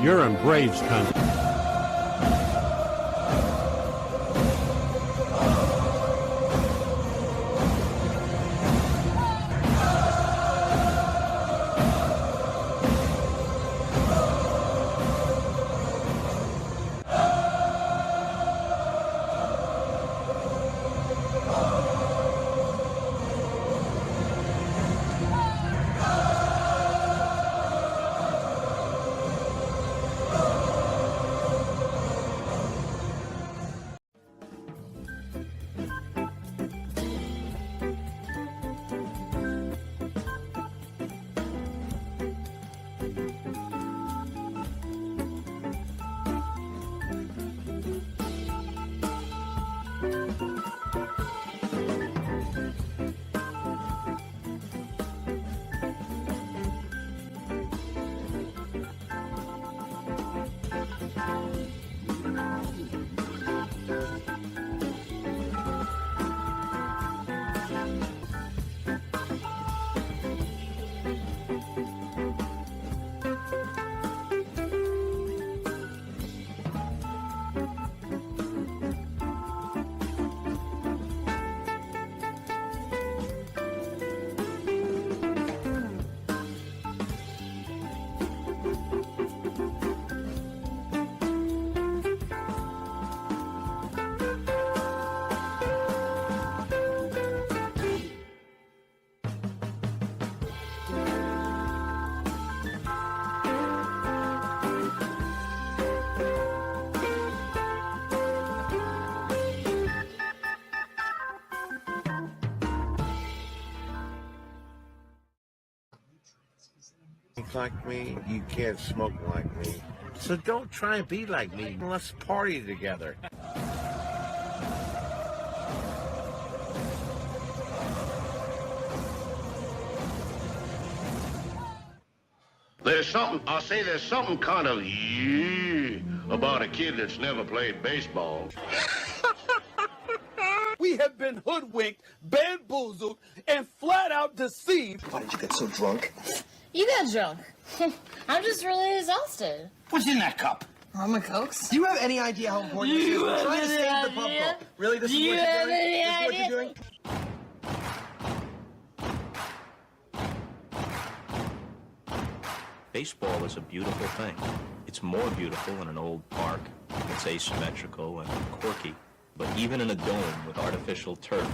You're in Braves country. Like me, you can't smoke like me. So don't try and be like me. Let's party together. There's something kind of about a kid that's never played baseball. We have been hoodwinked, bamboozled, and flat out deceived. Why did you get so drunk? You got drunk. I'm just really exhausted. What's in that cup? Rum and Cokes. Do you have any idea how important this is? We're trying to save the pub call. Really? This is what you're doing? This is what you're doing? Baseball is a beautiful thing. It's more beautiful in an old park. It's asymmetrical and quirky. But even in a dome with artificial turf,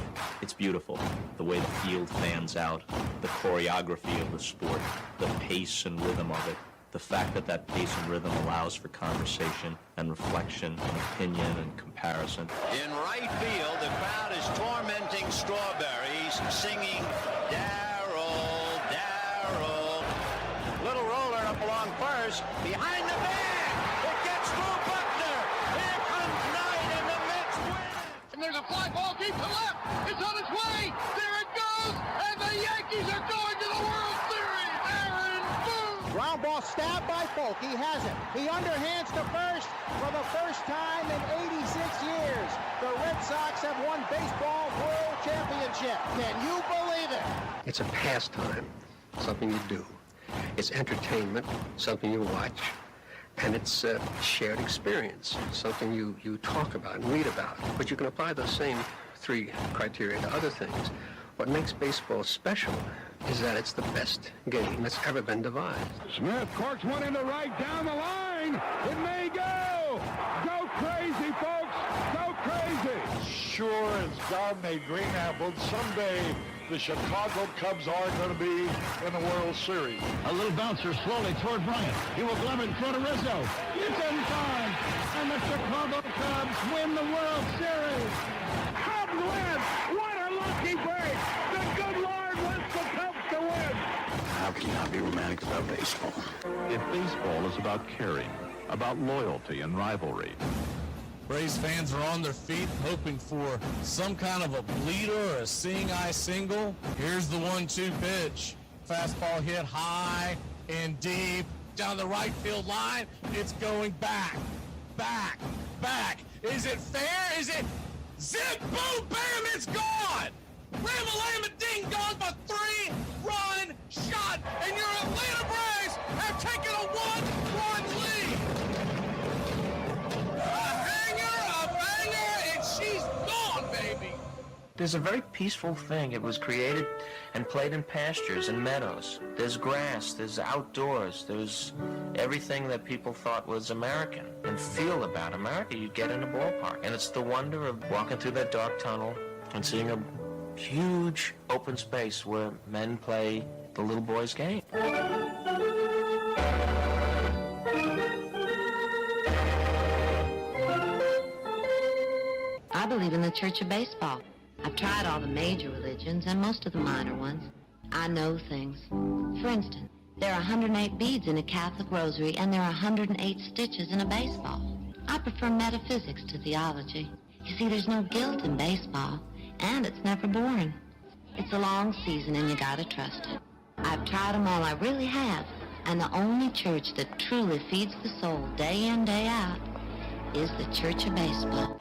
it's beautiful. The way the field fans out, the choreography of the sport, the pace and rhythm of it, the fact that that pace and rhythm allows for conversation and reflection and opinion and comparison. In right field, the crowd is tormenting Strawberries, singing Darryl, Darryl. Little roller up along first, behind the bag. It gets through Buckner. Here comes Knight, and the Mets win. And there's a fly ball deep to left. It's on its way. There it goes. And the Yankees are going to the World Series. Aaron Boone. Ground ball stabbed by Polk. He has it. He underhands to first for the first time in 86 years. The Red Sox have won baseball world championship. Can you believe it? It's a pastime, something you do. It's entertainment, something you watch. And it's a shared experience, something you talk about and read about. But you can apply those same three criteria to other things. What makes baseball special is that it's the best game that's ever been devised. Smith corks one into right down the line. It may go. Go crazy, folks. Go crazy. Sure as God made green apples, someday the Chicago Cubs are going to be in the World Series. A little bouncer slowly toward Bryant. He will glove it in front of Rizzo. It's in time. And the Chicago Cubs win the World Series. Cubs win. What a lucky break. The good Lord wants the Cubs to win. How can you not be romantic about baseball? If baseball is about caring, about loyalty and rivalry, Braves fans are on their feet hoping for some kind of a bleeder or a seeing-eye single. Here's the 1-2 pitch. Fastball hit high and deep down the right field line. It's going back, back, back. Is it fair? Is it zip, boom, bam, it's gone? Ram-a-lam, ding-dong, a 3-run shot, and your Atlanta Braves have taken a 1-run lead. A banger, and she's gone, baby. There's a very peaceful thing. It was created and played in pastures and meadows. There's grass, there's outdoors, there's everything that people thought was American and feel about America you get in a ballpark. And it's the wonder of walking through that dark tunnel and seeing a huge open space where men play the little boy's game. I believe in the Church of Baseball. I've tried all the major religions and most of the minor ones. I know things. For instance, there are 108 beads in a Catholic rosary and there are 108 stitches in a baseball. I prefer metaphysics to theology. You see, there's no guilt in baseball, and it's never boring. It's a long season and you gotta trust it. I've tried them all, I really have. And the only church that truly feeds the soul day in, day out is the Church of Baseball.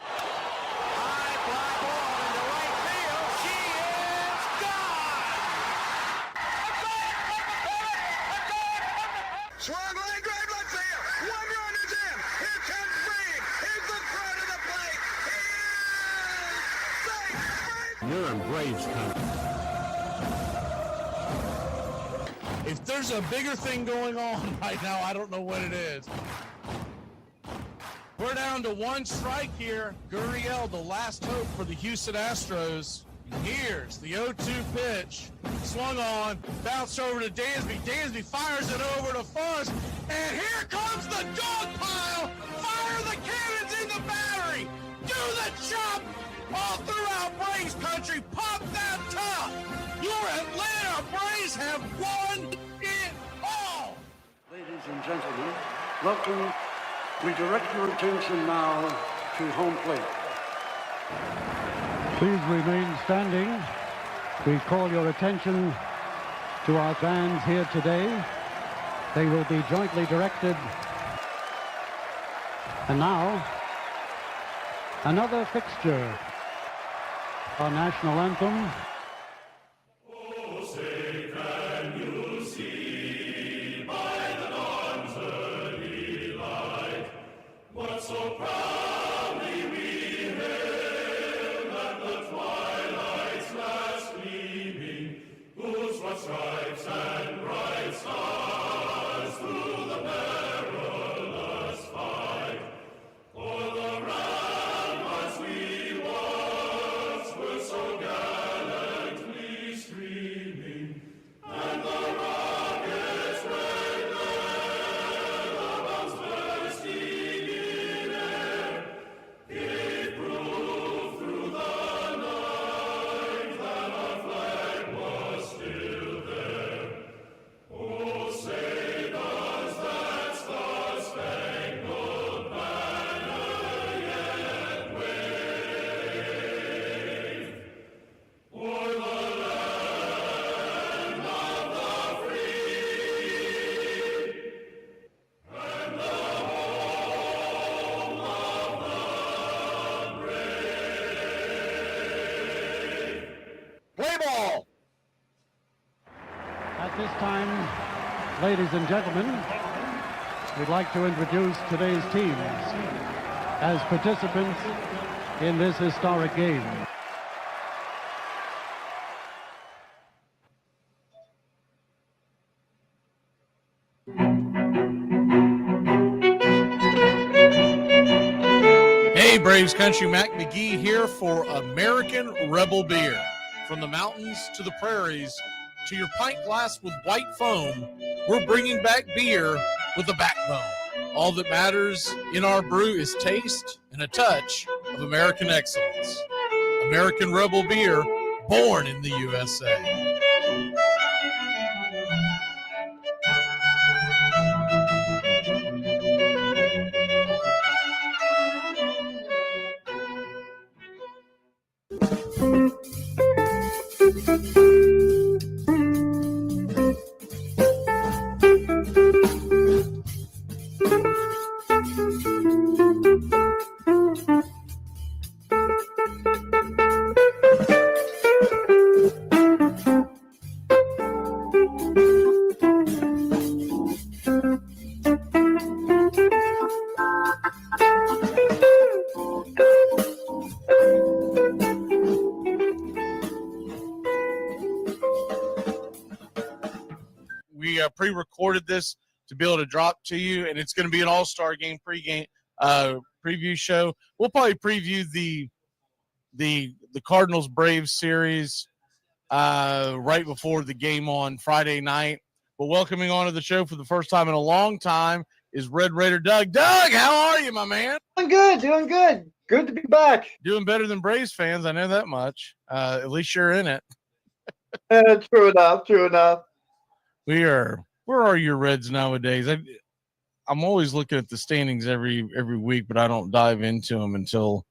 Swung line drive left field. 1 run is in. Here comes Brave. Here's the throw to the plate. He is safe. You're in Braves country. If there's a bigger thing going on right now, I don't know what it is. We're down to 1 strike here. Gurriel, the last hope for the Houston Astros. Here's the 0-2 pitch. Swung on, bounced over to Dansby. Dansby fires it over to Fuss. And here comes the dog pile. Fire the cannons in the battery. Do the chop all throughout Braves country. Pop that top. Your Atlanta Braves have won it all. Ladies and gentlemen, welcome. We direct your attention now to home plate. Please remain standing. We call your attention to our fans here today. They will be jointly directed. And now, another fixture. Our national anthem. Oh, say can you see by the dawn's early light what so proudly we hailed at the twilight's last gleaming, whose broad stripes and bright stars through the perilous fight for the ramparts we once were so gallantly streaming, and the rocket's red glare bombs bursting in air gave proof through the night that our flag was still there. Oh, say does that star-spangled banner yet wave o'er the land of the free and the home of the brave? Play ball! At this time, ladies and gentlemen, we'd like to introduce today's teams as participants in this historic game. Hey, Braves Country, Mac McGee here for American Rebel Beer. From the mountains to the prairies to your pint glass with white foam, we're bringing back beer with a backbone. All that matters in our brew is taste and a touch of American excellence. American Rebel Beer, born in the USA. pre-recorded this to be able to drop to you, and it's going to be an All-Star Game pregame preview show. We'll probably preview the Cardinals Braves series right before the game on Friday night. But welcoming onto the show for the first time in a long time is Red Raider Doug. Doug, how are you, my man? Doing good. Good to be back. Doing better than Braves fans, I know that much. At least you're in it. True enough. Where are your Reds nowadays? I'm always looking at the standings every week, but I don't dive into them until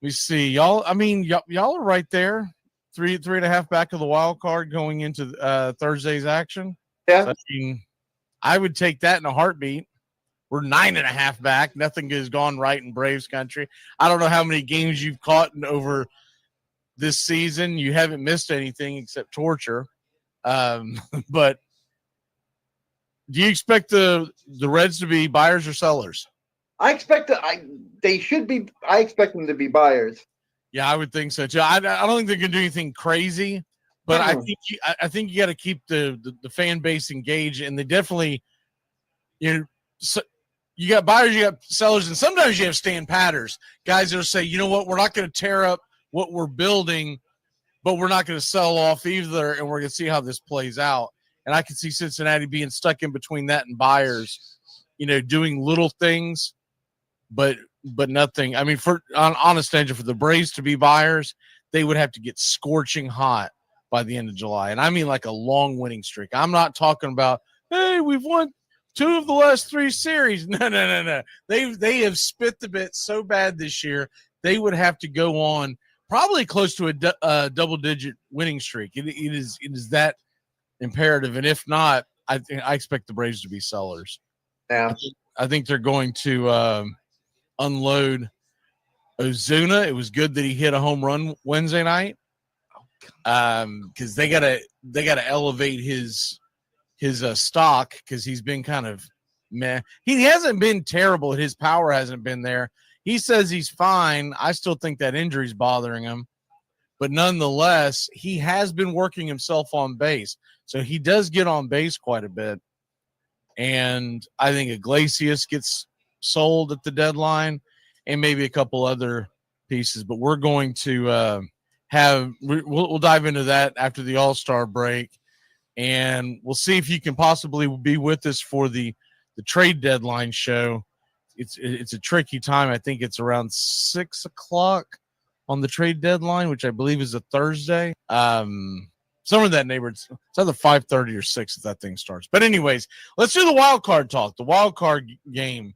we see y'all. I mean, y'all are right there, three and a half back of the wild card going into Thursday's action. Yeah, so, I mean, I would take that in a heartbeat. We're 9.5 back. Nothing has gone right in Braves country. I don't know how many games you've caught over this season. You haven't missed anything except torture. But do you expect the Reds to be buyers or sellers? I expect they should be. I expect them to be buyers. Yeah, I would think so too. I don't think they're going to do anything crazy, but I think you got to keep the fan base engaged, and they definitely, you got buyers, you got sellers, and sometimes you have stand patters, guys that'll say, you know what, we're not going to tear up what we're building, but we're not going to sell off either, and we're going to see how this plays out. And I can see Cincinnati being stuck in between that and buyers, doing little things, but nothing. I mean, for honest engine, for the Braves to be buyers, they would have to get scorching hot by the end of July. And I mean like a long winning streak. I'm not talking about, hey, we've won 2 of the last 3 series. No. They have spit the bit so bad this year, they would have to go on probably close to a double-digit winning streak. It is that imperative. And if not, I expect the Braves to be sellers. Yeah. I think they're going to unload Ozuna. It was good that he hit a home run Wednesday night, because they gotta elevate his stock, because he's been kind of meh. He hasn't been terrible. His power hasn't been there. He says he's fine. I still think that injury's bothering him, but nonetheless, he has been working himself on base, so he does get on base quite a bit. And I think Iglesias gets sold at the deadline, and maybe a couple other pieces. But we're going to we'll dive into that after the All-Star break, and we'll see if you can possibly be with us for the trade deadline show. It's a tricky time. I think it's around 6:00 on the trade deadline, which I believe is a Thursday. Somewhere in that neighborhood. It's either 5:30 or 6 if that thing starts. But anyways, let's do the wild card talk, the wild card game.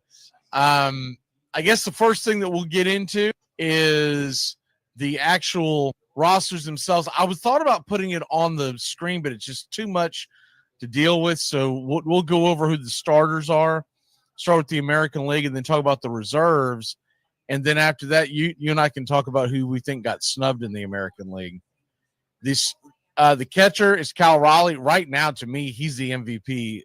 I guess the first thing that we'll get into is the actual rosters themselves. I was thought about putting it on the screen, but it's just too much to deal with. So we'll go over who the starters are, start with the American League, and then talk about the reserves. And then after that, you and I can talk about who we think got snubbed in the American League. The catcher is Cal Raleigh. Right now, to me, he's the MVP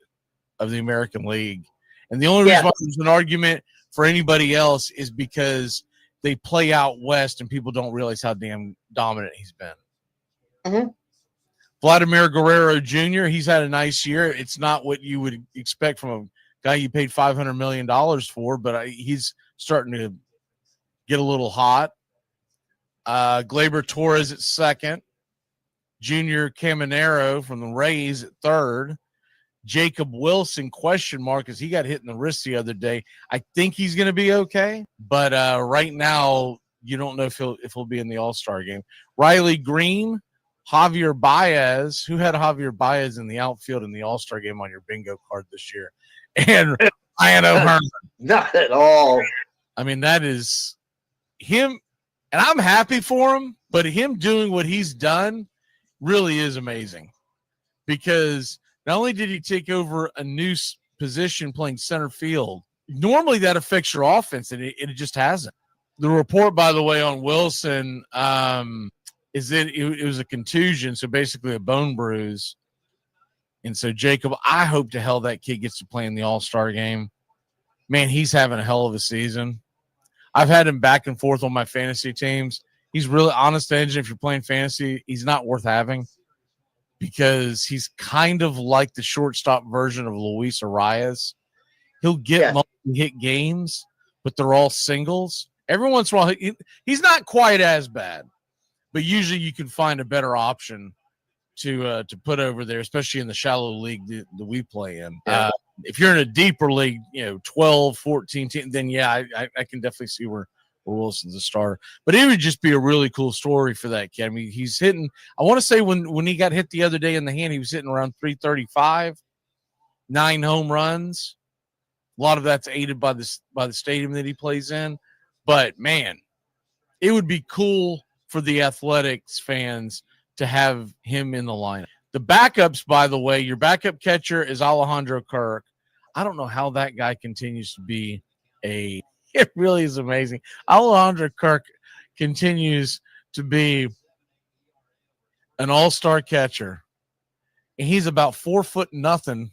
of the American League. And the only reason why there's an argument for anybody else is because they play out west and people don't realize how damn dominant he's been. Mm-hmm. Vladimir Guerrero Jr., he's had a nice year. It's not what you would expect from a guy you paid $500 million for, but he's starting to get a little hot. Gleyber Torres at second. Junior Caminero from the Rays at third. Jacob Wilson, question mark, because he got hit in the wrist the other day. I think he's going to be okay, but right now you don't know if he'll be in the All-Star game. Riley Green, Javier Baez. Who had Javier Baez in the outfield in the All-Star game on your bingo card this year? And Ryan O'Hearn. Not at all. I mean, that is him, and I'm happy for him, but him doing what he's done really is amazing, because not only did he take over a new position playing center field, normally that affects your offense, and it just hasn't. The report, by the way, on Wilson is that it was a contusion, so basically a bone bruise. And so, Jacob, I hope to hell that kid gets to play in the All-Star game. Man, he's having a hell of a season. I've had him back and forth on my fantasy teams. He's really honest engine. If you're playing fantasy, he's not worth having because he's kind of like the shortstop version of Luis Arias. He'll get multi-hit games, but they're all singles. Every once in a while, he's not quite as bad, but usually you can find a better option to put over there, especially in the shallow league that we play in. If you're in a deeper league, 12, 14, 10, then I can definitely see where Wilson's a starter. But it would just be a really cool story for that kid. I mean, he's hitting, I want to say when he got hit the other day in the hand, he was hitting around 335, 9 home runs. A lot of that's aided by the stadium that he plays in. But, man, it would be cool for the Athletics fans to have him in the lineup. The backups, by the way, your backup catcher is Alejandro Kirk. I don't know how that guy continues to be it really is amazing. Alejandro Kirk continues to be an all-star catcher, and he's about 4 foot nothing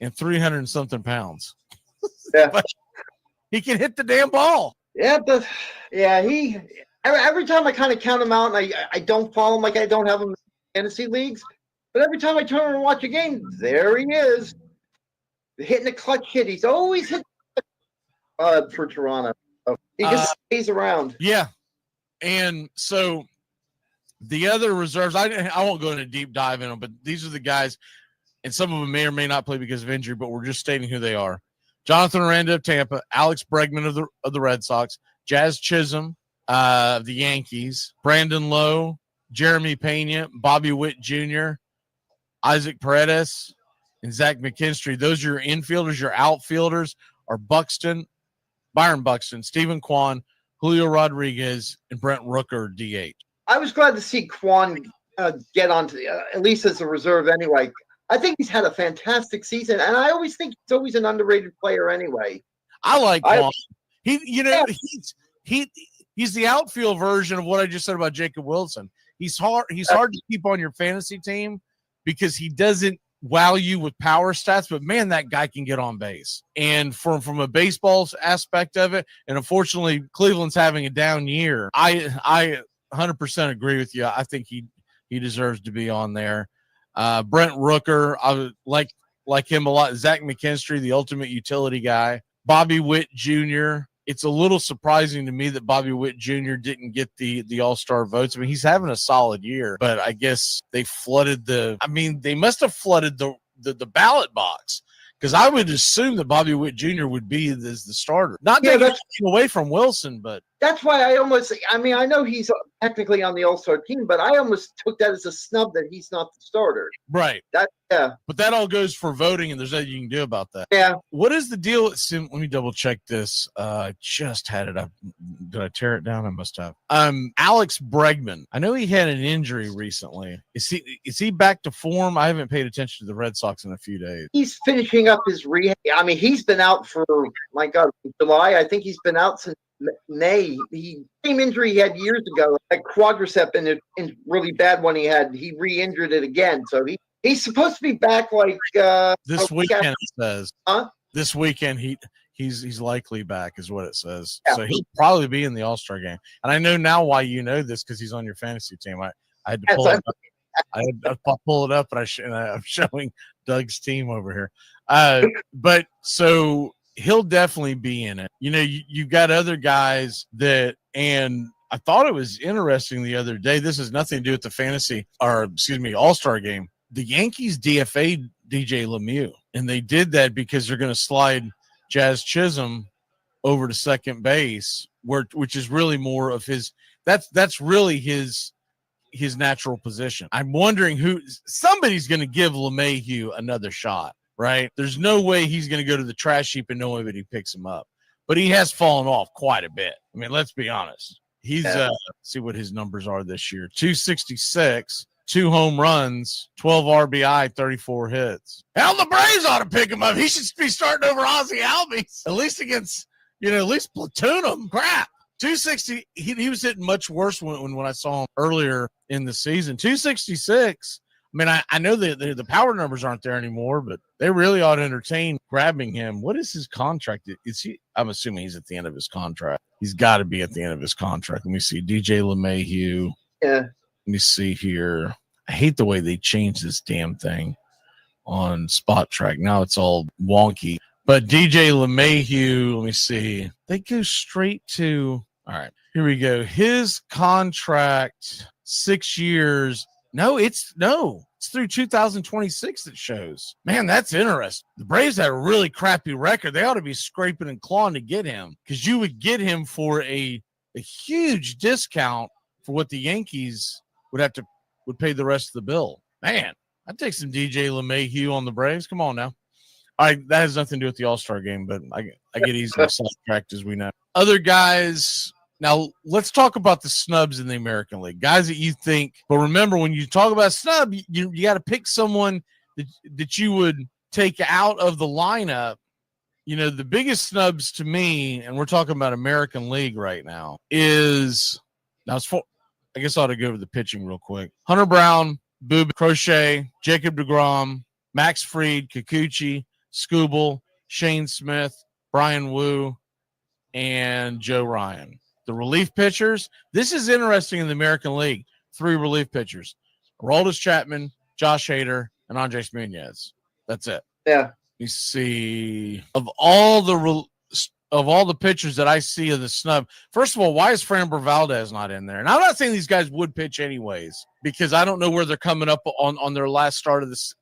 and 300 and something pounds. Yeah. But he can hit the damn ball. Yeah, he every time I kind of count him out, and I don't follow him, like I don't have him in fantasy leagues, but every time I turn around and watch a game, there he is, hitting a clutch hit. He's always hitting for Toronto. So he just stays around. Yeah. And so the other reserves, I won't go into a deep dive in them, but these are the guys, and some of them may or may not play because of injury, but we're just stating who they are. Jonathan Aranda of Tampa, Alex Bregman of the Red Sox, Jazz Chisholm of the Yankees, Brandon Lowe, Jeremy Pena, Bobby Witt Jr., Isaac Paredes, and Zach McKinstry. Those are your infielders. Your outfielders are Byron Buxton, Stephen Kwan, Julio Rodriguez, and Brent Rooker, DH. I was glad to see Kwan get onto at least as a reserve anyway. I think he's had a fantastic season, and I always think he's always an underrated player anyway. I like Kwan. He's the outfield version of what I just said about Jacob Wilson. He's hard to keep on your fantasy team because he doesn't wow you with power stats, but man, that guy can get on base. And from a baseball aspect of it, and unfortunately Cleveland's having a down year, I 100% agree with you. I think he deserves to be on there. Brent Rooker, I like him a lot. Zach McKinstry, the ultimate utility guy. Bobby Witt Jr. It's a little surprising to me that Bobby Witt Jr. didn't get the all-star votes. I mean, he's having a solid year, but I guess they must have flooded the ballot box, because I would assume that Bobby Witt Jr. would be the starter. Not taking anything away from Wilson, but that's why I know he's technically on the All-Star team, but I almost took that as a snub that he's not the starter. Right. But that all goes for voting, and there's nothing you can do about that. Yeah. What is the deal? Let me double check this. Just had it up. Did I tear it down? I must have. Alex Bregman. I know he had an injury recently. Is he back to form? I haven't paid attention to the Red Sox in a few days. He's finishing up his rehab. I mean, he's been out for, my God, July. I think he's been out since May. Same injury he had years ago, like quadricep, and a really bad one he had. He re-injured it again. So he's supposed to be back like this weekend. It says, this weekend he's likely back, is what it says. Yeah. So he'll probably be in the All-Star game. And I know now why you know this, because he's on your fantasy team. I had to pull it up. I had to pull it up, and I'm showing Doug's team over here. But so he'll definitely be in it. You've got other guys and I thought it was interesting the other day. This has nothing to do with the All-Star game. The Yankees DFA'd DJ LeMahieu, and they did that because they're going to slide Jazz Chisholm over to second base, which is really more of his. That's really his natural position. I'm wondering somebody's going to give LeMahieu another shot, right? There's no way he's going to go to the trash heap and nobody picks him up. But he has fallen off quite a bit. I mean, let's be honest. He's see what his numbers are this year. 266, 2 home runs, 12 RBI, 34 hits. Hell, the Braves ought to pick him up. He should be starting over Ozzie Albies, at least against, at least platoon him. Crap. 260, he was hitting much worse when I saw him earlier in the season. 266. I mean, I know the power numbers aren't there anymore, but they really ought to entertain grabbing him. What is his contract? I'm assuming he's at the end of his contract. He's got to be at the end of his contract. Let me see. DJ LeMahieu. Yeah. Let me see here. I hate the way they changed this damn thing on Spot Track. Now it's all wonky. But DJ LeMahieu, let me see. They go straight to, all right, here we go. His contract, 6 years. No, it's through 2026 it shows. Man, that's interesting. The Braves had a really crappy record. They ought to be scraping and clawing to get him, because you would get him for a huge discount for what the Yankees would pay the rest of the bill. Man, I'd take some DJ LeMahieu on the Braves. Come on now. All right, that has nothing to do with the All-Star game, but I get easily sidetracked, as we know. Other guys. Now, let's talk about the snubs in the American League. Guys that you think, but remember, when you talk about snub, you got to pick someone that you would take out of the lineup. You know, the biggest snubs to me, and we're talking about American League right now, is now it's I guess I ought to go over the pitching real quick. Hunter Brown, Boobie, Crochet, Jacob deGrom, Max Fried, Kikuchi, Skubal, Shane Smith, Brian Wu, and Joe Ryan. The relief pitchers, this is interesting in the American League. 3 relief pitchers: Aroldis Chapman, Josh Hader, and Andres Munoz. That's it. Yeah. Let me see. Of all the pitchers that I see of the snub, first of all, why is Framber Valdez not in there? And I'm not saying these guys would pitch anyways, because I don't know where they're coming up on their last start of this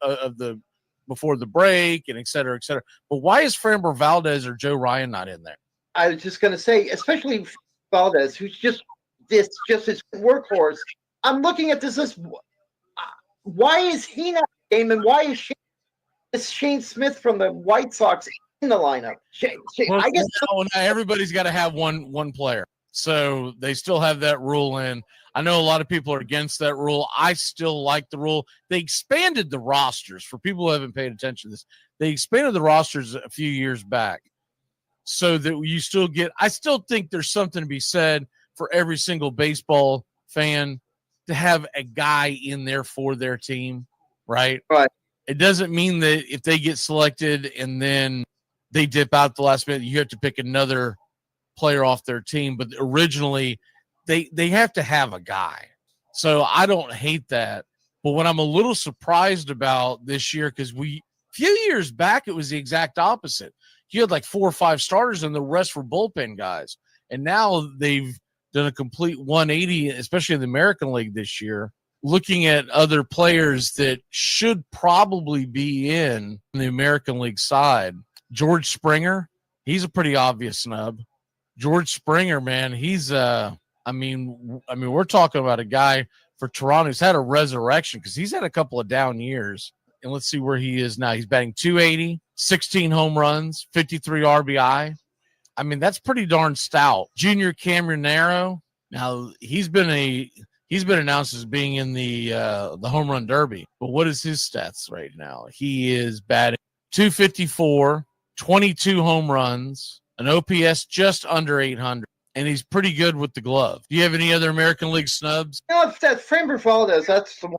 before the break, and et cetera, et cetera. But why is Framber Valdez or Joe Ryan not in there? I was just going to say, especially Valdez, who's just his workhorse. I'm looking at this list. Why is he not in the game, and why is Shane Smith from the White Sox in the lineup? I guess now everybody's got to have one player, so they still have that rule in. I know a lot of people are against that rule. I still like the rule. They expanded the rosters. For people who haven't paid attention to this, they expanded the rosters a few years back, so that you still get – I still think there's something to be said for every single baseball fan to have a guy in there for their team, right? Right. It doesn't mean that if they get selected and then they dip out the last minute, you have to pick another player off their team. But originally, they have to have a guy. So I don't hate that. But what I'm a little surprised about this year, because a few years back, it was the exact opposite. You had like 4 or 5 starters and the rest were bullpen guys. And now they've done a complete 180, especially in the American League this year, looking at other players that should probably be in the American League side. George Springer, he's a pretty obvious snub. George Springer, man, he's I mean, we're talking about a guy for Toronto who's had a resurrection, because he's had a couple of down years. And let's see where he is now. He's batting .280, 16 home runs, 53 RBI. I mean, that's pretty darn stout. Junior Cameronero, now he's been announced as being in the home run derby. But what is his stats right now? He is batting .254, 22 home runs, an OPS just under 800, and he's pretty good with the glove. Do you have any other American League snubs? It's that Framber Valdez. That's the one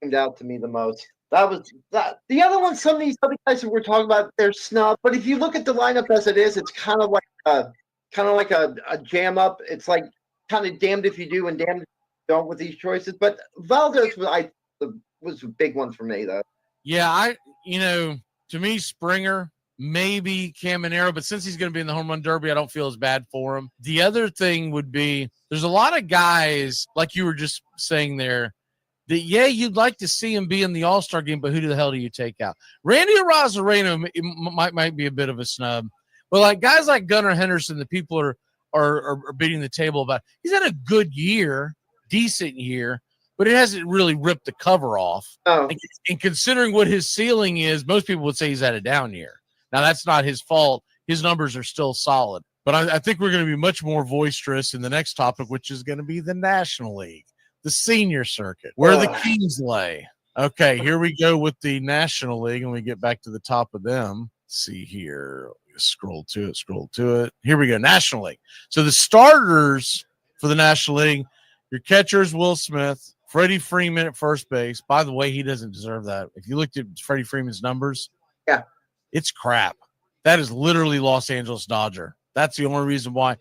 that came out to me the most. That was that. The other one, some of these other guys that we're talking about, they're snub. But if you look at the lineup as it is, it's kind of like a jam up. It's like kind of damned if you do and damned if you don't with these choices. But Valdez was a big one for me, though. Yeah, to me, Springer, maybe Caminero, but since he's going to be in the home run derby, I don't feel as bad for him. The other thing would be, there's a lot of guys, like you were just saying there, that, you'd like to see him be in the All-Star game, but who the hell do you take out? Randy Arozarena might be a bit of a snub. But like guys like Gunnar Henderson, the people are beating the table about, he's had a good year, decent year, but it hasn't really ripped the cover off. Oh. And considering what his ceiling is, most people would say he's had a down year. Now, that's not his fault. His numbers are still solid. But I think we're going to be much more boisterous in the next topic, which is going to be the National League, the senior circuit, where the Kings lay. Okay, here we go with the National League, and we get back to the top of them. Let's see here. Scroll to it. Here we go, National League. So the starters for the National League, your catchers, Will Smith, Freddie Freeman at first base. By the way, he doesn't deserve that. If you looked at Freddie Freeman's numbers, yeah, it's crap. That is literally Los Angeles Dodger. That's the only reason why,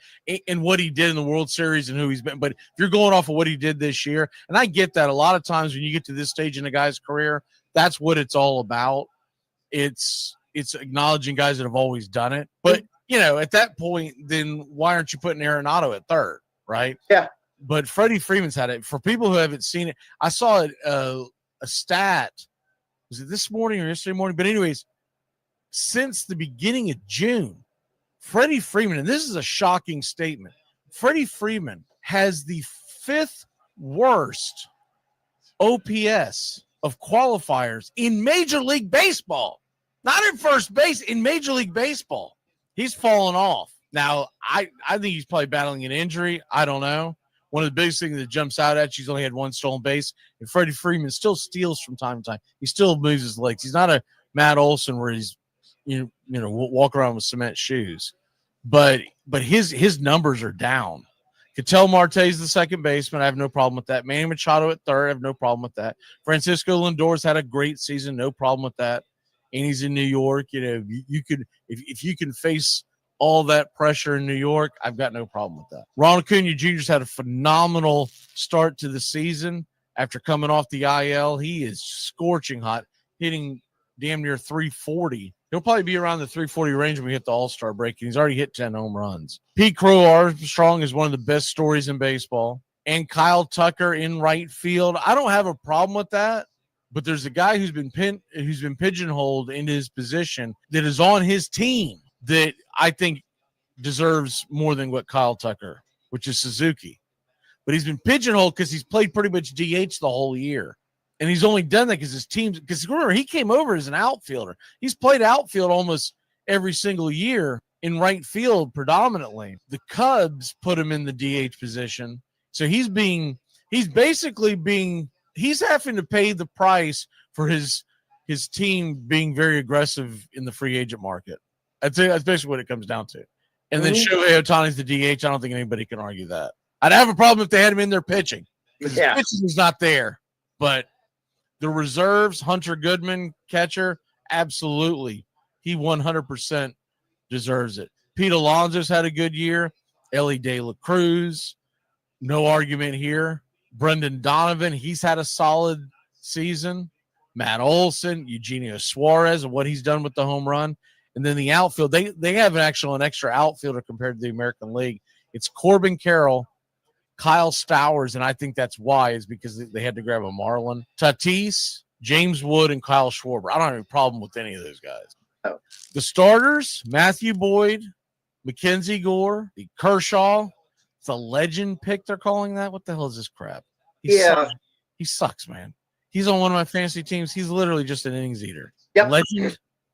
and what he did in the World Series and who he's been. But if you're going off of what he did this year, and I get that a lot of times when you get to this stage in a guy's career, that's what it's all about. It's acknowledging guys that have always done it. But, at that point, then why aren't you putting Arenado at third, right? Yeah. But Freddie Freeman's had it. For people who haven't seen it, I saw it, a stat. Was it this morning or yesterday morning? But anyways, since the beginning of June, Freddie Freeman, and this is a shocking statement, Freddie Freeman has the 5th worst OPS of qualifiers in Major League Baseball. Not in first base, in Major League Baseball. He's fallen off. Now, I think he's probably battling an injury. I don't know. One of the biggest things that jumps out at you, he's only had 1 stolen base, and Freddie Freeman still steals from time to time. He still moves his legs. He's not a Matt Olson where he's walk around with cement shoes, but his numbers are down. Ketel Marte's the second baseman. I have no problem with that. Manny Machado at third. I have no problem with that. Francisco Lindor's had a great season. No problem with that. And he's in New York. You could, if you can face all that pressure in New York, I've got no problem with that. Ronald Acuna Jr.'s had a phenomenal start to the season after coming off the IL. He is scorching hot, hitting damn near 340. He'll probably be around the 340 range when we hit the All-Star break, and he's already hit 10 home runs. Pete Crow Armstrong is one of the best stories in baseball. And Kyle Tucker in right field. I don't have a problem with that, but there's a guy who's been pigeonholed into his position that is on his team that I think deserves more than what Kyle Tucker, which is Suzuki. But he's been pigeonholed because he's played pretty much DH the whole year. And he's only done that because his teams, because remember, he came over as an outfielder. He's played outfield almost every single year in right field predominantly. The Cubs put him in the DH position. So he's having to pay the price for his team being very aggressive in the free agent market. That's basically what it comes down to. And then Shohei Ohtani's the DH. I don't think anybody can argue that. I'd have a problem if they had him in there pitching. His pitching is not there. But the reserves, Hunter Goodman, catcher, absolutely. He 100% deserves it. Pete Alonso's had a good year. Ellie De La Cruz, no argument here. Brendan Donovan, he's had a solid season. Matt Olson, Eugenio Suarez, and what he's done with the home run. And then the outfield, they have an extra outfielder compared to the American League. It's Corbin Carroll, Kyle Stowers, and I think that's why is because they had to grab a Marlin. Tatis, James Wood, and Kyle Schwarber. I don't have any problem with any of those guys. Oh. The starters, Matthew Boyd, Mackenzie Gore, the Kershaw. It's a legend pick, they're calling that. What the hell is this crap? He sucks, man. He's on one of my fantasy teams. He's literally just an innings eater. Yep.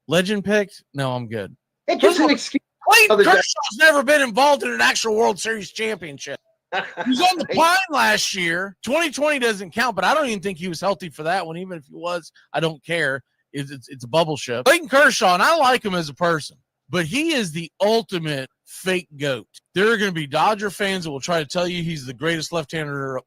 Legend picked? No, I'm good. It's just an excuse. Clayton Kershaw's never been involved in an actual World Series championship. He was on the pine last year. 2020 doesn't count, but I don't even think he was healthy for that one. Even if he was, I don't care. It's a bubble ship. Clayton Kershaw, and I like him as a person, but he is the ultimate fake GOAT. There are going to be Dodger fans that will try to tell you he's the greatest left-hander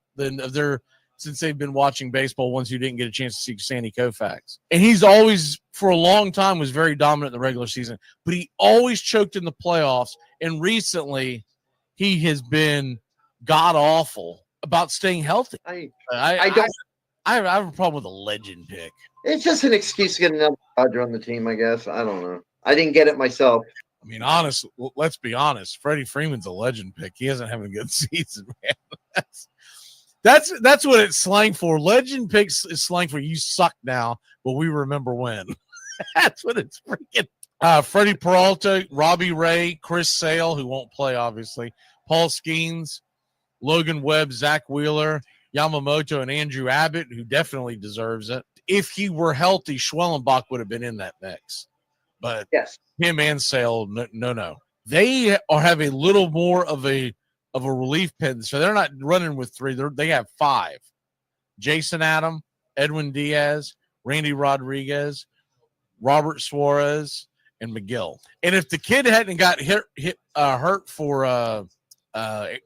since they've been watching baseball, ones who didn't get a chance to see Sandy Koufax. And he's always, for a long time, was very dominant in the regular season, but he always choked in the playoffs. And recently, he has been god-awful about staying healthy. I have a problem with a legend pick. It's just an excuse to get another Dodger on the team, I guess. I don't know. I didn't get it myself. I mean, let's be honest. Freddie Freeman's a legend pick. He hasn't having a good season, man. That's what it's slang for. Legend picks is slang for you suck now, but we remember when. That's what it's freaking. Freddie Peralta, Robbie Ray, Chris Sale, who won't play, obviously, Paul Skeens, Logan Webb, Zach Wheeler, Yamamoto, and Andrew Abbott, who definitely deserves it. If he were healthy, Schwellenbach would have been in that mix. But yes, him and Sale, no. They have a little more of a relief pin, so they're not running with three. They have five: Jason Adam, Edwin Diaz, Randy Rodriguez, Robert Suarez, and McGill. And if the kid hadn't got hurt for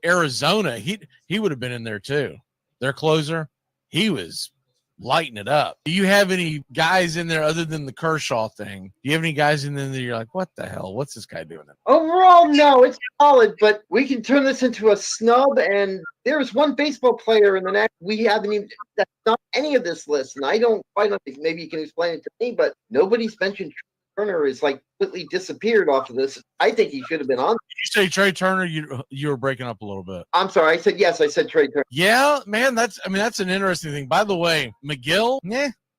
Arizona, he would have been in there too. Their closer, he was lighting it up. Do you have any guys in there other than the Kershaw thing? Do you have any guys in there that you're like, what the hell? What's this guy doing? Overall, no, it's solid, but we can turn this into a snub. And there's one baseball player in the next we haven't even that's not any of this list, and I don't quite know. Maybe you can explain it to me, but nobody's mentioned Turner is like completely disappeared off of this. I think he should have been on. Did you say Trey Turner? You were breaking up a little bit. I'm sorry. I said yes. I said Trey Turner. Yeah, man. That's an interesting thing. By the way, McGill,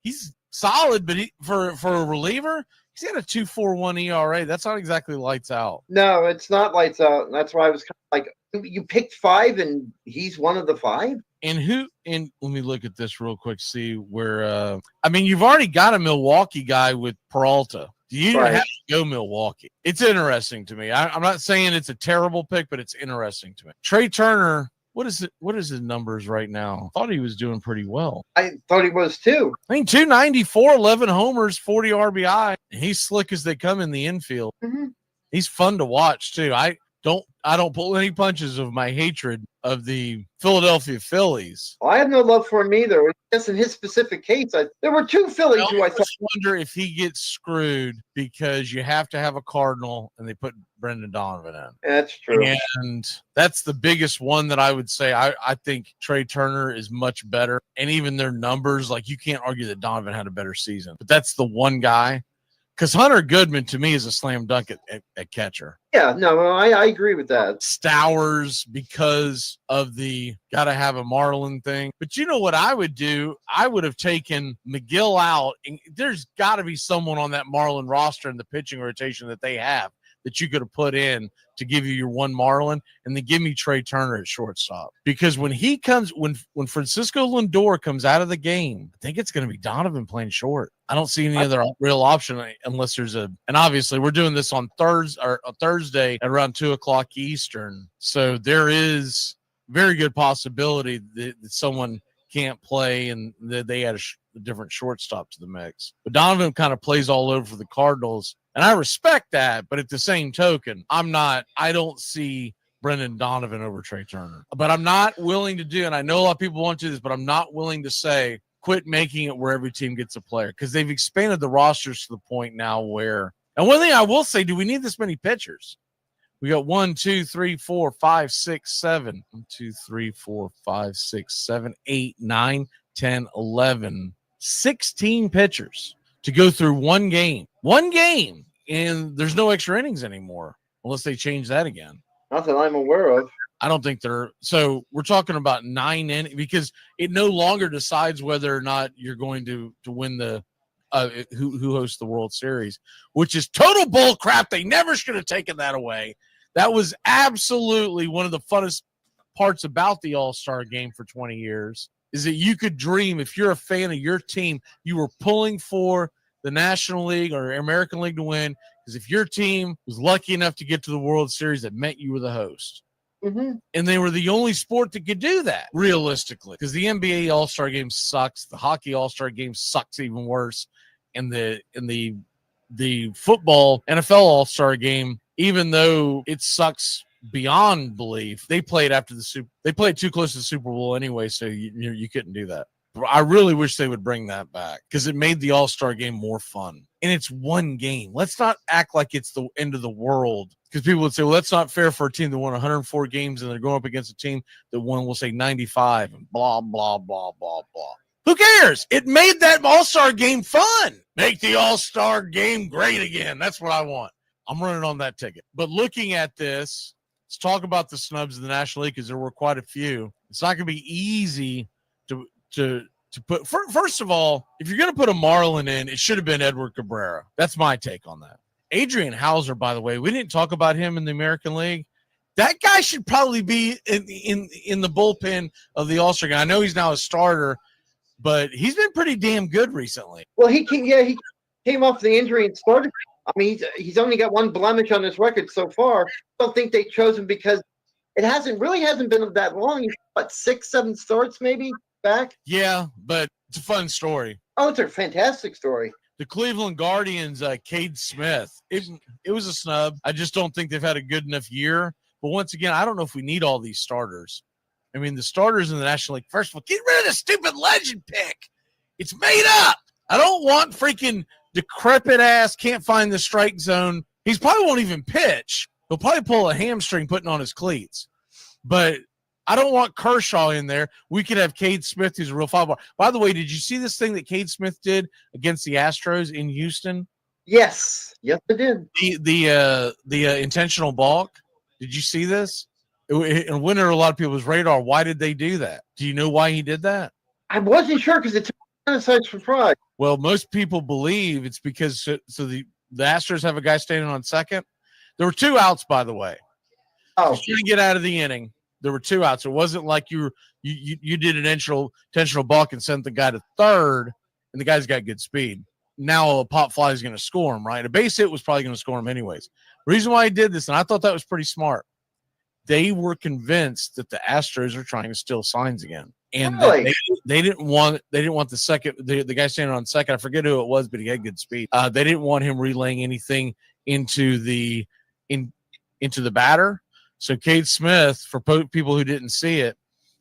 he's solid, but for a reliever, he's got a 2.41 ERA. That's not exactly lights out. No, it's not lights out. And that's why I was kind of like, you picked 5, and he's one of the 5. And let me look at this real quick, see where you've already got a Milwaukee guy with Peralta. You didn't have to go Milwaukee. It's interesting to me. I'm not saying it's a terrible pick, but it's interesting to me. Trey Turner, what is his numbers right now? I thought he was doing pretty well. I thought he was too. 294, 11 homers, 40 RBI. He's slick as they come in the infield. Mm-hmm. He's fun to watch too. I don't pull any punches of my hatred of the Philadelphia Phillies. Well, I have no love for him either. Just in his specific case, there were 2 Phillies who I thought. Wonder if he gets screwed because you have to have a Cardinal and they put Brendan Donovan in. That's true. And that's the biggest one that I would say. I think Trey Turner is much better. And even their numbers, like you can't argue that Donovan had a better season. But that's the one guy. Because Hunter Goodman, to me, is a slam dunk at catcher. Yeah, no, I agree with that. Stowers, because of the got to have a Marlin thing. But you know what I would do? I would have taken McGill out. And there's got to be someone on that Marlin roster in the pitching rotation that they have that you could have put in to give you your one Marlin, and then give me Trey Turner at shortstop. Because when he comes, when Francisco Lindor comes out of the game, I think it's going to be Donovan playing short. I don't see any other real option unless there's and obviously we're doing this on Thursday at around 2:00 Eastern. So there is very good possibility that someone can't play and that they add a different shortstop to the mix. But Donovan kind of plays all over for the Cardinals. And I respect that, but at the same token, I don't see Brendan Donovan over Trey Turner. But I'm not willing to do, and I know a lot of people want to do this, but I'm not willing to say quit making it where every team gets a player, because they've expanded the rosters to the point now where, and one thing I will say, do we need this many pitchers? We got 1, 2, 3, 4, 5, 6, 7. 1, 2, 3, 4, 5, 6, 7, 8, 9, 10, 11, 16 pitchers to go through one game, and there's no extra innings anymore unless they change that again. Not that I'm aware of. I don't think so we're talking about 9 innings, because it no longer decides whether or not you're going to win the who hosts the World Series, which is total bull crap. They never should have taken that away. That was absolutely one of the funnest parts about the All-Star game for 20 years. Is that you could dream, if you're a fan of your team, you were pulling for the National League or American League to win, because if your team was lucky enough to get to the World Series, that meant you were the host. Mm-hmm. And they were the only sport that could do that, realistically, because the NBA All-Star game sucks. The hockey All-Star game sucks even worse. And the football NFL All-Star game, even though it sucks beyond belief, they played they played too close to the Super Bowl anyway, so you couldn't do that. I really wish they would bring that back, because it made the All-Star game more fun. And it's one game. Let's not act like it's the end of the world, because people would say, well, that's not fair for a team that won 104 games and they're going up against a team that won, we'll say, 95 and blah, blah, blah, blah, blah. Who cares? It made that All-Star game fun. Make the All-Star game great again. That's what I want. I'm running on that ticket. But looking at this, let's talk about the snubs in the National League, because there were quite a few. It's not going to be easy to put. First of all, if you're going to put a Marlin in, it should have been Edward Cabrera. That's my take on that. Adrian Hauser, by the way, we didn't talk about him in the American League. That guy should probably be in the bullpen of the All-Star game. I know he's now a starter, but he's been pretty damn good recently. Well, he came off the injury and started. I mean, he's only got one blemish on his record so far. I don't think they chose him because it hasn't been that long. He's got 6, 7 starts maybe back. Yeah, but it's a fun story. Oh, it's a fantastic story. The Cleveland Guardians, Cade Smith, it was a snub. I just don't think they've had a good enough year. But once again, I don't know if we need all these starters. I mean, the starters in the National League, first of all, get rid of the stupid legend pick. It's made up. I don't want freaking decrepit ass, can't find the strike zone. He's probably won't even pitch. He'll probably pull a hamstring putting on his cleats. But I don't want Kershaw in there. We could have Cade Smith, who's a real foul ball. By the way, did you see this thing that Cade Smith did against the Astros in Houston? Yes, I did. The intentional balk. Did you see this? And when there are a lot of people's radar, why did they do that? Do you know why he did that? I wasn't sure because it took me by surprise. Well, most people believe it's because the Astros have a guy standing on second. There were 2 outs, by the way. Oh, trying to get out of the inning. There were 2 outs. It wasn't like you did an intentional balk and sent the guy to third, and the guy's got good speed. Now a pop fly is going to score him, right? A base hit was probably going to score him anyways. Reason why he did this, and I thought that was pretty smart. They were convinced that the Astros are trying to steal signs again, and really? they didn't want the second the guy standing on second. I forget who it was, but he had good speed. They didn't want him relaying anything into the batter. So Cade Smith, for people who didn't see it,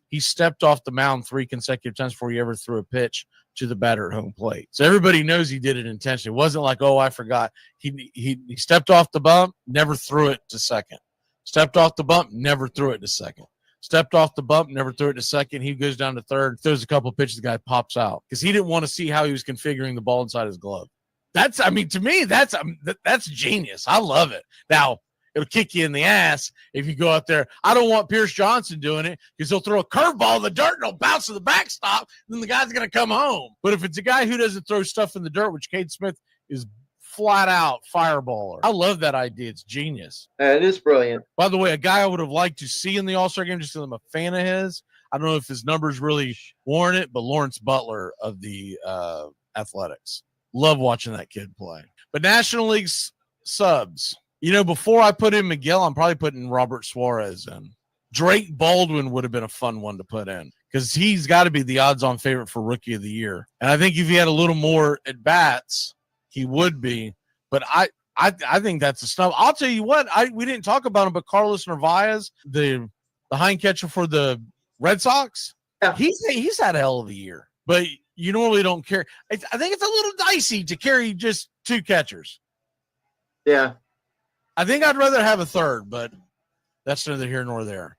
he stepped off the mound 3 consecutive times before he ever threw a pitch to the batter at home plate. So everybody knows he did it intentionally. It wasn't like, oh, I forgot. He stepped off the bump, never threw it to second. Stepped off the bump, never threw it to second. Stepped off the bump, never threw it to second. He goes down to third, throws a couple pitches, the guy pops out because he didn't want to see how he was configuring the ball inside his glove. To me, that's genius. I love it. Now, it'll kick you in the ass if you go out there. I don't want Pierce Johnson doing it because he'll throw a curveball in the dirt and it'll bounce to the backstop, and then the guy's going to come home. But if it's a guy who doesn't throw stuff in the dirt, which Cade Smith is flat out fireballer. I love that idea. It's genius. It is brilliant. By the way, a guy I would have liked to see in the All-Star game, just because I'm a fan of his. I don't know if his numbers really warrant it, but Lawrence Butler of the Athletics. Love watching that kid play. But National League subs. Before I put in Miguel, I'm probably putting Robert Suarez in. Drake Baldwin would have been a fun one to put in because he's got to be the odds-on favorite for Rookie of the Year. And I think if he had a little more at-bats, he would be. But I think that's a snub. I'll tell you what, we didn't talk about him, but Carlos Narvaez, the hind catcher for the Red Sox, yeah. He's had a hell of a year. But you normally don't carry. I think it's a little dicey to carry just 2 catchers. Yeah. I think I'd rather have a third, but that's neither here nor there.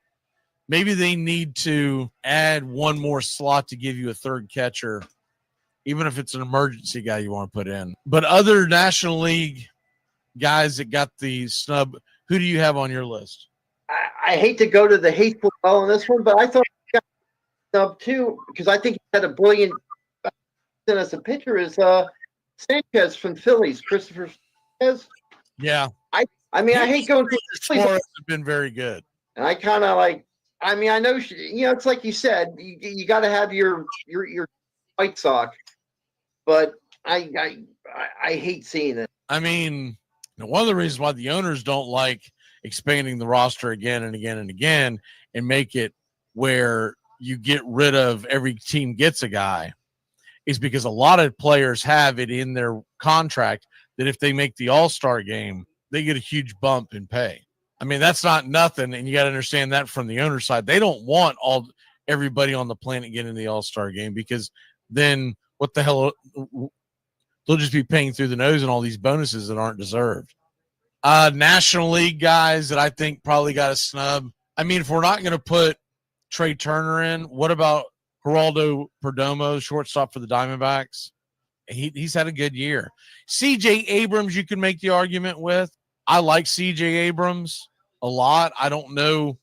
Maybe they need to add one more slot to give you a third catcher, even if it's an emergency guy you want to put in. But other National League guys that got the snub, who do you have on your list? I hate to go to the hateful well on this one, but I thought he got snub too because I think he had a brilliant as a pitcher is Sanchez from Phillies, Christopher Sanchez. Yeah. I mean, I hate going to the Phillies. Have been very good. And I kind of like, I mean, I know, it's like you said, you got to have your White Sox, but I hate seeing it. I mean, one of the reasons why the owners don't like expanding the roster again and again and again and make it where you get rid of every team gets a guy is because a lot of players have it in their contract that if they make the All-Star game, they get a huge bump in pay. I mean, that's not nothing, and you got to understand that from the owner side. They don't want everybody on the planet getting the All-Star game because then what the hell? They'll just be paying through the nose and all these bonuses that aren't deserved. National League guys that I think probably got a snub. I mean, if we're not going to put Trey Turner in, what about Geraldo Perdomo, shortstop for the Diamondbacks? He's had a good year. C.J. Abrams, you can make the argument with. I like C.J. Abrams a lot. I don't know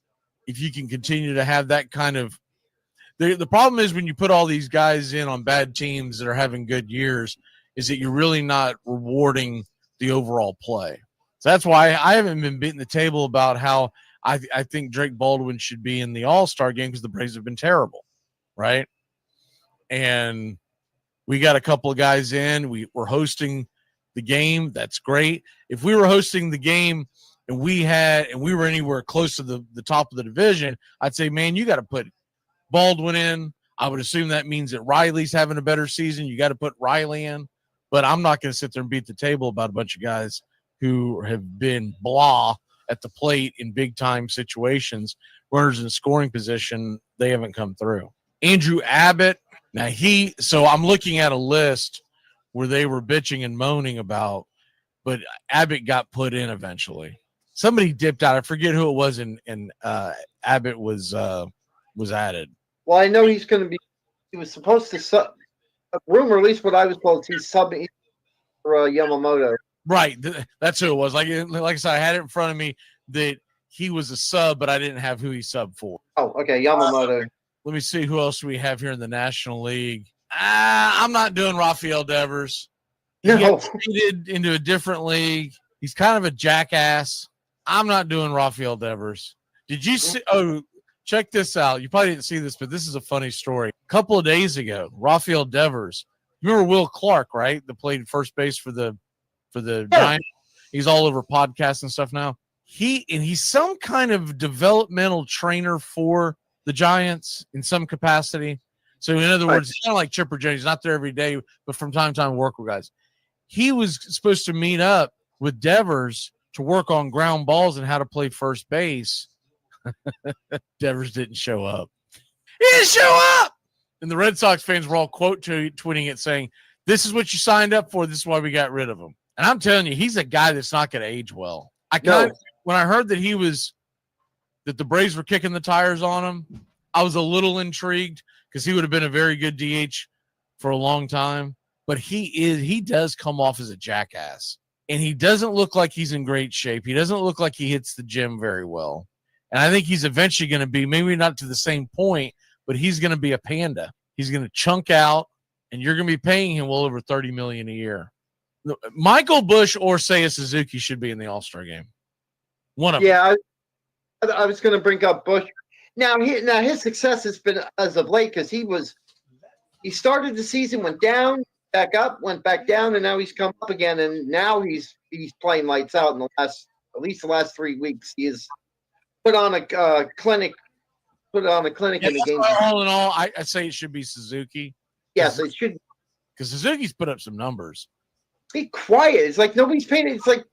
if you can continue to have that kind of – the problem is when you put all these guys in on bad teams that are having good years is that you're really not rewarding the overall play. So that's why I haven't been beating the table about how I think Drake Baldwin should be in the All-Star game because the Braves have been terrible, right? And we got a couple of guys in. We're hosting the game. That's great. If we were hosting the game and we were anywhere close to the top of the division, I'd say, man, you got to put Baldwin in. I would assume that means that Riley's having a better season. You got to put Riley in. But I'm not going to sit there and beat the table about a bunch of guys who have been blah at the plate in big-time situations. Runners in scoring position, they haven't come through. Andrew Abbott, Now so I'm looking at a list where they were bitching and moaning about, but Abbott got put in eventually. Somebody dipped out. I forget who it was, and Abbott was added. Well, I know he's going to be. He was supposed to sub. A rumor, at least what I was told, he's subbing for Yamamoto. Right, that's who it was. Like I said, I had it in front of me that he was a sub, but I didn't have who he subbed for. Oh, okay, Yamamoto. Let me see who else we have here in the National League. I'm not doing Rafael Devers. He got traded into a different league. He's kind of a jackass. I'm not doing Rafael Devers. Did you see? Oh, check this out. You probably didn't see this, but this is a funny story. A couple of days ago, Rafael Devers. You remember Will Clark, right? That played first base for the Giants. He's all over podcasts and stuff now. He's some kind of developmental trainer for the Giants in some capacity. So in other words, it's kind of like Chipper Jones. He's not there every day, but from time to time work with guys. He was supposed to meet up with Devers to work on ground balls and how to play first base. Devers didn't show up. He didn't show up. And the Red Sox fans were all tweeting it saying, this is what you signed up for. This is why we got rid of him. And I'm telling you, he's a guy that's not going to age well. When I heard that the Braves were kicking the tires on him, I was a little intrigued because he would have been a very good DH for a long time. But he does come off as a jackass. And he doesn't look like he's in great shape. He doesn't look like he hits the gym very well. And I think he's eventually going to be, maybe not to the same point, but he's going to be a panda. He's going to chunk out, and you're going to be paying him well over $30 million a year. Michael Busch or Seiya Suzuki should be in the All-Star game. One of them. Yeah, I was going to bring up Busch. Now his success has been as of late because he started the season, went down, back up, went back down, and now he's come up again, and now he's playing lights out in at least the last 3 weeks. He has put on a clinic. In the game. All in all, I say it should be Suzuki. Yes, it should. Because Suzuki's put up some numbers. Be quiet. It's like nobody's paying. It's like,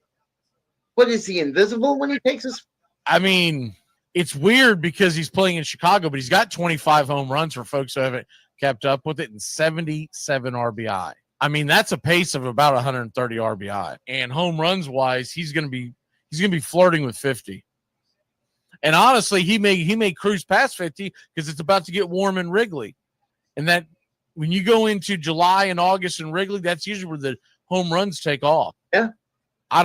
what is he, invisible when he takes his? I mean, it's weird because he's playing in Chicago, but he's got 25 home runs for folks who haven't kept up with it and 77 RBI. I mean, that's a pace of about 130 RBI. And home runs wise, he's going to be flirting with 50. And honestly, he may cruise past 50 because it's about to get warm in Wrigley. And that when you go into July and August in Wrigley, that's usually where the home runs take off. Yeah. I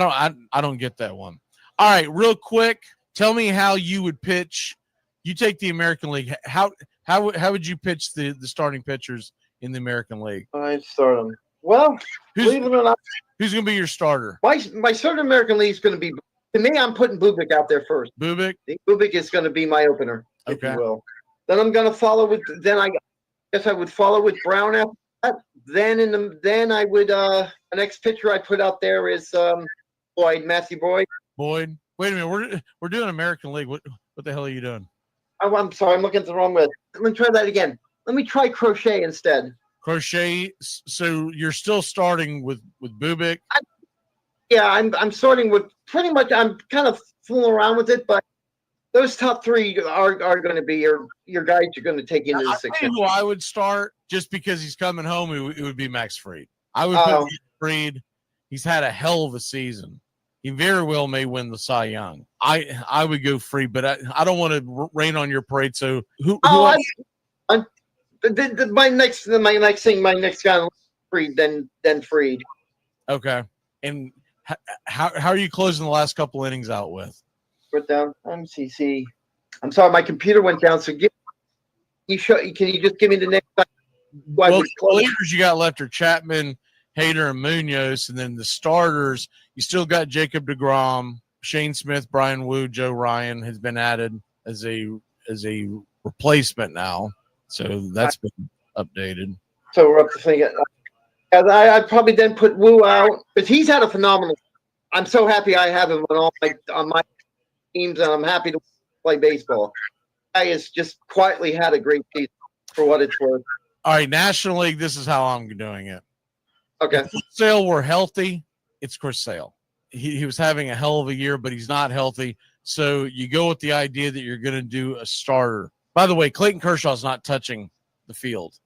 don't get that one. All right, real quick, tell me how you would pitch. You take the American League. How would you pitch the starting pitchers in the American League? I'd start them. Well, believe it or not, who's going to be your starter? My starter American League is going to be, to me, I'm putting Bubic out there first. Bubic is going to be my opener, if you will. Then I'm going to follow with. Then I guess I would follow with Brown after that. Then I would the next pitcher I put out there is Matthew Boyd. Boyd. Wait a minute, we're doing American League. What the hell are you doing? Oh, I'm sorry, I'm looking at the wrong list. Let me try that again. Let me try Crochet instead. Crochet. So you're still starting with Bubic. I'm starting with pretty much. I'm kind of fooling around with it, but those top three are going to be your guys you're going to take into the sixth. Who I would start just because he's coming home. It would be Max Fried. I would put Fried. He's had a hell of a season. He very well may win the Cy Young. I would go Fried, but I don't want to rain on your parade. So my next guy, Fried, then Fried. Okay, and how are you closing the last couple innings out with? Put down MCC. I'm sorry, my computer went down. So can you just give me the next? Well, the leaders you got left are Chapman, Hader, and Munoz, and then the starters you still got Jacob deGrom, Shane Smith, Brian Wu, Joe Ryan has been added as a replacement now, so that's been updated. So we're up to thinking. I'd probably then put Wu out because he's had a phenomenal. I'm so happy I have him on my teams, and I'm happy to play baseball. Guy has just quietly had a great season for what it's worth. All right, National League. This is how I'm doing it. Okay. If Sale were healthy, it's Chris Sale. He was having a hell of a year, but he's not healthy. So you go with the idea that you're going to do a starter. By the way, Clayton Kershaw's not touching the field.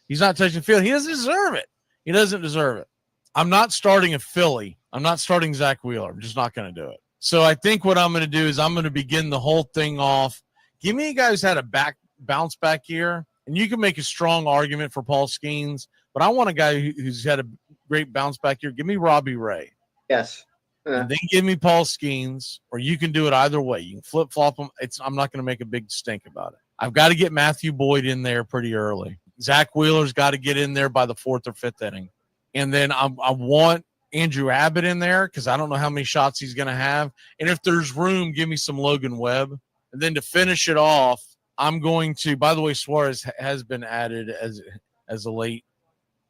He's not touching the field. He doesn't deserve it. He doesn't deserve it. I'm not starting a Philly. I'm not starting Zach Wheeler. I'm just not going to do it. So I think what I'm going to do is I'm going to begin the whole thing off. Give me a guy who's had a bounce back year, and you can make a strong argument for Paul Skeens, but I want a guy who's had a great bounce back year. Give me Robbie Ray. Yes. And then give me Paul Skeens, or you can do it either way. You can flip-flop them. I'm not going to make a big stink about it. I've got to get Matthew Boyd in there pretty early. Zach Wheeler's got to get in there by the 4th or 5th inning. And then I want Andrew Abbott in there because I don't know how many shots he's going to have. And if there's room, give me some Logan Webb. And then to finish it off, I'm going to – by the way, Suarez has been added as a late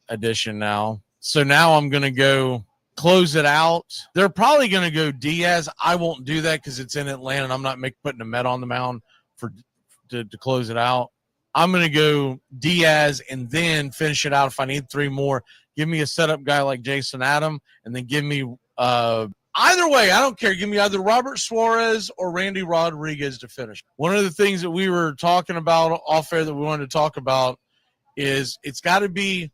addition now. So now I'm going to go close it out. They're probably going to go Diaz. I won't do that because it's in Atlanta, and I'm not putting a Met on the mound to close it out. I'm going to go Diaz and then finish it out if I need 3 more. Give me a setup guy like Jason Adam, and then give me either way, I don't care. Give me either Robert Suarez or Randy Rodriguez to finish. One of the things that we were talking about off air that we wanted to talk about is it's got to be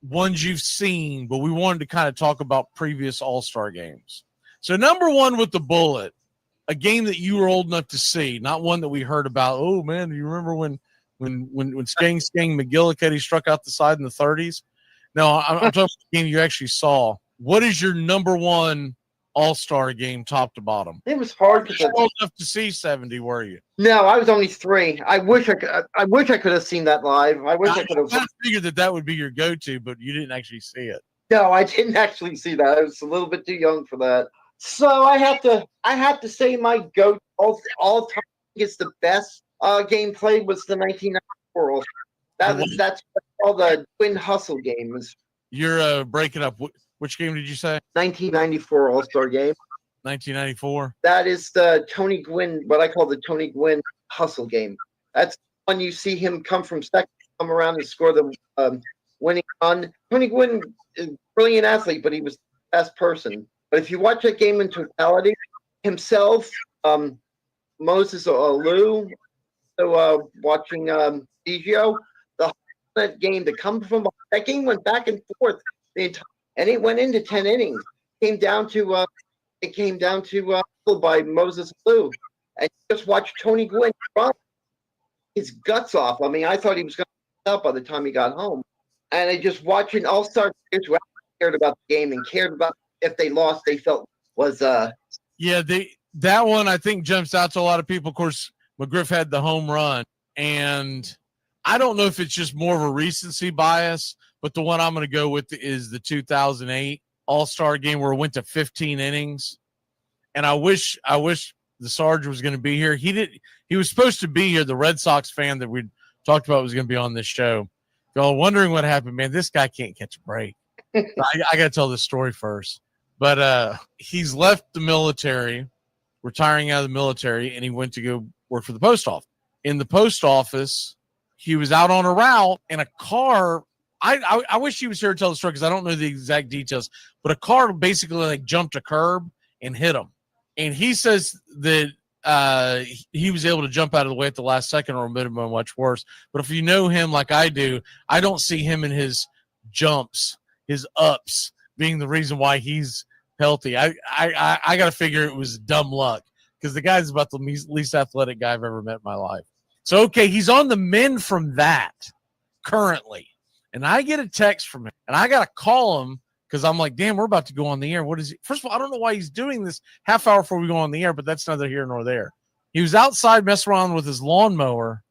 ones you've seen, but we wanted to kind of talk about previous All-Star games. So number 1 with the bullet, a game that you were old enough to see, not one that we heard about. Oh man, do you remember when Skang McGillicuddy struck out the side in the 30s? No, I'm talking about the game you actually saw. What is your number 1 All-Star game, top to bottom? It was hard. You old enough to see 70, were you? No, I was only 3. I wish I could have seen that live. I could have. I figured that would be your go-to, but you didn't actually see it. No, I didn't actually see that. I was a little bit too young for that. So I have to say my go all time is the best game played was the 1994 All-Star. That's all the Twin Hustle games. You're breaking up. Which game did you say? 1994 All-Star game. 1994. That is the Tony Gwynn, what I call the Tony Gwynn Hustle game. That's when you see him come from second, come around and score the winning run. Tony Gwynn is a brilliant athlete, but he was the best person. But if you watch that game in totality, himself, Moses Alou, watching Digio, that game to come from that game went back and forth the entire, and it went into 10 innings. It came down to by Moses Alou, and just watch Tony Gwynn run his guts off. I mean, I thought he was going to up by the time he got home, and I just watching All-Star players who cared about the game and cared about if they lost, they felt was that one I think jumps out to a lot of people. Of course, McGriff had the home run, and I don't know if it's just more of a recency bias, but the one I'm going to go with is the 2008 All-Star game where it went to 15 innings. And I wish the Sarge was going to be here. He was supposed to be here. The Red Sox fan that we talked about was going to be on this show. Y'all wondering what happened, man. This guy can't catch a break. I got to tell this story first. But he's left the military, retiring out of the military, and he went to go work for the post office. In the post office, he was out on a route, and a car – I wish he was here to tell the story because I don't know the exact details, but a car basically like jumped a curb and hit him. And he says that he was able to jump out of the way at the last second or it would have been much worse. But if you know him like I do, I don't see him in his jumps, his ups, being the reason why he's healthy. I got to figure it was dumb luck because the guy's about the least athletic guy I've ever met in my life. So, okay, he's on the mend from that currently. And I get a text from him, and I got to call him because I'm like, damn, we're about to go on the air. What is he? First of all, I don't know why he's doing this half hour before we go on the air, but that's neither here nor there. He was outside messing around with his lawnmower,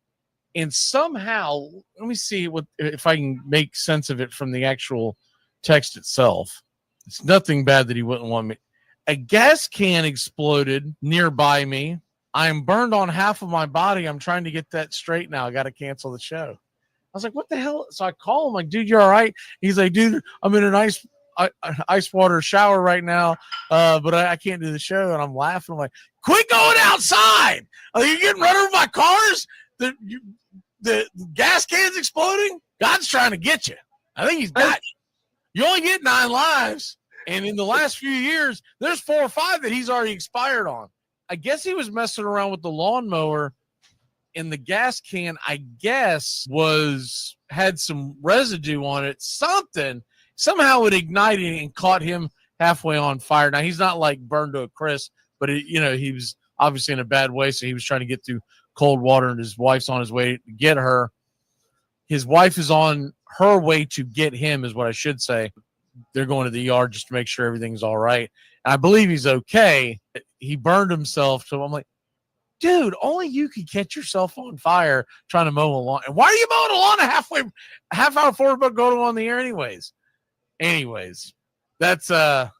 and somehow, let me see if I can make sense of it from the actual text itself. It's nothing bad that he wouldn't want me. A gas can exploded nearby me. I am burned on half of my body. I'm trying to get that straight now. I got to cancel the show. I was like, what the hell? So I call him like, dude, you all right? He's like, dude, I'm in an ice water shower right now, but I can't do the show. And I'm laughing. I'm like, quit going outside. Are you getting run over by cars? The gas can's exploding? God's trying to get you. I think he's got you. You only get 9 lives. And in the last few years, there's 4 or 5 that he's already expired on. I guess he was messing around with the lawnmower and the gas can, I guess, had some residue on it. Somehow it ignited and caught him halfway on fire. Now, he's not like burned to a crisp, but he was obviously in a bad way, so he was trying to get through cold water, and his wife's on his way to get her. His wife is on her way to get him, is what I should say. They're going to the yard just to make sure everything's all right. And I believe he's okay. He burned himself, so I'm like, dude, only you could catch yourself on fire trying to mow a lawn. And why are you mowing a lawn half hour forward about going on the air anyways? That's the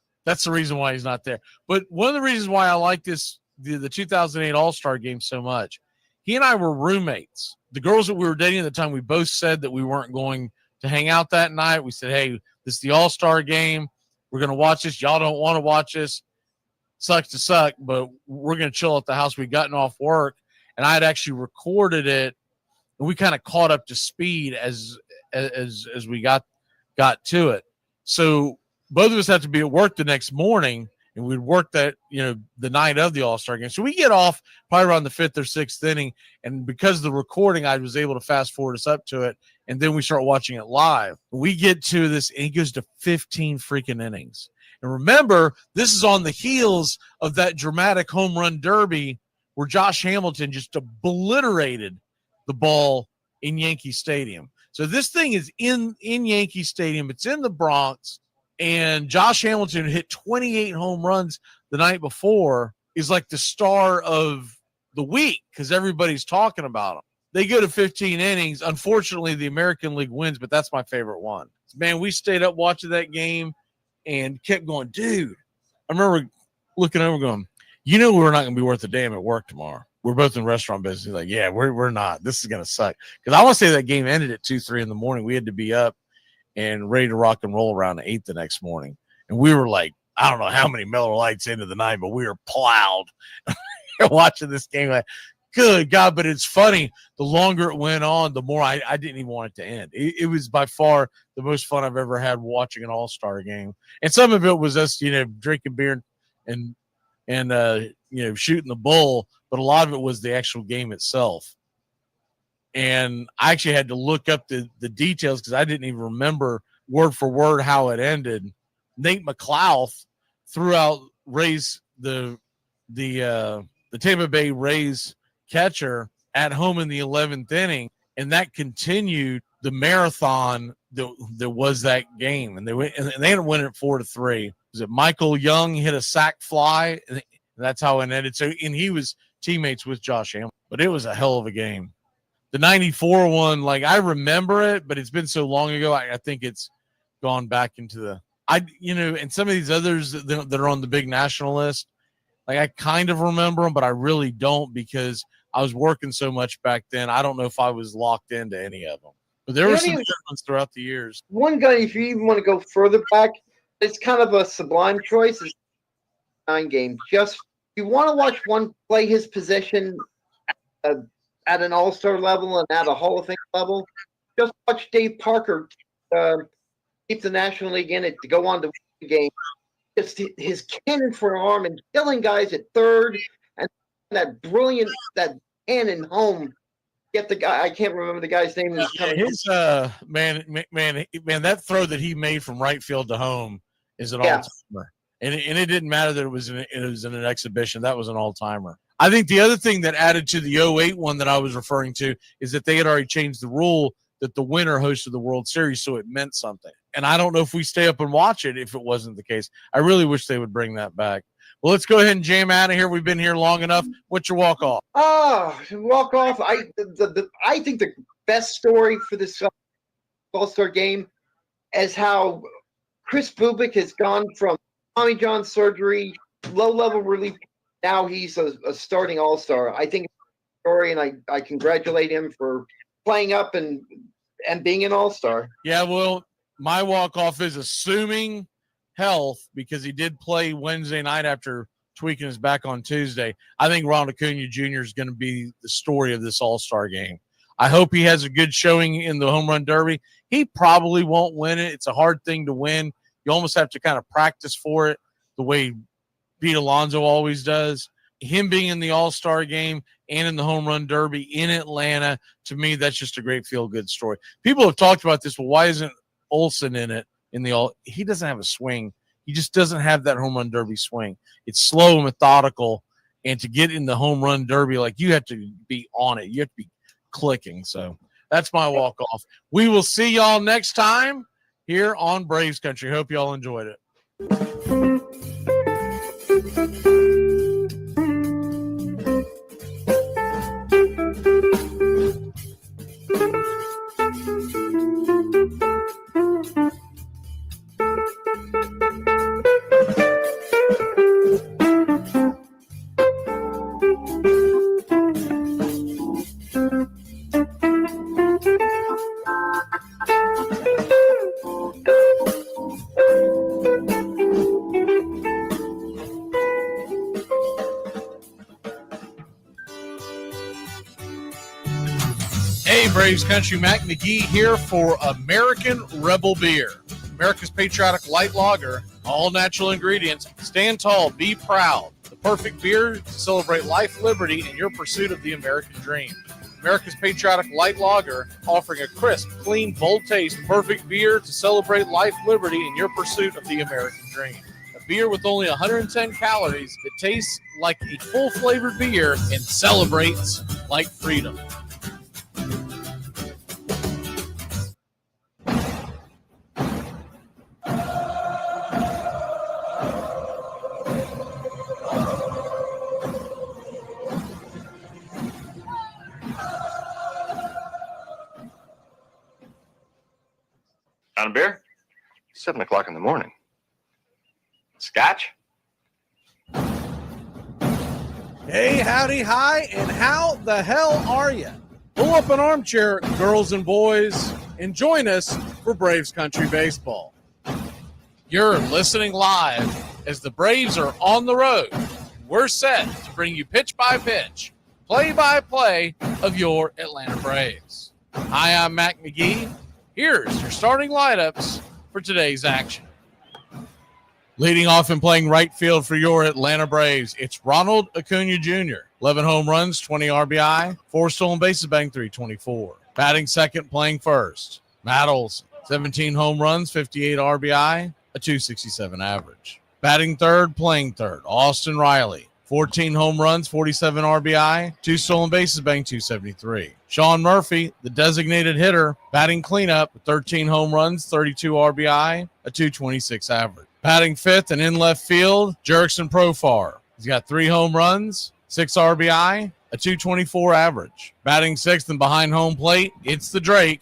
reason why he's not there. But one of the reasons why I like the 2008 All-Star Game so much, he and I were roommates. The girls that we were dating at the time, we both said that we weren't going to hang out that night. We said, hey, this is the All-Star Game. We're going to watch this. Y'all don't want to watch this. Sucks to suck, but we're going to chill at the house. We'd gotten off work, and I had actually recorded it, and we kind of caught up to speed as we got to it. So both of us had to be at work the next morning, and we'd work that, the night of the All-Star Game. So we get off probably around the 5th or 6th inning, and because of the recording, I was able to fast forward us up to it, and then we start watching it live. We get to this, and it goes to 15 freaking innings. And remember, this is on the heels of that dramatic home run derby where Josh Hamilton just obliterated the ball in Yankee Stadium. So this thing is in Yankee Stadium. It's in the Bronx. And Josh Hamilton hit 28 home runs the night before, is like the star of the week because everybody's talking about him. They go to 15 innings. Unfortunately, the American League wins, but that's my favorite one. Man, we stayed up watching that game and kept going, dude. I remember looking over going, we're not going to be worth a damn at work tomorrow. We're both in restaurant business. He's like, yeah, we're not. This is going to suck. Because I want to say that game ended at 2-3 in the morning. We had to be up and ready to rock and roll around 8 the next morning. And we were like, I don't know how many Miller Lights into the night, but we were plowed watching this game. Like, good God, but it's funny. The longer it went on, the more I didn't even want it to end. It was by far the most fun I've ever had watching an All-Star game. And some of it was us, drinking beer and shooting the bull, but a lot of it was the actual game itself. And I actually had to look up the details because I didn't even remember word for word how it ended. Nate McLouth threw out the Tampa Bay Rays catcher at home in the 11th inning, and that continued the marathon that was that game. And they ended up winning it 4-3. Was it Michael Young hit a sac fly? And that's how it ended. So, and he was teammates with Josh Hamilton, but it was a hell of a game. The 94 one, like I remember it, but it's been so long ago. I think it's gone back into and some of these others that are on the big national list, like I kind of remember them, but I really don't because I was working so much back then. I don't know if I was locked into any of them, but there were some good ones throughout the years. One guy, if you even want to go further back, it's kind of a sublime choice. Is 9 games. Just you want to watch one play his position at an All-Star level and at a Hall of Fame level. Just watch Dave Parker keep the National League in it to go on to win the game. Just his cannon for an arm and killing guys at third, and that cannon home. Get the guy. I can't remember the guy's name. His man, that throw that he made from right field to home is an all-timer, and it didn't matter that it was in an exhibition. That was an all-timer. I think the other thing that added to the 08 one that I was referring to is that they had already changed the rule that the winner hosted the World Series, so it meant something. And I don't know if we stay up and watch it if it wasn't the case. I really wish they would bring that back. Well, let's go ahead and jam out of here. We've been here long enough. What's your walk-off? Walk-off. I think the best story for this All-Star game is how Chris Bubik has gone from Tommy John surgery, low-level relief. Now he's a starting All-Star. I think it's a story, and I congratulate him for playing up and being an All-Star. Yeah, well, my walk-off is assuming health because he did play Wednesday night after tweaking his back on Tuesday. I think Ronald Acuna Jr. is going to be the story of this All-Star game. I hope he has a good showing in the home run derby. He probably won't win it. It's a hard thing to win. You almost have to kind of practice for it the way Pete Alonso always does. Him being in the All-Star game and in the home run derby in Atlanta. To me, that's just a great feel-good story. People have talked about this, but why isn't Olsen in it? He doesn't have a swing. He just doesn't have that home run derby swing. It's slow and methodical, and to get in the home run derby, like, you have to be on it. You have to be clicking. So that's my walk-off. We will see y'all next time here on Braves Country. Hope y'all enjoyed it. Hey, Braves Country, Mac McGee here for American Rebel Beer, America's patriotic light lager, all natural ingredients. Stand tall, be proud. The perfect beer to celebrate life, liberty, and your pursuit of the American dream. America's patriotic light lager, offering a crisp, clean, bold taste. Perfect beer to celebrate life, liberty, and your pursuit of the American dream. A beer with only 110 calories that tastes like a full-flavored beer and celebrates like freedom. On a beer? 7 o'clock in the morning. Scotch? Hey, howdy, hi, and how the hell are you? Pull up an armchair, girls and boys, and join us for Braves Country Baseball. You're listening live as the Braves are on the road. We're set to bring you pitch by pitch, play by play of your Atlanta Braves. Hi, I'm Mac McGee. Here's your starting lineups for today's action. Leading off and playing right field for your Atlanta Braves, it's Ronald Acuna Jr. 11 home runs, 20 RBI, 4 stolen bases, batting .324. Batting second, playing first, Matt Olson. 17 home runs, 58 RBI, a .267 average. Batting third, playing third, Austin Riley. 14 home runs, 47 RBI, 2 stolen bases, batting .273. Sean Murphy, the designated hitter, batting cleanup, 13 home runs, 32 RBI, a .226 average. Batting fifth and in left field, Jerickson Profar. He's got 3 home runs, 6 RBI, a .224 average. Batting sixth and behind home plate, it's the Drake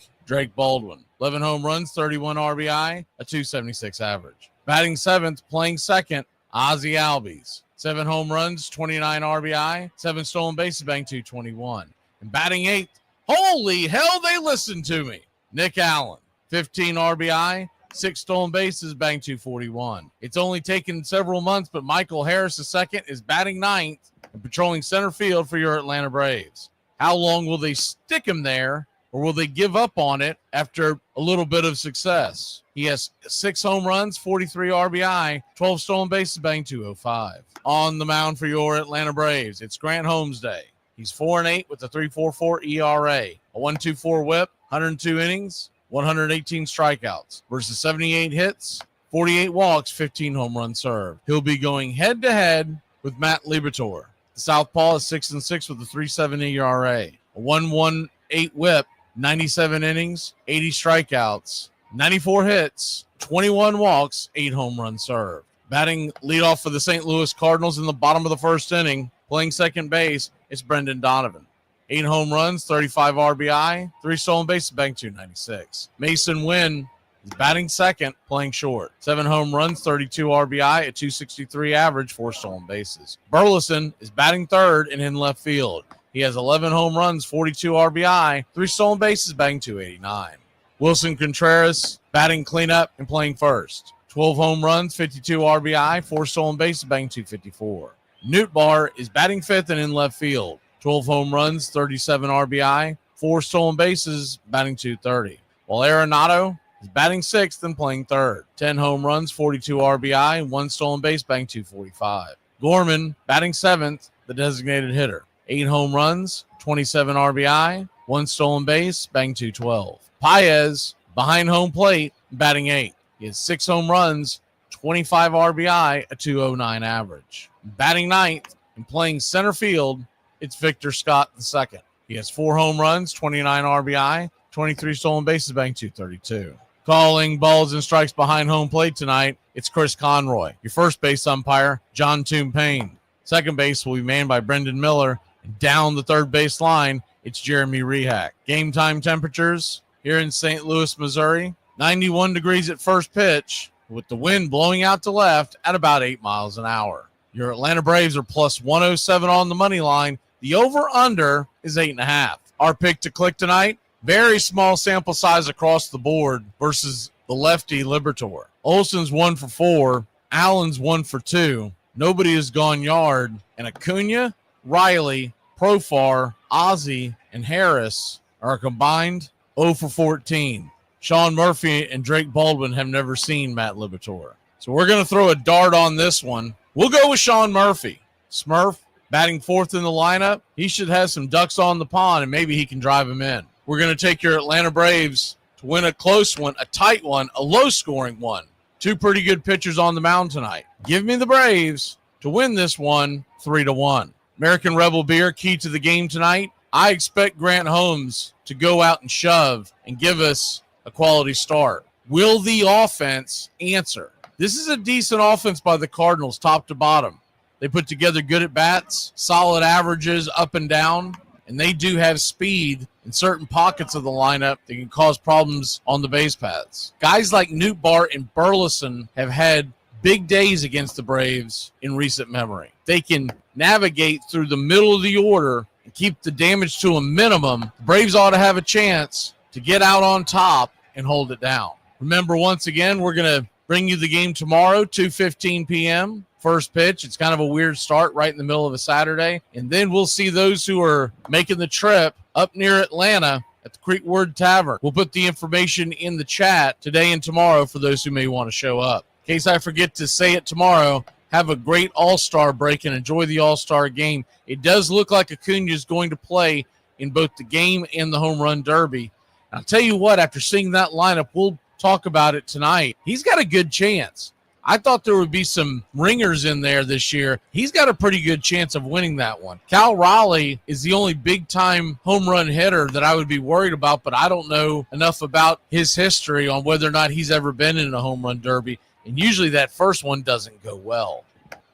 Baldwin. 11 home runs, 31 RBI, a .276 average. Batting seventh, playing second, Ozzie Albies. 7 home runs, 29 RBI, 7 stolen bases, batting .221. And batting eighth, holy hell, they listened to me, Nick Allen. 15 RBI, 6 stolen bases, batting .241. It's only taken several months, but Michael Harris II is batting ninth and patrolling center field for your Atlanta Braves. How long will they stick him there, or will they give up on it after a little bit of success? He has 6 home runs, 43 RBI, 12 stolen bases, batting .205. On the mound for your Atlanta Braves, it's Grant Holmesday. He's 4-8 with a 3.44 ERA, a 1.24 WHIP, 102 innings, 118 strikeouts versus 78 hits, 48 walks, 15 home runs served. He'll be going head-to-head with Matt Liberatore. The southpaw is 6-6 with a 3.7 ERA, a 1.18 WHIP, 97 innings, 80 strikeouts, 94 hits, 21 walks, 8 home runs served. Batting leadoff for the St. Louis Cardinals in the bottom of the first inning, playing second base, it's Brendan Donovan. 8 home runs, 35 RBI, 3 stolen bases, batting .296. Mason Wynn is batting second, playing short. 7 home runs, 32 RBI, a .263 average, 4 stolen bases. Burleson is batting third and in left field. He has 11 home runs, 42 RBI, 3 stolen bases, batting .289. Wilson Contreras batting cleanup and playing first. 12 home runs, 52 RBI, 4 stolen bases, batting .254. Newt Barr is batting fifth and in left field. 12 home runs, 37 RBI, 4 stolen bases, batting .230. While Arenado is batting sixth and playing third. 10 home runs, 42 RBI, 1 stolen base, batting .245. Gorman batting seventh, the designated hitter. 8 home runs, 27 RBI, 1 stolen base, batting .212. Paez, behind home plate, batting 8. He has 6 home runs, 25 RBI, a .209 average. Batting 9th and playing center field, it's Victor Scott II. He has 4 home runs, 29 RBI, 23 stolen bases, batting .232. Calling balls and strikes behind home plate tonight, it's Chris Conroy. Your first base umpire, John Toon Payne. Second base will be manned by Brendan Miller. And down the third base line, it's Jeremy Rehak. Game time temperatures here in St. Louis, Missouri, 91 degrees at first pitch, with the wind blowing out to left at about 8 miles an hour. Your Atlanta Braves are plus 107 on the money line. The over-under is 8.5. Our pick to click tonight, very small sample size across the board versus the lefty Liberatore. Olson's 1 for 4. Allen's 1 for 2. Nobody has gone yard. And Acuna, Riley, Profar, Ozzie, and Harris are combined 0 for 14. Sean Murphy and Drake Baldwin have never seen Matt Liberatore. So we're going to throw a dart on this one. We'll go with Sean Murphy. Smurf, batting 4th in the lineup. He should have some ducks on the pond, and maybe he can drive them in. We're going to take your Atlanta Braves to win a close one, a tight one, a low-scoring one. 2 pretty good pitchers on the mound tonight. Give me the Braves to win this one 3-1. American Rebel Beer, key to the game tonight. I expect Grant Holmes to go out and shove and give us a quality start. Will the offense answer? This is a decent offense by the Cardinals, top to bottom. They put together good at-bats, solid averages up and down, and they do have speed in certain pockets of the lineup that can cause problems on the base paths. Guys like Newt Bart and Burleson have had big days against the Braves in recent memory. They can navigate through the middle of the order and keep the damage to a minimum. The Braves ought to have a chance to get out on top and hold it down. Remember, once again, we're going to bring you the game tomorrow, 2:15 p.m., first pitch. It's kind of a weird start right in the middle of a Saturday. And then we'll see those who are making the trip up near Atlanta at the Creek Word Tavern. We'll put the information in the chat today and tomorrow for those who may want to show up. In case I forget to say it tomorrow, have a great All-Star break and enjoy the All-Star game. It does look like Acuna is going to play in both the game and the home run derby. And I'll tell you what, after seeing that lineup, we'll talk about it tonight. He's got a good chance. I thought there would be some ringers in there this year. He's got a pretty good chance of winning that one. Cal Raleigh is the only big-time home run hitter that I would be worried about, but I don't know enough about his history on whether or not he's ever been in a home run derby, and usually that first one doesn't go well.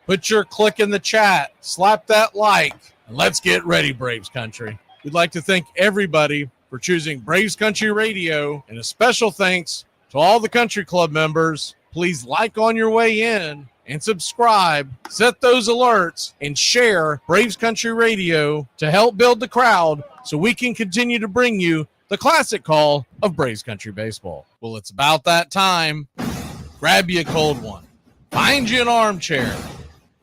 Put your click in the chat, slap that like, and let's get ready, Braves Country. We'd like to thank everybody for choosing Braves Country Radio, and a special thanks to all the country club members. Please like on your way in and subscribe, set those alerts, and share Braves Country Radio to help build the crowd so we can continue to bring you the classic call of Braves Country Baseball. Well, it's about that time. Grab you a cold one. Find you an armchair.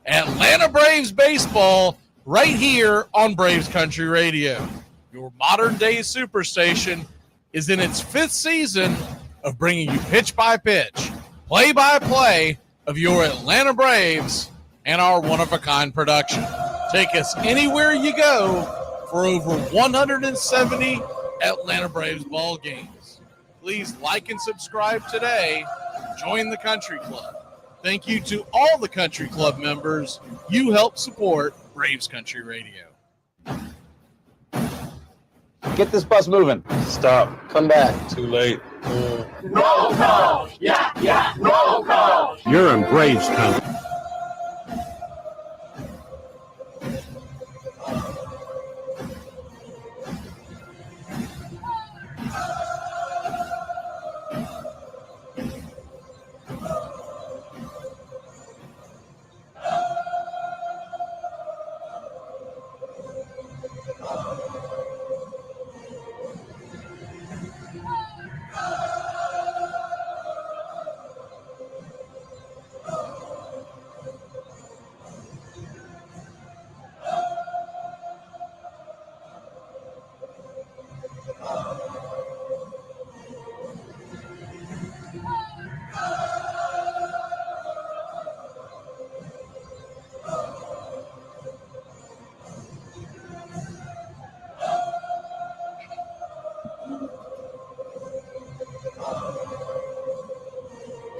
Atlanta Braves Baseball right here on Braves Country Radio. Your modern-day superstation is in its 5th season of bringing you pitch-by-pitch, play-by-play of your Atlanta Braves and our one-of-a-kind production. Take us anywhere you go for over 170 Atlanta Braves ball games. Please like and subscribe today. Join the Country Club. Thank you to all the Country Club members. You help support Braves Country Radio. Get this bus moving. Stop. Come back. Too late. Roll call! Yeah, roll call! You're in Braves country.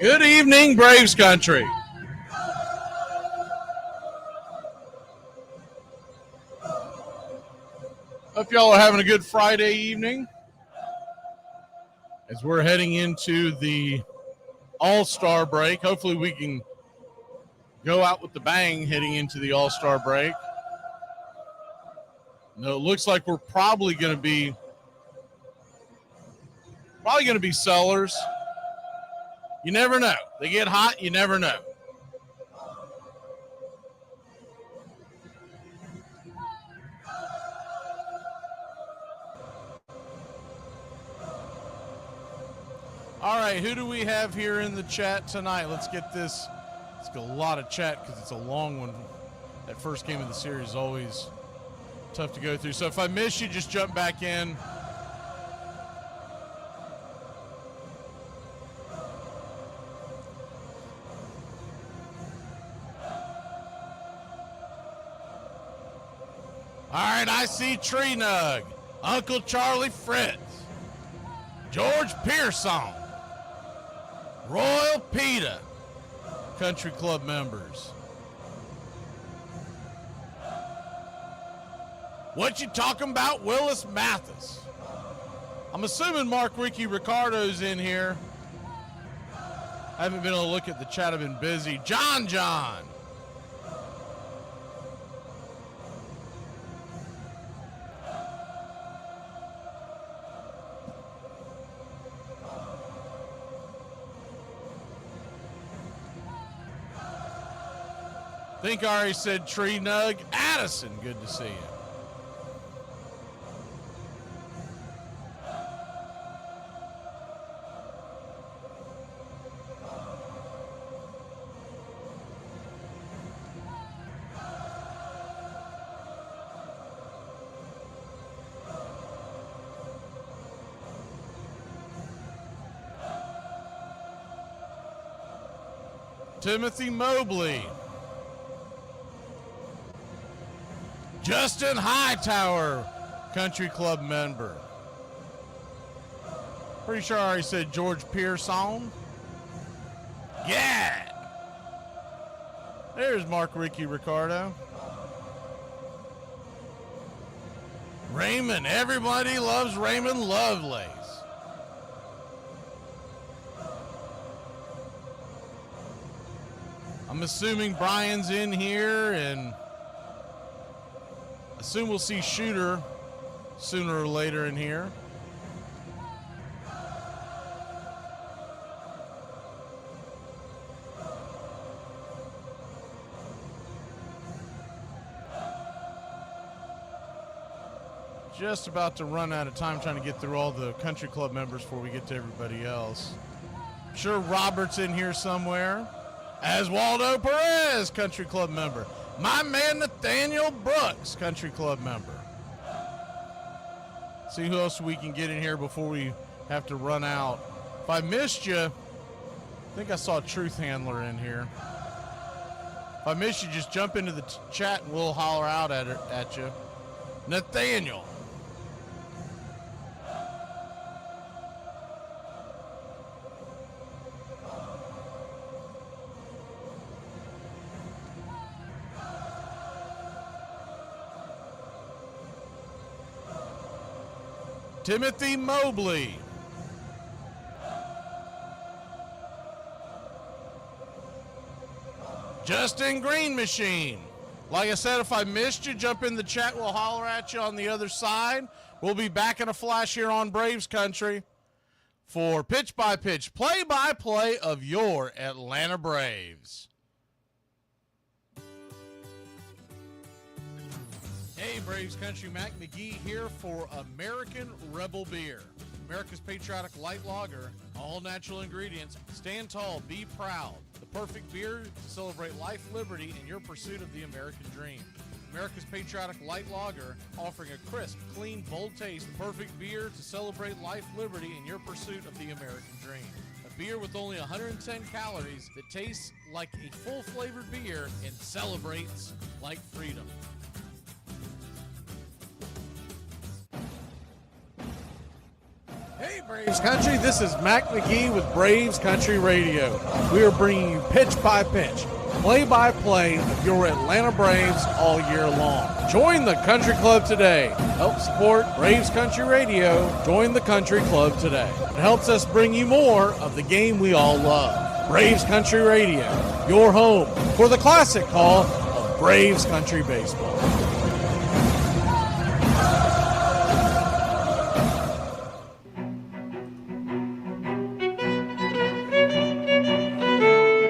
Good evening, Braves country. Hope y'all are having a good Friday evening as we're heading into the All-Star break. Hopefully we can go out with the bang heading into the All-Star break. No, it looks like we're probably going to be sellers. You never know. They get hot, you never know. All right, who do we have here in the chat tonight? Let's get this. Let's get a lot of chat because it's a long one. That first game of the series is always tough to go through. So if I miss you, just jump back in. All right, I see Tree Nug, Uncle Charlie Fritz, George Pearson, Royal PETA, Country Club members. What you talking about, Willis Mathis? I'm assuming Mark Ricky Ricardo's in here. I haven't been able to look at the chat. I've been busy. John. Think I already said Tree Nug. Addison, good to see you. Timothy Mobley. Justin Hightower, Country Club member. Pretty sure I already said George Pearson. Yeah. There's Mark Ricky Ricardo. Raymond. Everybody loves Raymond Lovelace. I'm assuming Brian's in here, and assume we'll see Shooter sooner or later in here. Just about to run out of time trying to get through all the Country Club members before we get to everybody else. I'm sure Robert's in here somewhere. As Waldo Perez, Country Club member. My man Nathaniel Brooks, Country Club member. See who else we can get in here before we have to run out. If I missed you, I think I saw Truth Handler in here. If I missed you, just jump into the chat and we'll holler out at you. Nathaniel. Timothy Mobley. Justin Green Machine. Like I said, if I missed you, jump in the chat. We'll holler at you on the other side. We'll be back in a flash here on Braves Country for pitch-by-pitch, play-by-play of your Atlanta Braves. Hey, Braves Country, Mac McGee here for American Rebel Beer. America's patriotic light lager, all natural ingredients. Stand tall, be proud. The perfect beer to celebrate life, liberty, and your pursuit of the American dream. America's patriotic light lager, offering a crisp, clean, bold taste. Perfect beer to celebrate life, liberty, and your pursuit of the American dream. A beer with only 110 calories that tastes like a full-flavored beer and celebrates like freedom. Hey, Braves Country, this is Mac McGee with Braves Country Radio. We are bringing you pitch by pitch, play-by-play of your Atlanta Braves all year long. Join the Country Club today. Help support Braves Country Radio. Join the Country Club today. It helps us bring you more of the game we all love. Braves Country Radio, your home for the classic call of Braves Country Baseball.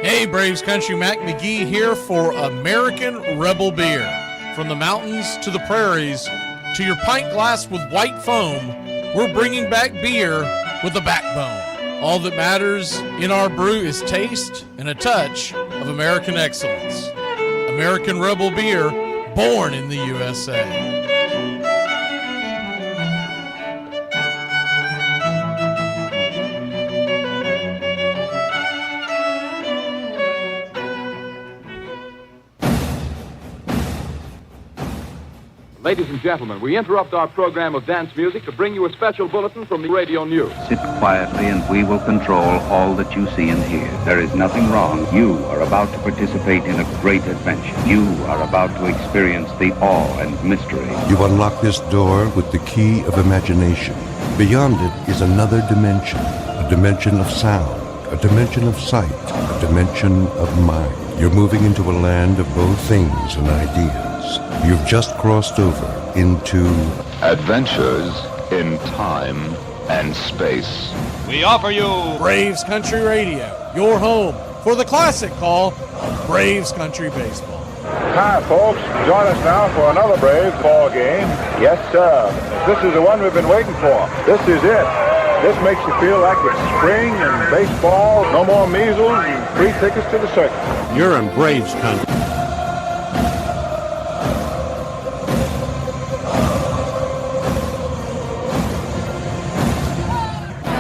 Hey, Braves Country, Mac McGee here for American Rebel Beer. From the mountains to the prairies to your pint glass with white foam, we're bringing back beer with a backbone. All that matters in our brew is taste and a touch of American excellence. American Rebel Beer, born in the USA. Ladies and gentlemen, we interrupt our program of dance music to bring you a special bulletin from the radio news. Sit quietly and we will control all that you see and hear. There is nothing wrong. You are about to participate in a great adventure. You are about to experience the awe and mystery. You unlock this door with the key of imagination. Beyond it is another dimension, a dimension of sound, a dimension of sight, a dimension of mind. You're moving into a land of both things and ideas. You've just crossed over into Adventures in Time and Space. We offer you Braves Country Radio, your home for the classic call of Braves Country Baseball. Hi, folks. Join us now for another Braves ball game. Yes, sir. This is the one we've been waiting for. This is it. This makes you feel like it's spring and baseball, no more measles, and free tickets to the circus. You're in Braves Country.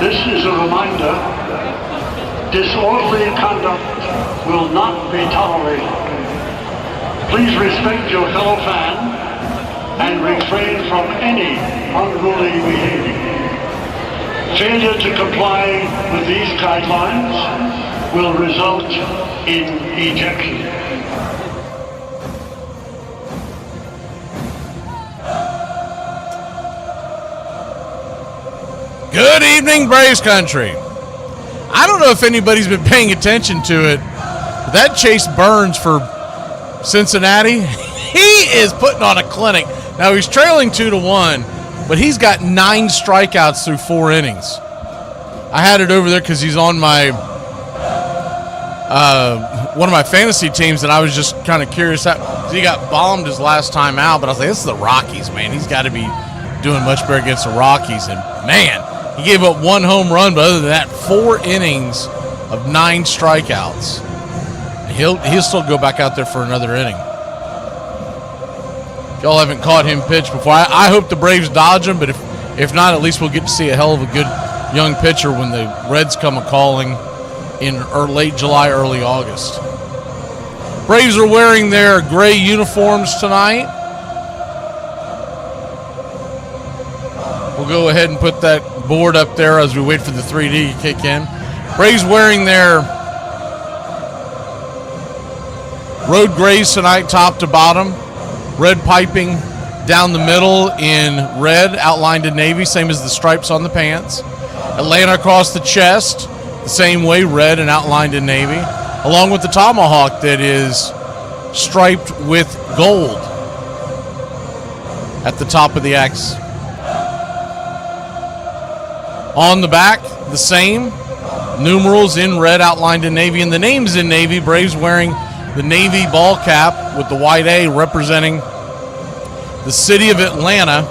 This is a reminder, disorderly conduct will not be tolerated. Please respect your fellow fan and refrain from any unruly behavior. Failure to comply with these guidelines will result in ejection. Good evening, Braves Country. I don't know if anybody's been paying attention to it, but that Chase Burns for Cincinnati, he is putting on a clinic. Now, he's trailing 2-1, but he's got 9 strikeouts through 4 innings. I had it over there because he's on my one of my fantasy teams, and I was just kind of curious. He got bombed his last time out, but I was like, this is the Rockies, man. He's got to be doing much better against the Rockies, and man, he gave up 1 home run, but other than that, 4 innings of 9 strikeouts. He'll still go back out there for another inning. Y'all haven't caught him pitch before. I hope the Braves dodge him, but if not, at least we'll get to see a hell of a good young pitcher when the Reds come a-calling in late July, early August. Braves are wearing their gray uniforms tonight. We'll go ahead and put that board up there as we wait for the 3D to kick in. Braves wearing their road grays tonight, top to bottom. Red piping down the middle in red, outlined in navy, same as the stripes on the pants. Atlanta across the chest, the same way, red and outlined in navy, along with the tomahawk that is striped with gold at the top of the X. On the back, the same. Numerals in red, outlined in navy, and the names in navy. Braves wearing the navy ball cap with the white A representing the city of Atlanta,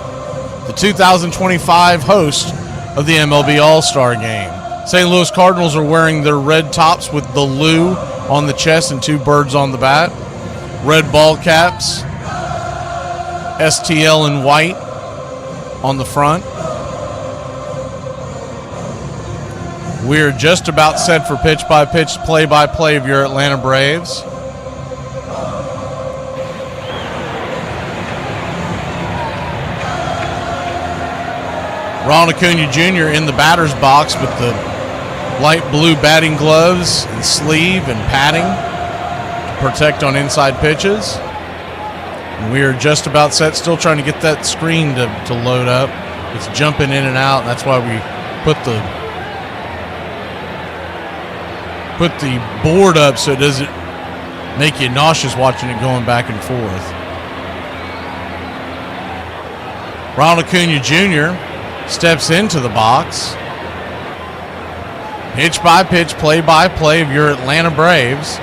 the 2025 host of the MLB All-Star Game. St. Louis Cardinals are wearing their red tops with the Lou on the chest and 2 birds on the bat. Red ball caps, STL in white on the front. We're just about set for pitch-by-pitch, play-by-play of your Atlanta Braves. Ronald Acuna Jr. in the batter's box with the light blue batting gloves and sleeve and padding to protect on inside pitches. And we are just about set, still trying to get that screen to load up. It's jumping in and out, and that's why we put the board up so it doesn't make you nauseous watching it going back and forth. Ronald Acuna Jr. steps into the box. Pitch by pitch, play by play of your Atlanta Braves.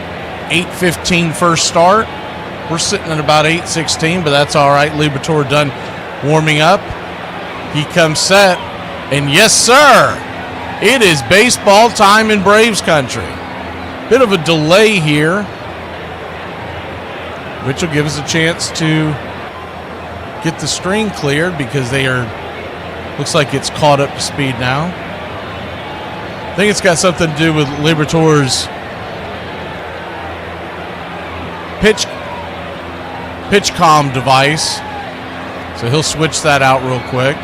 8:15 first start. We're sitting at about 8:16, but that's all right. Liberatore done warming up. He comes set, and yes, sir, it is baseball time in Braves country. Bit of a delay here, which will give us a chance to get the screen cleared because looks like it's caught up to speed now. I think it's got something to do with Liberatore's pitch comm device. So he'll switch that out real quick.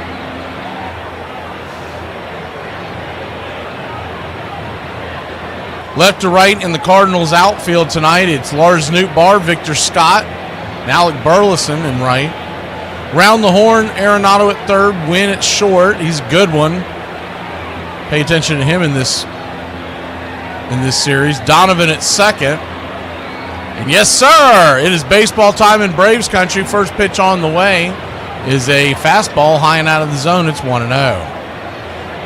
Left to right in the Cardinals outfield tonight, it's Lars Nootbaar, Victor Scott, and Alec Burleson in right. Round the horn, Arenado at third, Wynn at short. He's a good one. Pay attention to him in this series. Donovan at second. And yes, sir, it is baseball time in Braves country. First pitch on the way is a fastball high and out of the zone. It's 1-0.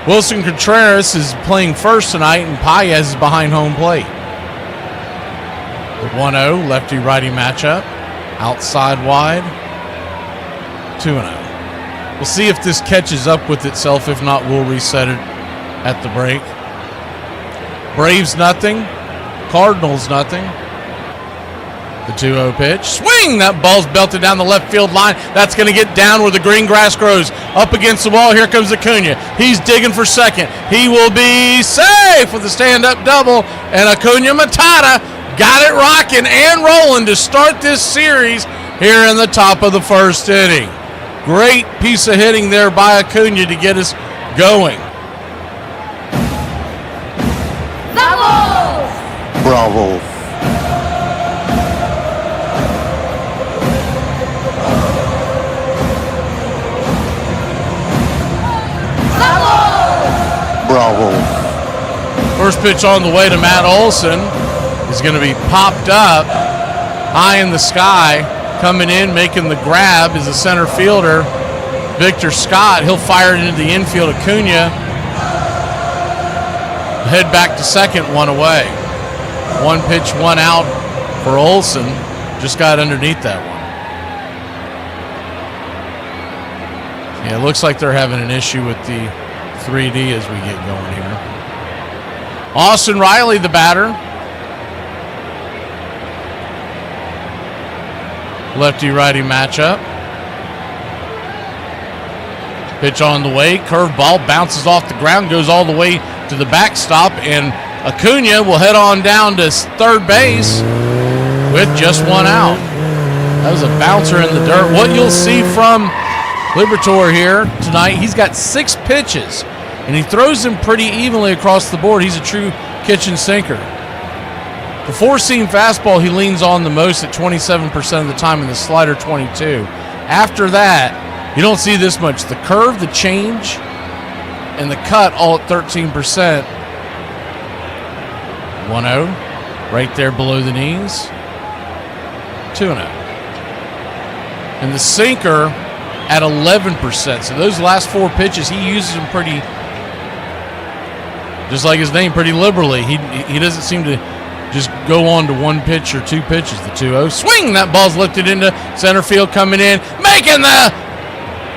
Wilson Contreras is playing first tonight, and Paez is behind home plate. The 1-0 lefty-righty matchup. Outside wide. 2-0. We'll see if this catches up with itself. If not, we'll reset it at the break. Braves nothing. Cardinals nothing. The 2-0 pitch. Swing! That ball's belted down the left field line. That's going to get down where the green grass grows. Up against the wall. Here comes Acuna. He's digging for second. He will be safe with a stand-up double. And Acuna Matata got it rocking and rolling to start this series here in the top of the first inning. Great piece of hitting there by Acuna to get us going. Bravo. Bravo. First pitch on the way to Matt Olson is going to be popped up high in the sky. Coming in, making the grab is the center fielder, Victor Scott. He'll fire it into the infield. Acuna head back to second, one away. One pitch, one out for Olson. Just got underneath that one. Yeah, it looks like they're having an issue with the 3D as we get going here. Austin Riley, the batter. Lefty-righty matchup. Pitch on the way. Curveball bounces off the ground, goes all the way to the backstop, and Acuna will head on down to third base with just one out. That was a bouncer in the dirt. What you'll see from Liberatore here tonight, he's got 6 pitches, and he throws them pretty evenly across the board. He's a true kitchen sinker. The four-seam fastball he leans on the most at 27% of the time, and the slider 22. After that, you don't see this much. The curve, the change, and the cut all at 13%. 1-0, right there below the knees. 2-0. And the sinker at 11%. So those last 4 pitches, he uses them pretty, just like his name, pretty liberally. He doesn't seem to just go on to 1 pitch or 2 pitches. The 2-0. Swing! That ball's lifted into center field, coming in, making the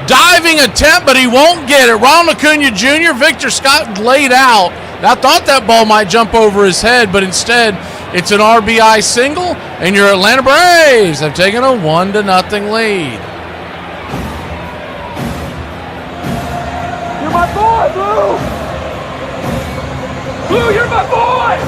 diving attempt, but he won't get it. Ronald Acuna Jr., Victor Scott laid out. I thought that ball might jump over his head, but instead it's an RBI single, and your Atlanta Braves have taken a 1-0 lead. You're my boy, Blue! Blue, you're my boy!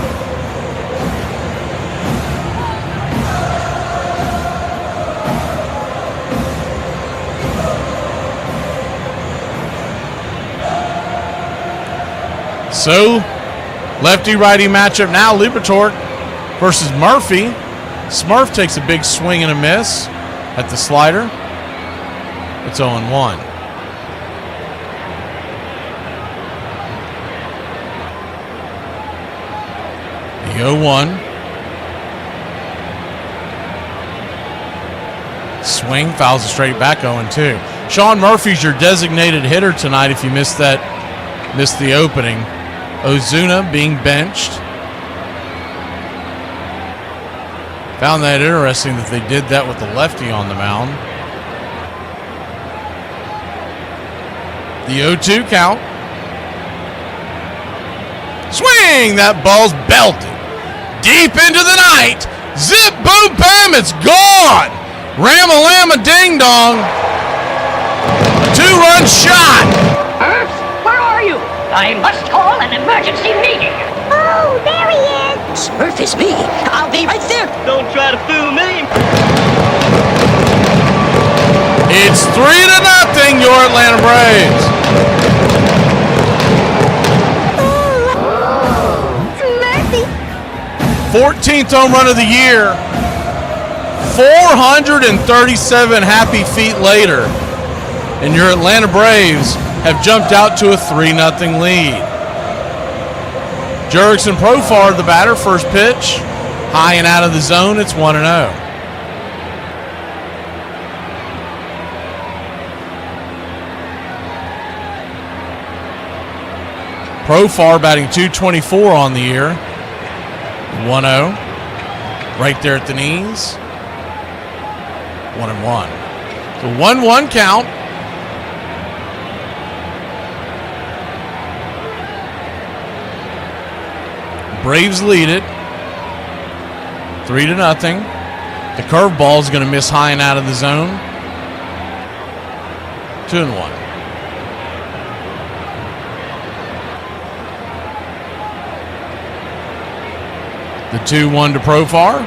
So, lefty-righty matchup now. Libertor versus Murphy. Smurf takes a big swing and a miss at the slider. It's 0-1. The 0-1. Swing, fouls it straight back, 0-2. Sean Murphy's your designated hitter tonight if you missed the opening. Ozuna being benched. Found that interesting that they did that with the lefty on the mound. The 0-2 count. Swing! That ball's belted. Deep into the night. Zip, boom, bam, it's gone! Ram-a-lam-a ding-dong. 2-run shot. Earth, where are you? I must call an emergency meeting. Oh, there he is. Smurf is me. I'll be right there. Don't try to fool me. It's 3-0, your Atlanta Braves. Smurfy. 14th home run of the year. 437 happy feet later, and your Atlanta Braves have jumped out to a 3-0 lead. Jurickson Profar, the batter, first pitch, high and out of the zone. It's 1-0. Profar batting .224 on the year. 1-0. Right there at the knees. 1-1. The 1-1 count. Braves lead it 3-0. The curveball is going to miss high and out of the zone. 2-1. The 2-1 to Profar.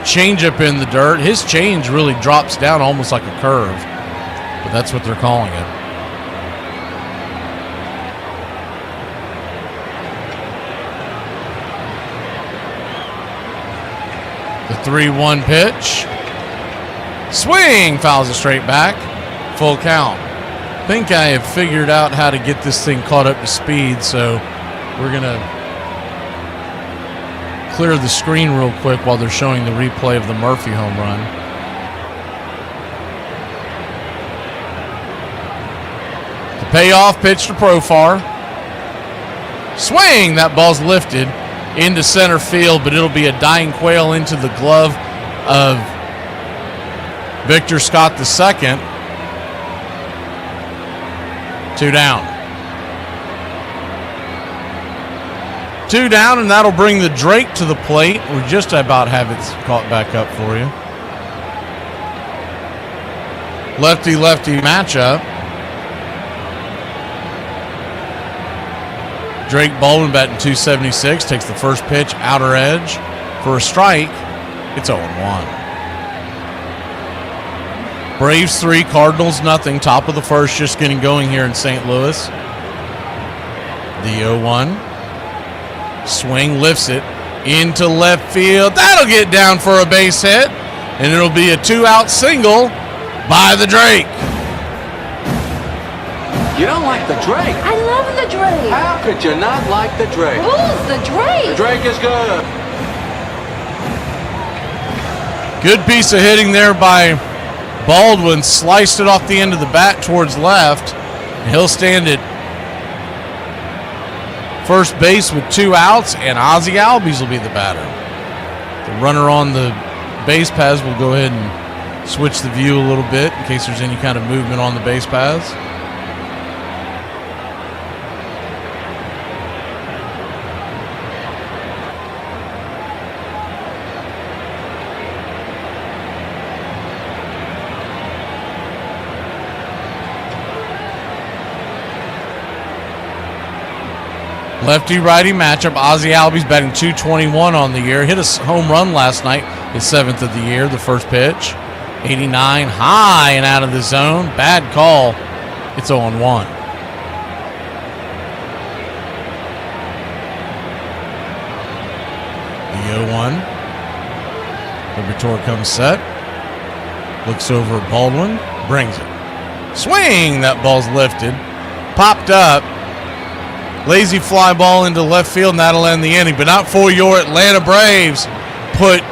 Changeup in the dirt. His change really drops down almost like a curve, but that's what they're calling it. The 3-1 pitch. Swing, fouls it straight back. Full count. I think I have figured out how to get this thing caught up to speed, so we're going to clear the screen real quick while they're showing the replay of the Murphy home run. The payoff pitch to Profar. Swing! That ball's lifted into center field, but it'll be a dying quail into the glove of Victor Scott II. 2 down. 2 down, and that'll bring the Drake to the plate. We just about have it caught back up for you. Lefty-lefty matchup. Drake Baldwin batting .276, takes the first pitch, outer edge for a strike. It's 0-1. Braves 3, Cardinals nothing. Top of the first, just getting going here in St. Louis. The 0-1. Swing, lifts it into left field. That'll get down for a base hit, and it'll be a 2-out single by the Drake. You don't like the Drake? I love the Drake. How could you not like the Drake? Who's the Drake? The Drake is good. Good piece of hitting there by Baldwin. Sliced it off the end of the bat towards left. And he'll stand at first base with 2 outs, and Ozzie Albies will be the batter. The runner on the base paths will go ahead and switch the view a little bit in case there's any kind of movement on the base paths. Lefty-righty matchup. Ozzie Albies batting .221 on the year. Hit a home run last night, his 7th of the year, the first pitch. 89, high and out of the zone. Bad call. It's 0-1. 0-1. Liberatore comes set. Looks over at Baldwin. Brings it. Swing! That ball's lifted. Popped up. Lazy fly ball into left field, and that'll end the inning. But not for your Atlanta Braves. Put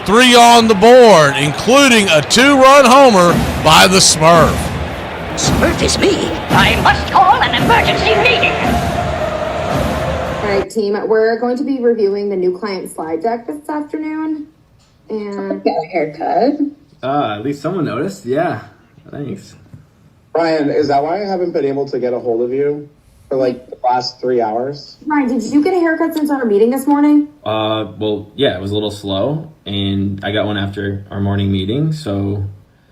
3 on the board, including a 2-run homer by the Smurf. Smurf is me. I must call an emergency meeting. All right, team. We're going to be reviewing the new client slide deck this afternoon. And get a haircut. At least someone noticed. Yeah, thanks. Brian, is that why I haven't been able to get a hold of you for like the last 3 hours? Ryan, did you get a haircut since our meeting this morning? Well, yeah, it was a little slow, and I got one after our morning meeting, so...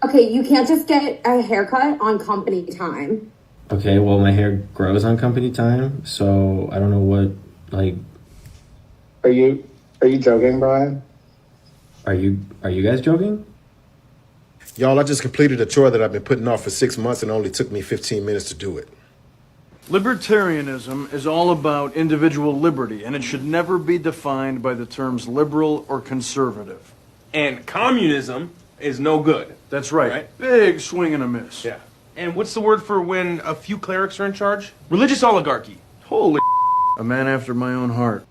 Okay, you can't just get a haircut on company time. Okay, well, my hair grows on company time, so I don't know what, like... Are you joking, Brian? Are you guys joking? Y'all, I just completed a chore that I've been putting off for 6 months and only took me 15 minutes to do it. Libertarianism is all about individual liberty, and it should never be defined by the terms liberal or conservative. And communism is no good. That's right. Big swing and a miss. Yeah. And what's the word for when a few clerics are in charge? Religious oligarchy. Holy a man after my own heart.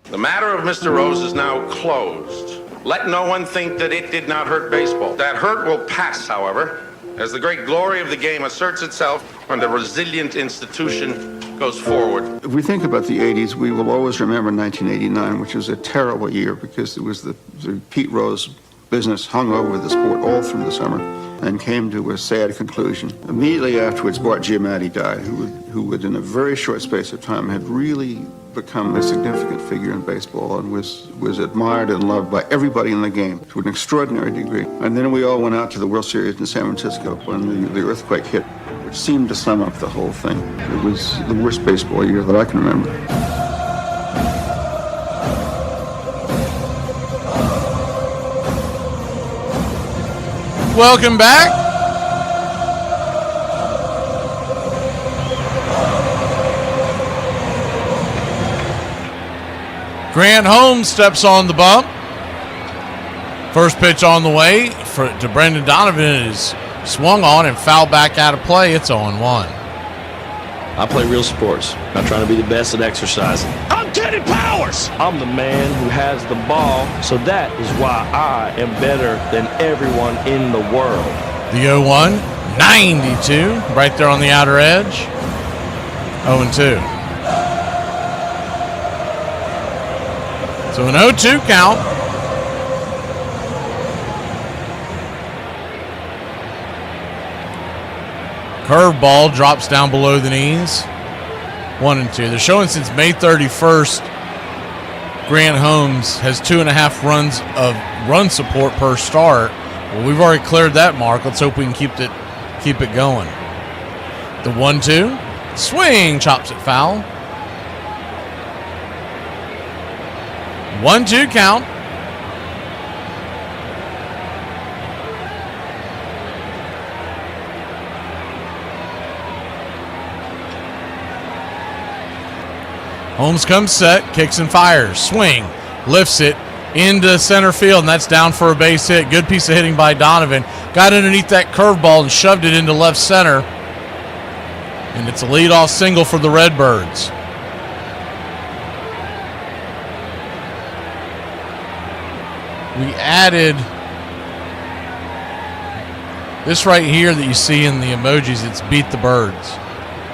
The matter of Mr. Rose is now closed. Let no one think that it did not hurt baseball. That hurt will pass, however, as the great glory of the game asserts itself and the resilient institution goes forward. If we think about the 80s, we will always remember 1989, which was a terrible year because it was the Pete Rose business hung over the sport all through the summer and came to a sad conclusion. Immediately afterwards, Bart Giamatti died, who would in a very short space of time had really become a significant figure in baseball and was admired and loved by everybody in the game to an extraordinary degree. And then we all went out to the World Series in San Francisco when the earthquake hit, which seemed to sum up the whole thing. It was the worst baseball year that I can remember. Welcome back. Grant Holmes steps on the bump. First pitch on the way to Brendan Donovan is swung on and fouled back out of play. It's 0-1. I play real sports, not trying to be the best at exercising. I'm Teddy Powers! I'm the man who has the ball, so that is why I am better than everyone in the world. The 0-1, 92, right there on the outer edge. 0-2. So an 0-2 count. Curveball drops down below the knees. 1-2. They're showing since May 31st, Grant Holmes has 2.5 runs of run support per start. Well, we've already cleared that mark. Let's hope we can keep it going. The 1-2. Swing, chops it foul. 1-2 count. Holmes comes set, kicks and fires. Swing, lifts it into center field, and that's down for a base hit. Good piece of hitting by Donovan. Got underneath that curveball and shoved it into left center. And it's a leadoff single for the Redbirds. We added this right here that you see in the emojis. It's Beat the Birds.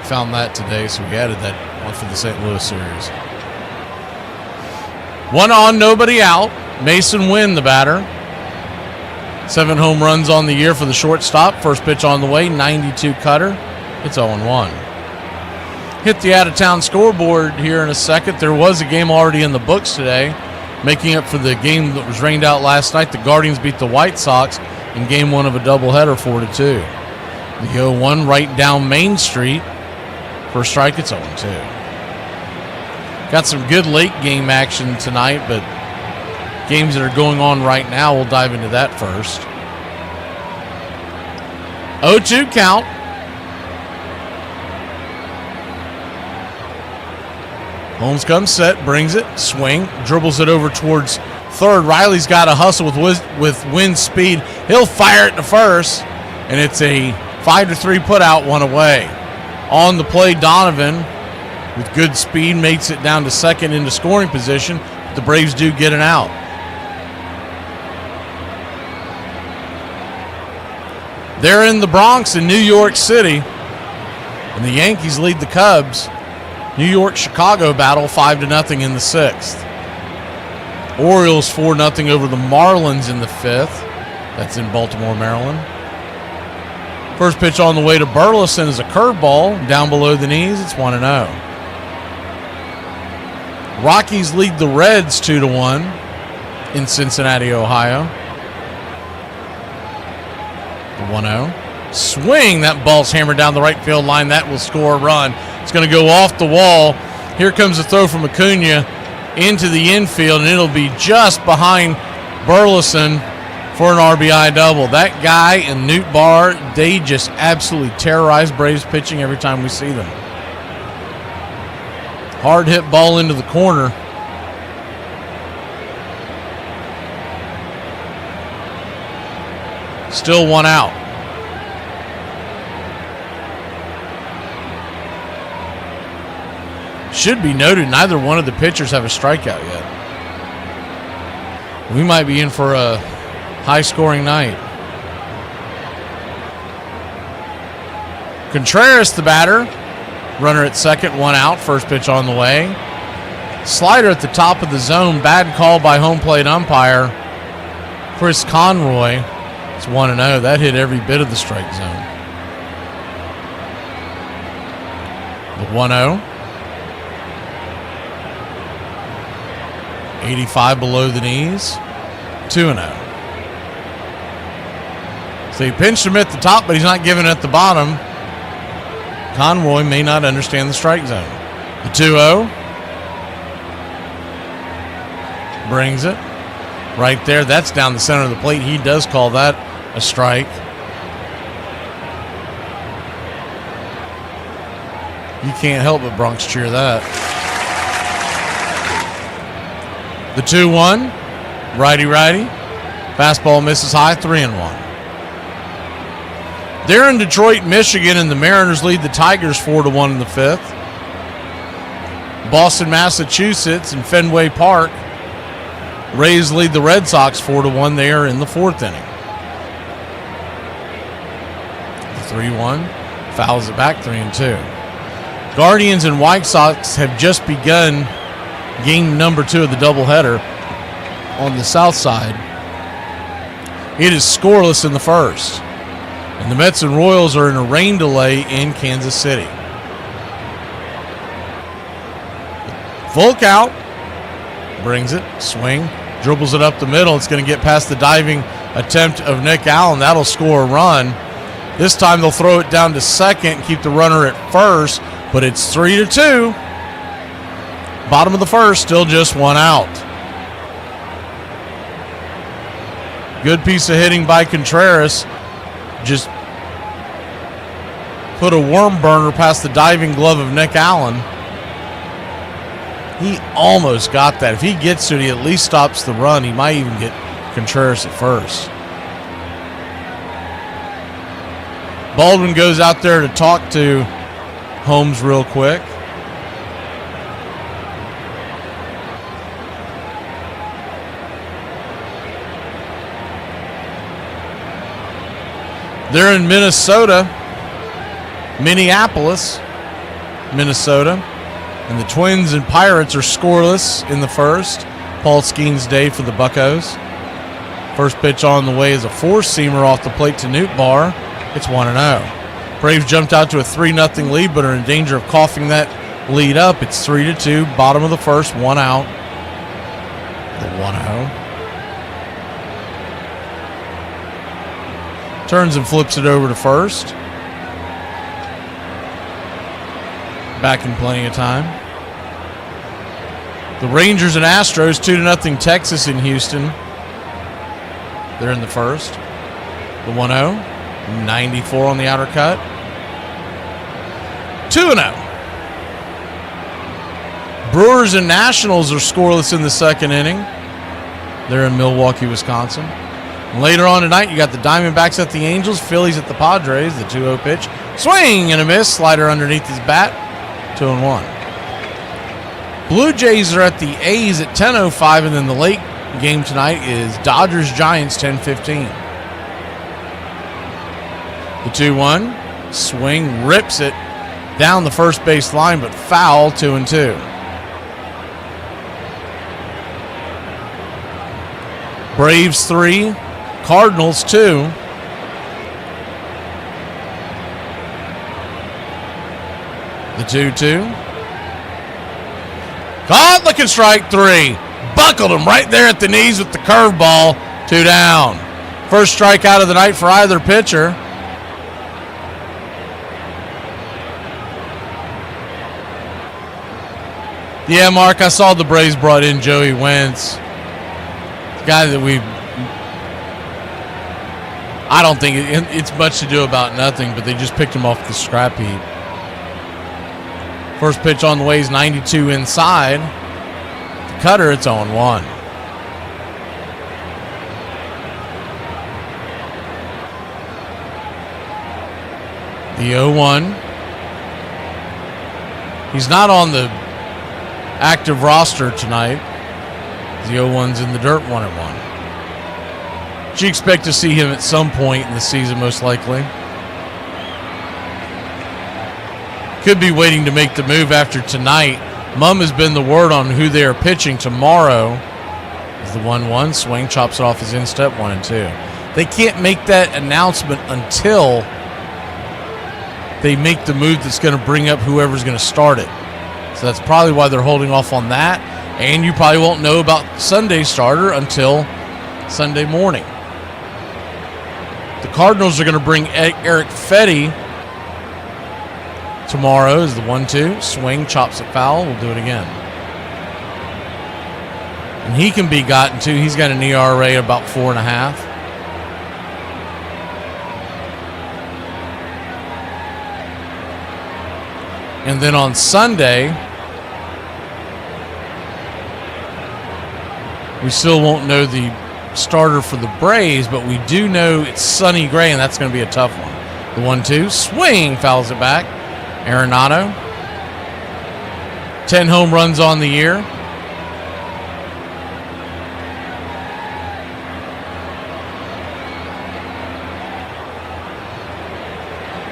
Found that today, so we added that one for the St. Louis series. 1 on, nobody out. Mason Wynn, the batter. 7 home runs on the year for the shortstop. First pitch on the way, 92 cutter. It's 0-1. Hit the out-of-town scoreboard here in a second. There was a game already in the books today, making up for the game that was rained out last night. The Guardians beat the White Sox in game 1 of a doubleheader, 4-2. The 0-1 right down Main Street. First strike, it's 0-2. Got some good late game action tonight, but games that are going on right now, we'll dive into that first. 0-2 count. Holmes comes set, brings it, swing, dribbles it over towards third. Riley's got to hustle with wind speed. He'll fire it to first, and it's a 5-3 put out, one away. On the play, Donovan, with good speed, makes it down to second into scoring position. The Braves do get an out. They're in the Bronx in New York City, and the Yankees lead the Cubs. New York-Chicago battle 5-0 in the 6th. Orioles 4-0 over the Marlins in the 5th. That's in Baltimore, Maryland. First pitch on the way to Burleson is a curveball down below the knees. It's 1-0. Rockies lead the Reds 2-1 in Cincinnati, Ohio. The 1-0. Swing. That ball's hammered down the right field line. That will score a run. It's going to go off the wall. Here comes the throw from Acuna into the infield, and it'll be just behind Burleson for an RBI double. That guy and Newt Barr, they just absolutely terrorize Braves pitching every time we see them. Hard hit ball into the corner. Still one out. Should be noted, neither one of the pitchers have a strikeout yet. We might be in for a high-scoring night. Contreras, the batter. Runner at second, one out. First pitch on the way. Slider at the top of the zone. Bad call by home plate umpire Chris Conroy. It's 1-0. That hit every bit of the strike zone. The 1-0. 85 below the knees. 2-0. So he pinched him at the top, but he's not giving it at the bottom. Conroy may not understand the strike zone. The 2-0. Brings it. Right there. That's down the center of the plate. He does call that a strike. You can't help but Bronx cheer that. The 2-1. Righty-righty. Fastball misses high, 3-1. They're in Detroit, Michigan, and the Mariners lead the Tigers 4-1 in the 5th. Boston, Massachusetts, and Fenway Park. Rays lead the Red Sox 4-1 there in the 4th inning. The 3-1. Fouls it back, 3-2. Guardians and White Sox have just begun game number 2 of the doubleheader on the south side. It is scoreless in the first. And the Mets and Royals are in a rain delay in Kansas City. Full count. Brings it. Swing. Dribbles it up the middle. It's going to get past the diving attempt of Nick Allen. That'll score a run. This time they'll throw it down to second, keep the runner at first, but it's 3-2. Bottom of the first, still just one out. Good piece of hitting by Contreras. Just put a worm burner past the diving glove of Nick Allen. He almost got that. If he gets to it, he at least stops the run. He might even get Contreras at first. Baldwin goes out there to talk to Holmes real quick. They're in Minnesota, Minneapolis, Minnesota. And the Twins and Pirates are scoreless in the first. Paul Skeens' day for the Buccos. First pitch on the way is a four-seamer off the plate to Newt Barr. It's 1-0. Braves jumped out to a 3-0 lead, but are in danger of coughing that lead up. It's 3-2, bottom of the first, one out. The 1-0. Turns and flips it over to first. Back in plenty of time. The Rangers and Astros, 2-0 Texas in Houston. They're in the first. The 1-0. 94 on the outer cut. 2-0. Brewers and Nationals are scoreless in the second inning. They're in Milwaukee, Wisconsin. And later on tonight, you got the Diamondbacks at the Angels, Phillies at the Padres, the 2-0 pitch. Swing and a miss, slider underneath his bat, 2-1. Blue Jays are at the A's at 10:05, and then the late game tonight is Dodgers-Giants, 10:15. The 2-1, swing, rips it down the first base line, but foul, 2-2. Braves 3, Cardinals 2. The 2-2. Caught, looking strike 3. Buckled him right there at the knees with the curveball. 2 down. First strikeout of the night for either pitcher. Yeah, Mark, I saw the Braves brought in Joey Wentz. The guy that I don't think it's much to do about nothing, but they just picked him off the scrap heap. First pitch on the way is 92 inside. The cutter, it's 0-1. The 0-1. He's not on the active roster tonight. The 0-1's in the dirt, 1-1. But you expect to see him at some point in the season, most likely. Could be waiting to make the move after tonight. Mum has been the word on who they are pitching tomorrow. Is the 1-1 swing, chops it off his instep, 1-2. They can't make that announcement until they make the move that's going to bring up whoever's going to start it. So that's probably why they're holding off on that. And you probably won't know about Sunday's starter until Sunday morning. The Cardinals are going to bring Eric Fetty tomorrow. Is the 1-2 swing, chops it foul. We'll do it again. And he can be gotten to. He's got an ERA about 4.5. And then on Sunday, we still won't know the starter for the Braves, but we do know it's Sonny Gray, and that's going to be a tough one. The 1-2 swing, fouls it back. Arenado. 10 home runs on the year.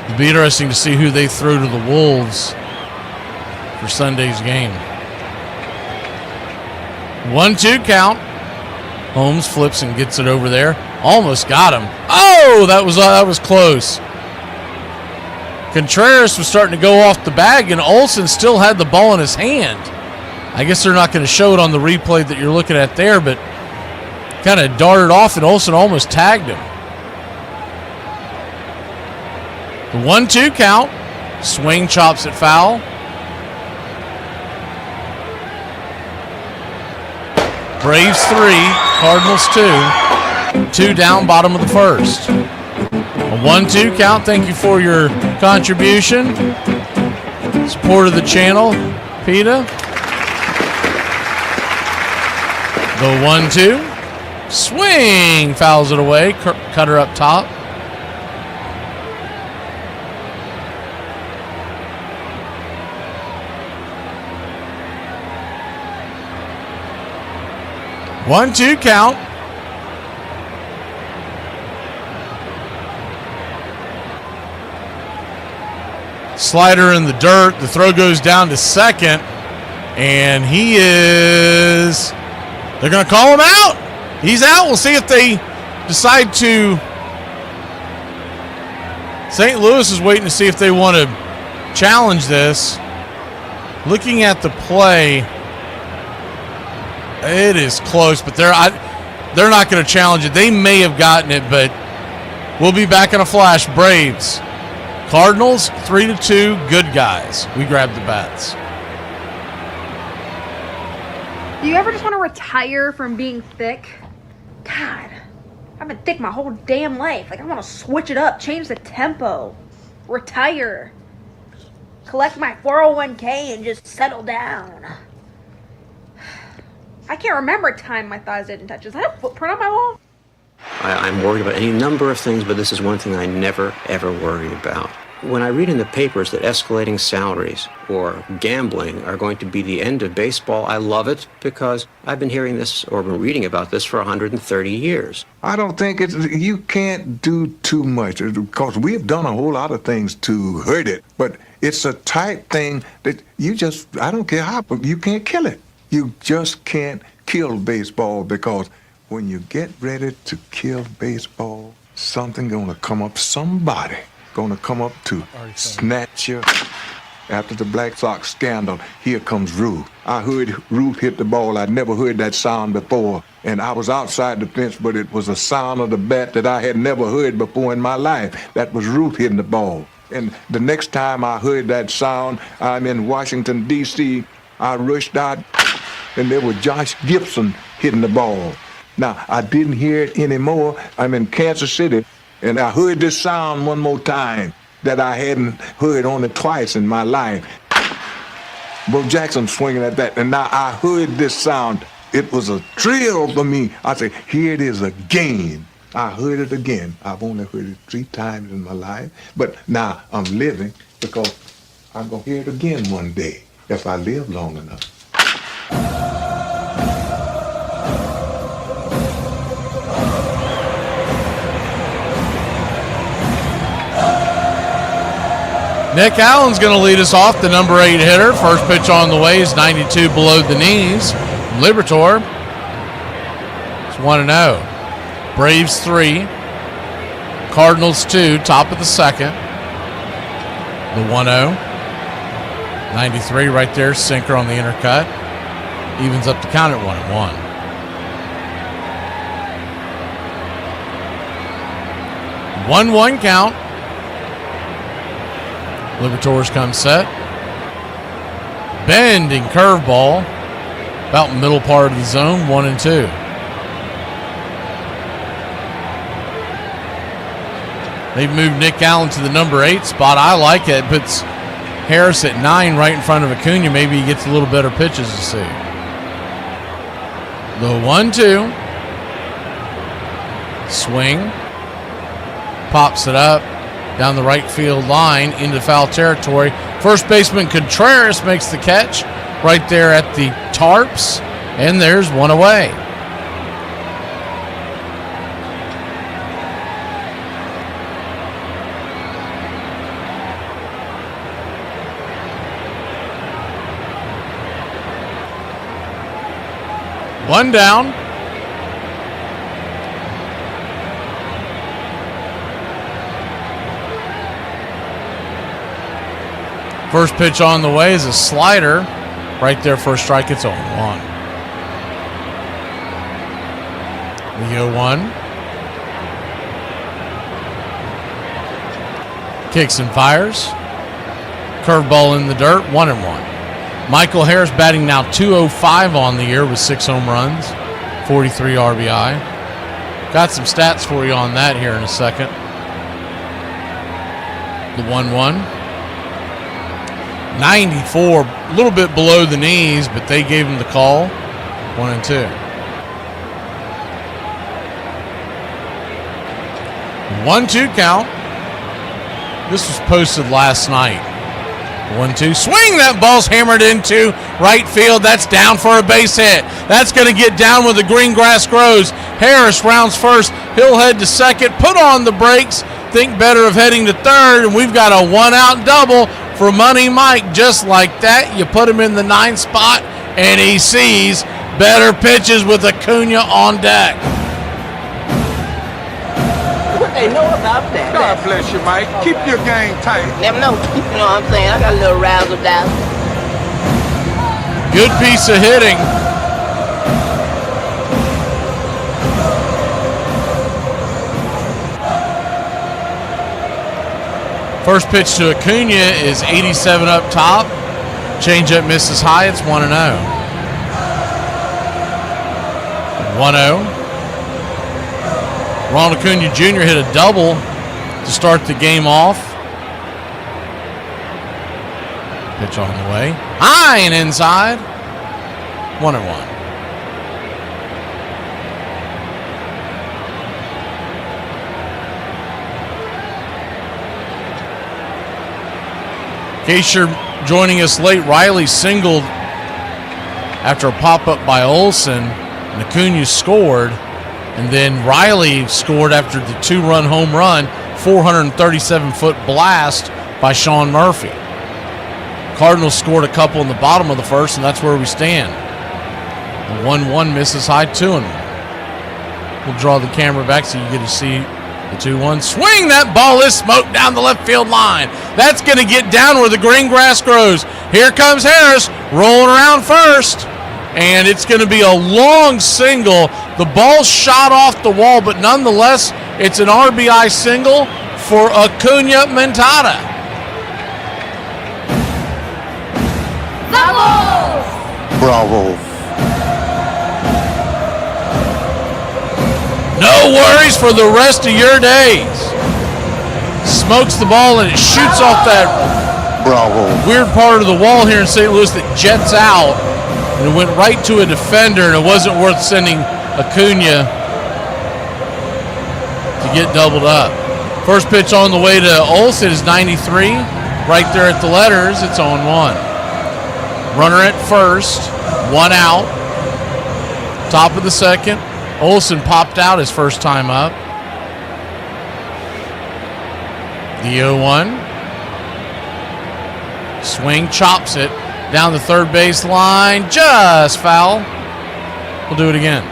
It'll be interesting to see who they throw to the Wolves for Sunday's game. 1-2 count. Holmes flips and gets it over there. Almost got him. Oh, that was close. Contreras was starting to go off the bag, and Olsen still had the ball in his hand. I guess they're not going to show it on the replay that you're looking at there, but kind of darted off, and Olsen almost tagged him. The 1-2 count. Swing, chops it foul. Braves 3, Cardinals 2. 2 down, bottom of the first. A 1-2 count. Thank you for your contribution. Support of the channel, PETA. The 1-2. Swing, fouls it away. Cutter up top. One-two count. Slider in the dirt. The throw goes down to second. And they're going to call him out. He's out. We'll see if they decide to. St. Louis is waiting to see if they want to challenge this. Looking at the play, it is close, but they're not going to challenge it. They may have gotten it, but we'll be back in a flash. Braves, Cardinals, 3-2. Good guys. We grabbed the bats. Do you ever just want to retire from being thick? God, I've been thick my whole damn life. Like, I want to switch it up, change the tempo, retire, collect my 401k and just settle down. I can't remember a time my thighs didn't touch. Is that a footprint on my wall? I'm worried about any number of things, but this is one thing I never, ever worry about. When I read in the papers that escalating salaries or gambling are going to be the end of baseball, I love it because I've been hearing this or been reading about this for 130 years. I don't think you can't do too much because we've done a whole lot of things to hurt it, but it's a type thing that I don't care how, you can't kill it. You just can't kill baseball because when you get ready to kill baseball, something gonna come up, somebody gonna come up to snatch you. After the Black Sox scandal, here comes Ruth. I heard Ruth hit the ball. I'd never heard that sound before. And I was outside the fence, but it was a sound of the bat that I had never heard before in my life. That was Ruth hitting the ball. And the next time I heard that sound, I'm in Washington, D.C. I rushed out, and there was Josh Gibson hitting the ball. Now, I didn't hear it anymore. I'm in Kansas City. And I heard this sound one more time that I hadn't heard only twice in my life. Bo Jackson swinging at that, and now I heard this sound. It was a thrill for me. I said, here it is again. I heard it again. I've only heard it 3 times in my life, but now I'm living because I'm going to hear it again one day if I live long enough. Nick Allen's going to lead us off, the number 8 hitter. First pitch on the way is 92 below the knees. Liberatore. It's 1-0. Braves 3. Cardinals 2, top of the second. The 1-0. 93 right there, sinker on the inner cut. Evens up the count at 1-1. 1-1 count. Liberators come set. Bending curveball. About middle part of the zone, 1-2. They've moved Nick Allen to the number 8 spot. I like it. It puts Harris at 9 right in front of Acuna. Maybe he gets a little better pitches to see. The 1-2. Swing. Pops it up. Down the right field line into foul territory. First baseman Contreras makes the catch right there at the tarps, and there's one away. One down. First pitch on the way is a slider. Right there for a strike, it's 0-1. The 0-1. Kicks and fires. Curveball in the dirt, 1-1. Michael Harris batting now .205 on the year with 6 home runs, 43 RBI. Got some stats for you on that here in a second. The 1-1. 94, a little bit below the knees, but they gave him the call. 1-2. 1-2 count. This was posted last night. 1-2. Swing! That ball's hammered into right field. That's down for a base hit. That's going to get down where the green grass grows. Harris rounds first. He'll head to second. Put on the brakes. Think better of heading to third. And we've got a 1-out double for Money Mike. Just like that, you put him in the 9th spot, and he sees better pitches with Acuna on deck. What they know about that? God bless you, Mike. Keep your game tight. Never know. You know what I'm saying? I got a little razzle dazzle. Good piece of hitting. First pitch to Acuna is 87 up top. Changeup misses high. It's 1-0. 1-0. Ronald Acuna Jr. hit a double to start the game off. Pitch on the way. High and inside. 1-1. In case you're joining us late, Riley singled after a pop-up by Olson, and Acuna scored, and then Riley scored after the 2-run home run, 437-foot blast by Sean Murphy. Cardinals scored a couple in the bottom of the first, and that's where we stand. The 1-1 misses high, 2-1. We'll draw the camera back so you get to see the 2-1. Swing! That ball is smoked down the left field line. That's going to get down where the green grass grows. Here comes Harris, rolling around first. And it's going to be a long single. The ball shot off the wall, but nonetheless, it's an RBI single for Acuna Mentada. Bravo. No worries for the rest of your days. Smokes the ball and it shoots off that weird part of the wall here in St. Louis that jets out. And it went right to a defender, and it wasn't worth sending Acuna to get doubled up. First pitch on the way to Olson is 93. Right there at the letters, it's 0-1. Runner at first, 1 out. Top of the second. Olson popped out his first time up. The 0-1. Swing, chops it down the third base line. Just foul. We'll do it again.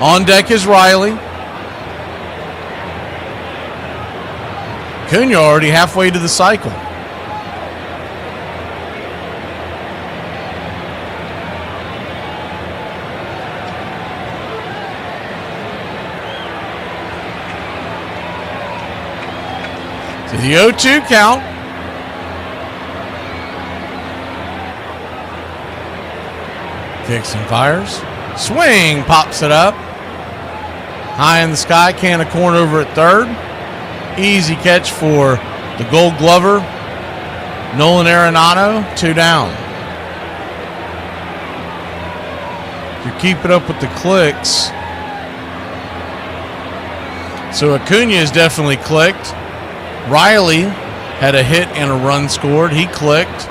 On deck is Riley. Acuna already halfway to the cycle. To the 0-2 count. Kicks and fires. Swing, pops it up. High in the sky, can of corn over at third. Easy catch for the Gold Glover, Nolan Arenado, 2 down. If you're keeping up with the clicks. So Acuna is definitely clicked. Riley had a hit and a run scored. He clicked.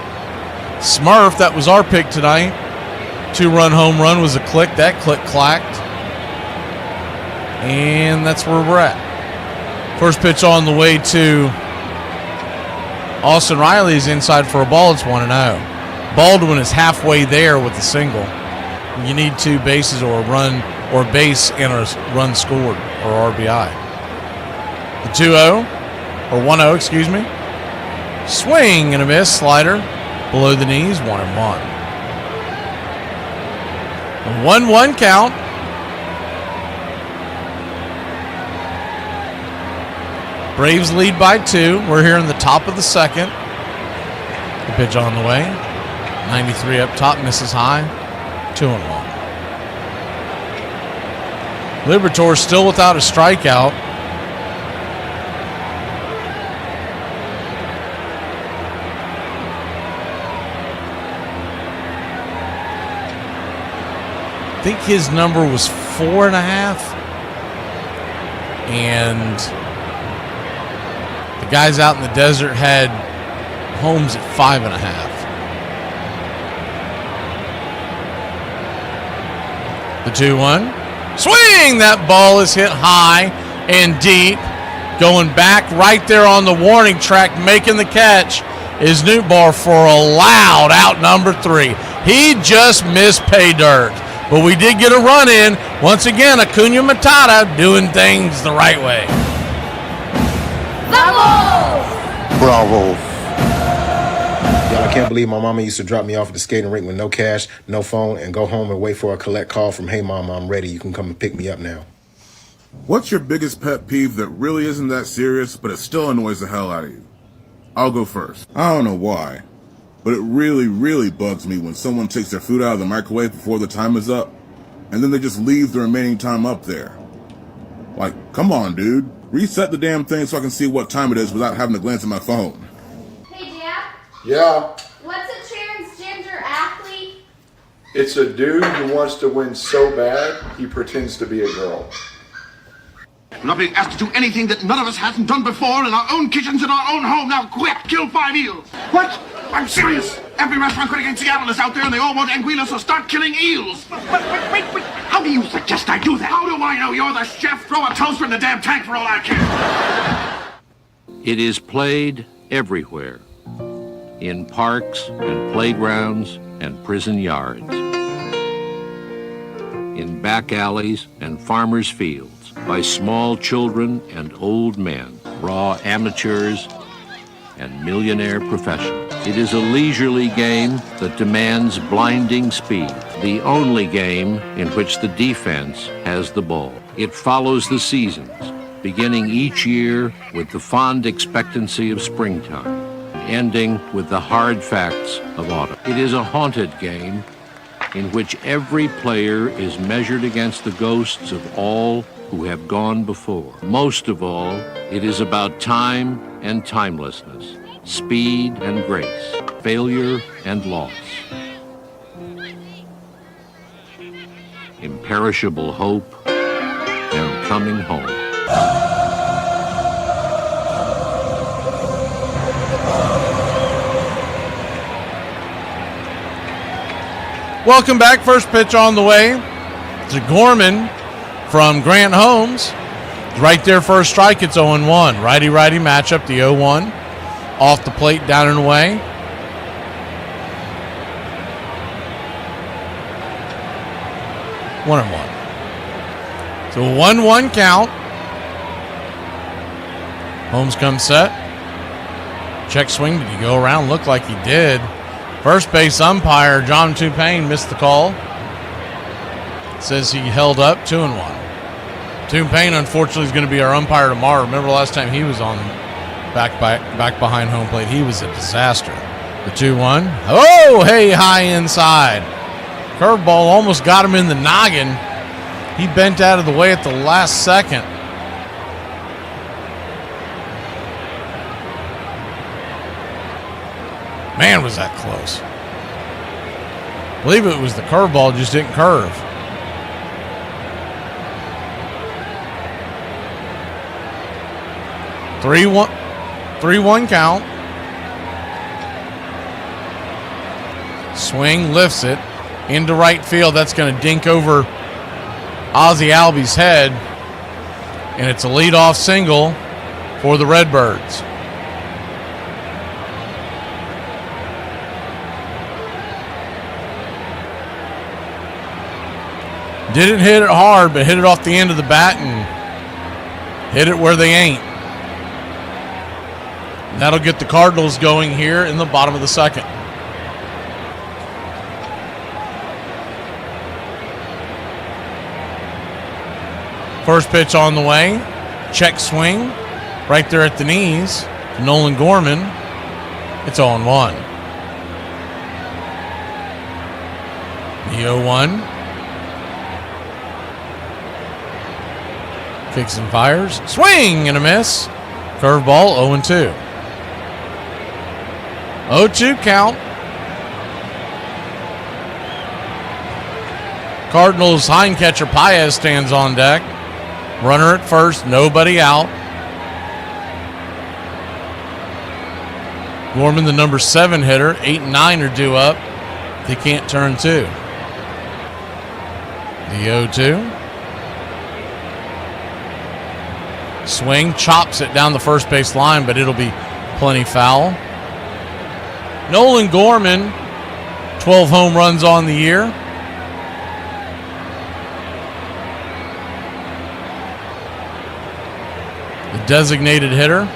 Smurf, that was our pick tonight. 2-run home run was a click. That click clacked. And that's where we're at. First pitch on the way to Austin Riley is inside for a ball. It's 1-0. Baldwin is halfway there with the single. You need 2 bases or a run or a base and a run scored or RBI. The 2-0 or 1-0, excuse me. Swing and a miss. Slider below the knees. 1-1. A 1-1 count. Braves lead by 2. We're here in the top of the second. The pitch on the way. 93 up top, misses high. 2-1. Liberatore still without a strikeout. I think his number was 4.5. And the guys out in the desert had homes at 5.5. The 2-1. Swing! That ball is hit high and deep. Going back right there on the warning track, making the catch is Newbar for a loud out number 3. He just missed pay dirt. But we did get a run in. Once again, Acuna Matata doing things the right way. Bravo. Y'all, I can't believe my mama used to drop me off at the skating rink with no cash, no phone, and go home and wait for a collect call from, "Hey, Mama, I'm ready. You can come and pick me up now." What's your biggest pet peeve that really isn't that serious, but it still annoys the hell out of you? I'll go first. I don't know why, but it really, really bugs me when someone takes their food out of the microwave before the time is up, and then they just leave the remaining time up there. Like, come on, dude. Reset the damn thing so I can see what time it is without having to glance at my phone. Hey, Jack. Yeah. What's a transgender athlete? It's a dude who wants to win so bad, he pretends to be a girl. We're not being asked to do anything that none of us hasn't done before in our own kitchens in our own home. Now quit! Kill 5 eels! What? I'm serious! Every restaurant critic in Seattle is out there and they all want anguilla, so start killing eels! But wait! How do you suggest I do that? How do I know you're the chef? Throw a toaster in the damn tank for all I care! It is played everywhere. In parks and playgrounds and prison yards. In back alleys and farmers' fields. By small children and old men. Raw amateurs and millionaire professionals. It is a leisurely game that demands blinding speed. The only game in which the defense has the ball. It follows the seasons, beginning each year with the fond expectancy of springtime, ending with the hard facts of autumn. It is a haunted game in which every player is measured against the ghosts of all who have gone before. Most of all, it is about time and timelessness, speed and grace, failure and loss, imperishable hope and coming home. Welcome back. First pitch on the way to Gorman from Grant Holmes. Right there, first strike. It's 0-1. Righty-righty matchup, the 0-1. Off the plate, down and away. One and one. So 1-1 count. Holmes comes set. Check swing. Did he go around? Looked like he did. First base umpire John Tupain missed the call. Says he held up 2-1. Tupain, unfortunately, is going to be our umpire tomorrow. Remember last time he was on back behind home plate? He was a disaster. The 2-1. Oh, hey, high inside. Curveball almost got him in the noggin. He bent out of the way at the last second. Man, was that close. I believe it was the curveball, just didn't curve. 3-1 count. Swing, lifts it into right field. That's going to dink over Ozzie Albies' head. And it's a leadoff single for the Redbirds. Didn't hit it hard, but hit it off the end of the bat and hit it where they ain't. That'll get the Cardinals going here in the bottom of the second. First pitch on the way. Check swing. Right there at the knees. Nolan Gorman. It's 0-1. The 0-1. Kicks and fires. Swing and a miss. Curveball 0-2. 0-2 count. Cardinals hind catcher Paez stands on deck. Runner at first, nobody out. Gorman, the number 7 hitter. 8 and 9 are due up. They can't turn 2. The 0-2. Swing, chops it down the first base line, but it'll be plenty foul. Nolan Gorman, 12 home runs on the year. The designated hitter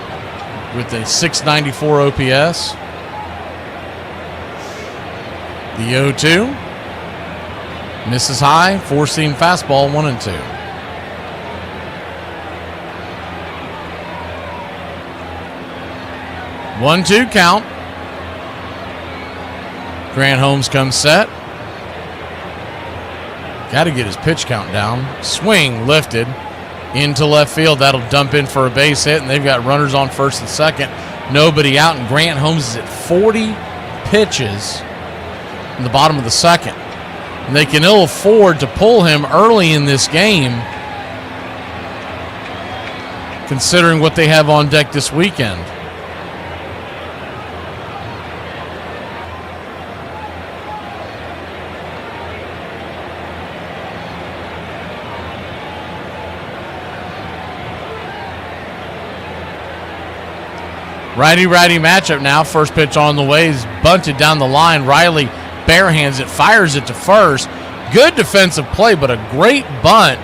with a .694 OPS. The 0-2. Misses high, four-seam fastball, 1-2. One-two count. Grant Holmes comes set. Got to get his pitch count down. Swing lifted into left field. That'll dump in for a base hit, and they've got runners on first and second. Nobody out, and Grant Holmes is at 40 pitches in the bottom of the second. And they can ill afford to pull him early in this game. considering what they have on deck this weekend. Righty-righty matchup now. First pitch on the way is bunted down the line. Riley barehands it, fires it to first. Good defensive play, but a great bunt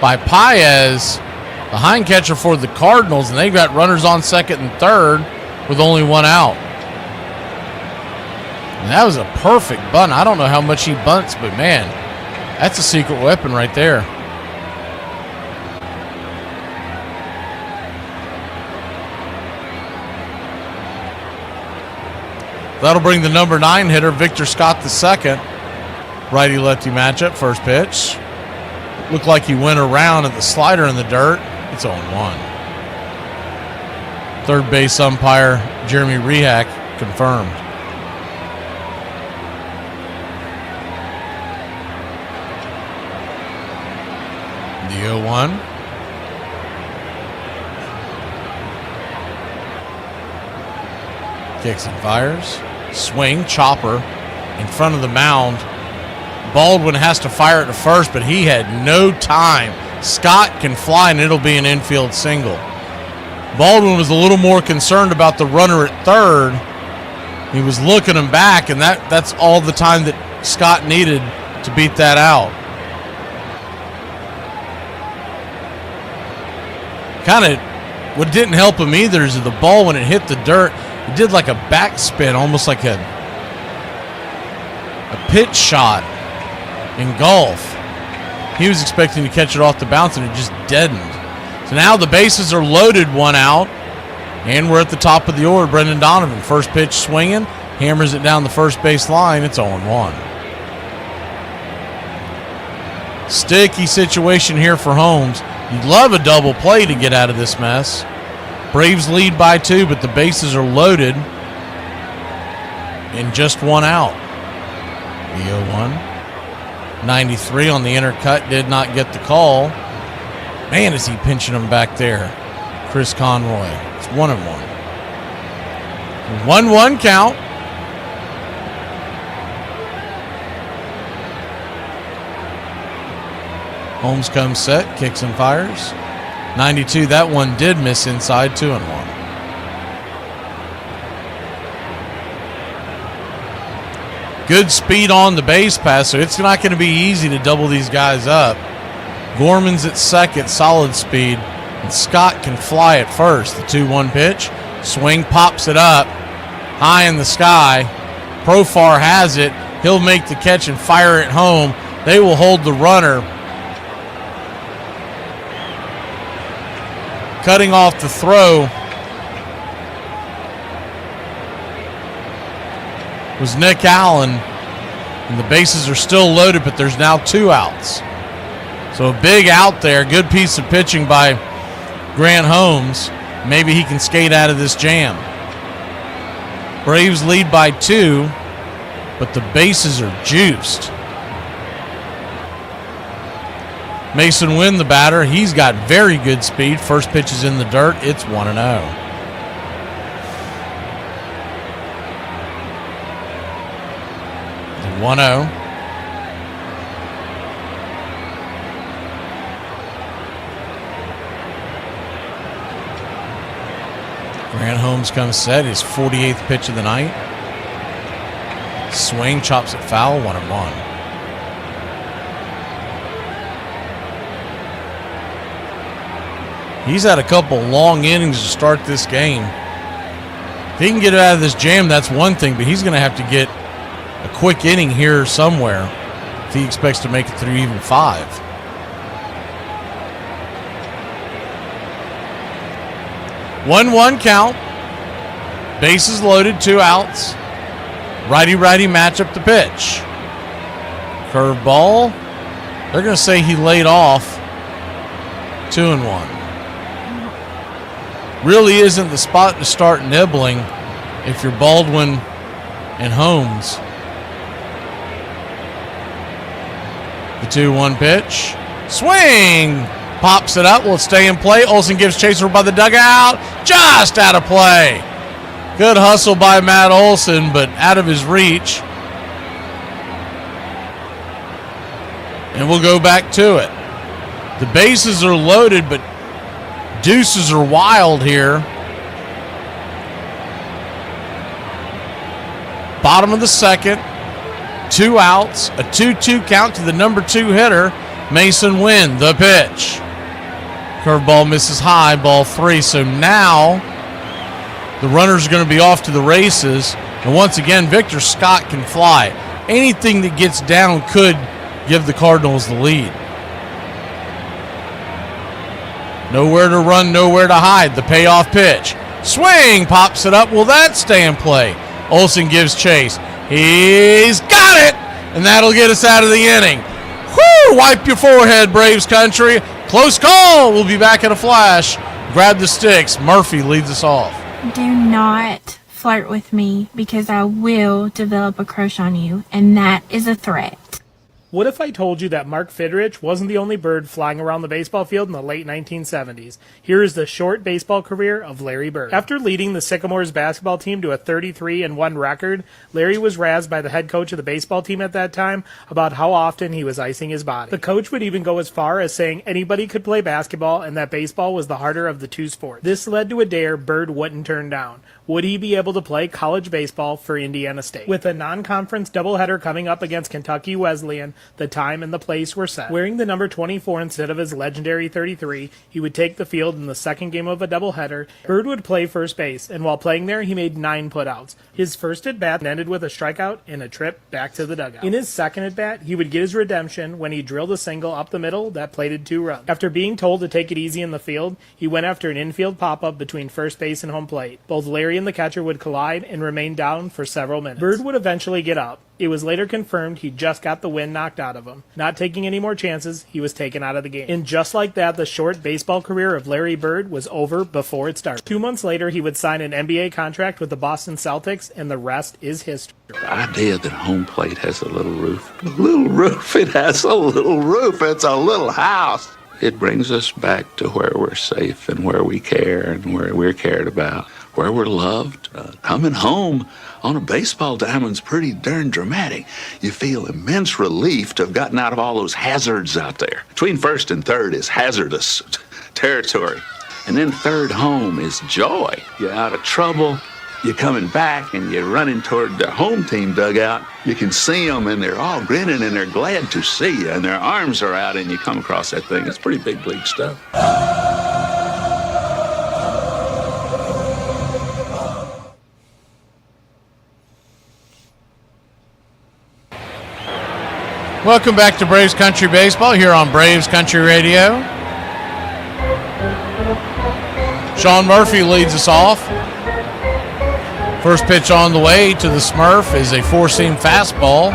by Paez, the hind catcher for the Cardinals, and they've got runners on second and third with only one out. And that was a perfect bunt. I don't know how much he bunts, but man, that's a secret weapon right there. That'll bring the number 9 hitter, Victor Scott II. Righty-lefty matchup, first pitch. Looked like he went around at the slider in the dirt. It's 0-1. Third base umpire, Jeremy Rehak, confirmed. The 0-1. Kicks and fires. Swing, chopper in front of the mound. Baldwin has to fire it to first, but he had no time. Scott can fly, and it'll be an infield single. Baldwin was a little more concerned about the runner at third. He was looking him back, and that's all the time that Scott needed to beat that out. Kind of what didn't help him either is the ball, when it hit the dirt, it did like a backspin, almost like a pitch shot in golf. He was expecting to catch it off the bounce, and it just deadened. So now the bases are loaded, one out, and we're at the top of the order. Brendan Donovan, first pitch swinging, hammers it down the first base line. It's 0-1. Sticky situation here for Holmes. You'd love a double play to get out of this mess. Braves lead by 2, but the bases are loaded and just one out. The 0-1. 93 on the inner cut, did not get the call. Man, is he pinching him back there. Chris Conroy. It's 1-1. 1-1 count. Holmes comes set, kicks and fires. 92, that one did miss inside, 2-1. Good speed on the base pass, so it's not going to be easy to double these guys up. Gorman's at second, solid speed, and Scott can fly at first. The 2-1 pitch, swing, pops it up, high in the sky. Profar has it. He'll make the catch and fire it home. They will hold the runner. Cutting off the throw was Nick Allen, and the bases are still loaded, but there's now 2 outs. So a big out there, good piece of pitching by Grant Holmes. Maybe he can skate out of this jam. Braves lead by 2, but the bases are juiced. Mason Wynn, the batter, he's got very good speed. First pitch is in the dirt. It's 1-0. The 1-0. Grant Holmes comes set, his 48th pitch of the night. Swing, chops it foul, 1-1. He's had a couple long innings to start this game. If he can get out of this jam, that's one thing, but he's going to have to get a quick inning here somewhere if he expects to make it through even 5. One count. Bases loaded, 2 outs. Righty-righty matchup, the pitch. Curve ball. They're going to say he laid off. 2-1. Really isn't the spot to start nibbling if you're Baldwin and Holmes. The 2-1 pitch. Swing! Pops it up. Will it stay in play? Olsen gives chase over by the dugout. Just out of play. Good hustle by Matt Olsen, but out of his reach. And we'll go back to it. The bases are loaded, but deuces are wild here. Bottom of the second. 2 outs. A 2-2 count to the number 2 hitter. Mason Wynn, the pitch. Curveball misses high, ball 3. So now the runners are going to be off to the races. And once again, Victor Scott can fly. Anything that gets down could give the Cardinals the lead. Nowhere to run, nowhere to hide. The payoff pitch. Swing, pops it up. Will that stay in play? Olsen gives chase. He's got it! And that'll get us out of the inning. Whoo! Wipe your forehead, Braves country. Close call. We'll be back in a flash. Grab the sticks. Murphy leads us off. Do not flirt with me because I will develop a crush on you, and that is a threat. What if I told you that Mark Fidrich wasn't the only bird flying around the baseball field in the late 1970s? Here is the short baseball career of Larry Bird. After leading the Sycamores basketball team to a 33-1 record, Larry was razzed by the head coach of the baseball team at that time about how often he was icing his body. The coach would even go as far as saying anybody could play basketball and that baseball was the harder of the two sports. This led to a dare Bird wouldn't turn down. Would he be able to play college baseball for Indiana State? With a non-conference doubleheader coming up against Kentucky Wesleyan, the time and the place were set. Wearing the number 24 instead of his legendary 33, he would take the field in the second game of a doubleheader. Bird would play first base, and while playing there, he made 9 putouts. His first at-bat ended with a strikeout and a trip back to the dugout. In his second at-bat, he would get his redemption when he drilled a single up the middle that plated 2 runs. After being told to take it easy in the field, he went after an infield pop-up between first base and home plate. Both Larry and the catcher would collide and remain down for several minutes. Bird would eventually get up. It was later confirmed he just got the wind knocked out of him. Not taking any more chances, he was taken out of the game. And just like that, the short baseball career of Larry Bird was over before it started. 2 months later, he would sign an NBA contract with the Boston Celtics, and the rest is history. The idea that home plate has a little roof. A little roof, it has a little roof. It's a little house. It brings us back to where we're safe and where we care and where we're cared about, where we're loved. Coming home on a baseball diamond's pretty darn dramatic. You feel immense relief to have gotten out of all those hazards out there. Between first and third is hazardous territory. And then third home is joy. You're out of trouble. You're coming back and you're running toward the home team dugout. You can see them and they're all grinning and they're glad to see you and their arms are out and you come across that thing. It's pretty big league stuff. Welcome back to Braves Country Baseball here on Braves Country Radio. Sean Murphy leads us off. First pitch on the way to the Smurf is a four-seam fastball.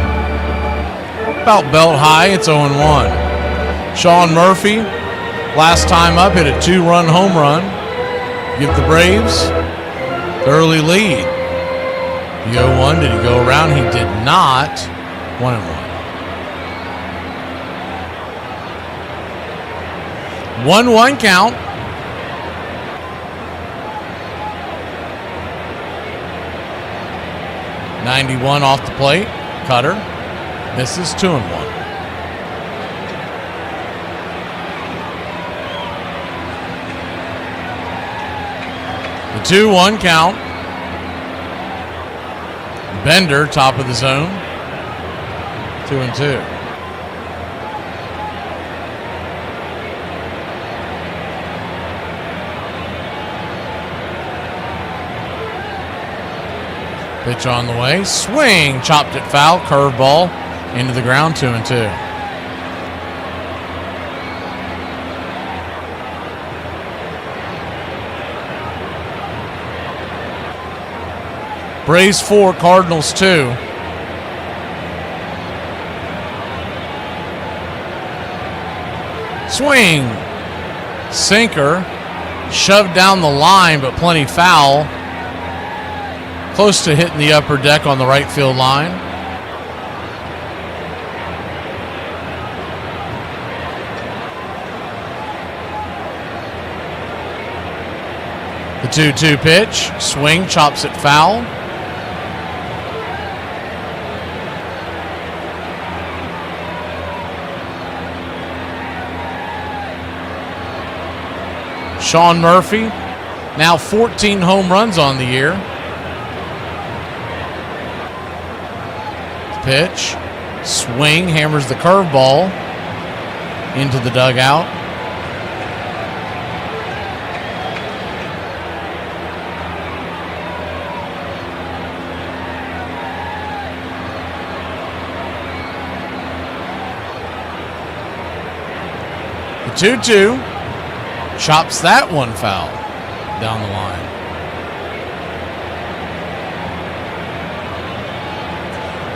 About belt high, it's 0-1. Sean Murphy, last time up, hit a 2-run home run. Give the Braves the early lead. The 0-1, did he go around? He did not. 1-1. 1-1 count. '91 off the plate. Cutter misses 2-1. The 2-1 count. Bender, top of the zone. 2-2. Pitch on the way. Swing. Chopped it foul. Curveball into the ground. 2-2. Braves 4, Cardinals 2. Swing. Sinker. Shoved down the line, but plenty foul. Close to hitting the upper deck on the right field line. The 2-2 pitch. Swing, chops it foul. Sean Murphy, now 14 home runs on the year. Pitch, swing, hammers the curveball into the dugout. The 2-2. Chops that one foul down the line.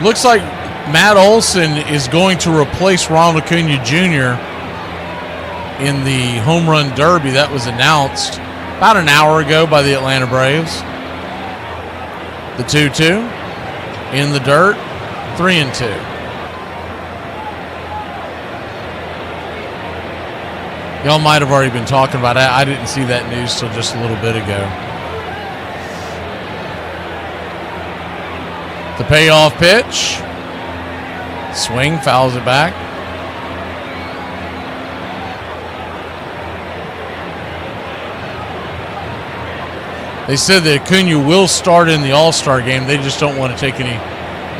Looks like Matt Olson is going to replace Ronald Acuna Jr. in the home run derby. That was announced about an hour ago by the Atlanta Braves. The 2-2 in the dirt, 3-2. Y'all might have already been talking about it. I didn't see that news till just a little bit ago. The payoff pitch. Swing, fouls it back. They said that Acuna will start in the All-Star game. They just don't want to take any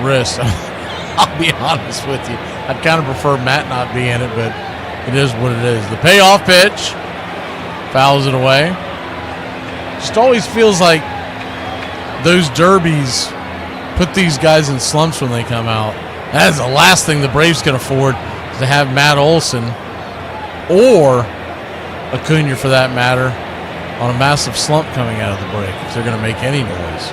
risks. I'll be honest with you. I'd kind of prefer Matt not be in it, but it is what it is. The payoff pitch. Fouls it away. Just always feels like those derbies put these guys in slumps when they come out. That is the last thing the Braves can afford, is to have Matt Olson or Acuna, for that matter, on a massive slump coming out of the break if they're going to make any noise.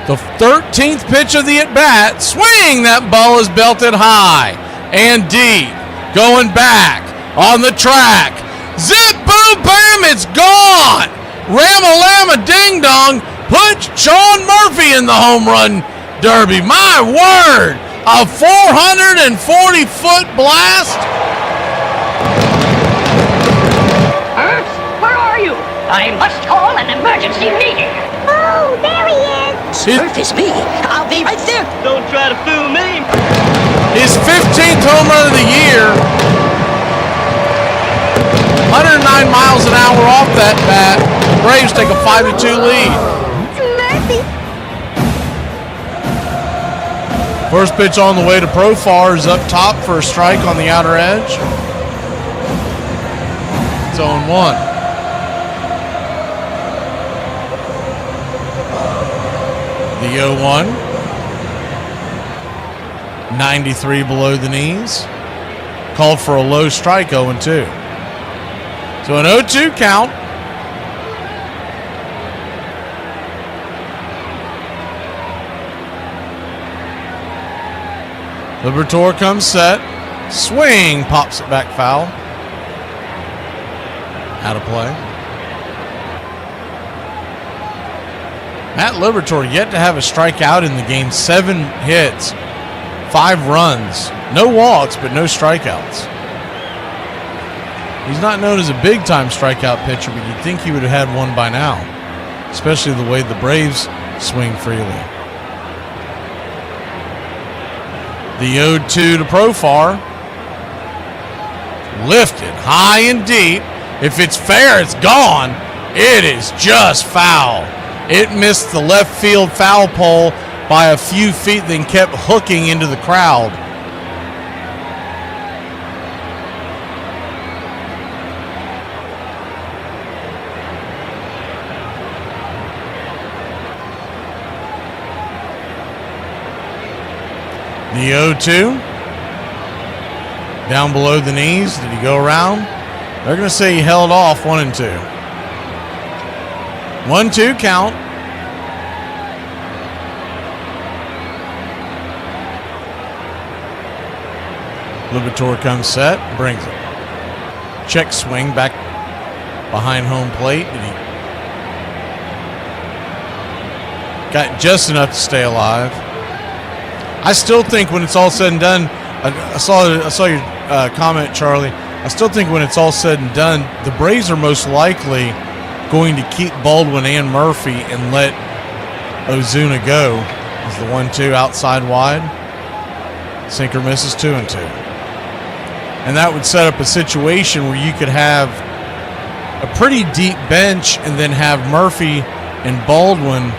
The 13th pitch of the at-bat. Swing! That ball is belted high and deep. Going back on the track. Zip, boom, bam, it's gone. Ram-a-lam-a, ding-dong. Put Sean Murphy in the home run derby. My word, a 440-foot blast. Earth, where are you? I must call an emergency meeting. Oh, there he is. Earth is me. I'll be right there. Don't try to fool me. His 15th home run of the year. 109 miles an hour off that bat. The Braves take a 5-2 lead. Murphy. First pitch on the way to Profar is up top for a strike on the outer edge. It's 0-1. The 0-1. 93 below the knees. Called for a low strike, 0-2. So an 0-2 count. Liberatore comes set. Swing, pops it back foul. Out of play. Matt Liberatore yet to have a strikeout in the game. 7 hits. 5 runs, no walks, but no strikeouts. He's not known as a big-time strikeout pitcher, but you'd think he would have had one by now, especially the way the Braves swing freely. The 0-2 to Profar. Lifted high and deep. If it's fair, it's gone. It is just foul. It missed the left field foul pole by a few feet, then kept hooking into the crowd. The 0-2. Down below the knees. Did he go around? They're going to say he held off 1-2. 1-2 count. Liberatore comes set, brings it. Check swing back behind home plate. Did he got just enough to stay alive? I still think when it's all said and done, I saw your comment, Charlie. I still think when it's all said and done, the Braves are most likely going to keep Baldwin and Murphy and let Ozuna go. Is the 1-2 outside wide. Sinker misses 2-2. And that would set up a situation where you could have a pretty deep bench and then have Murphy and Baldwin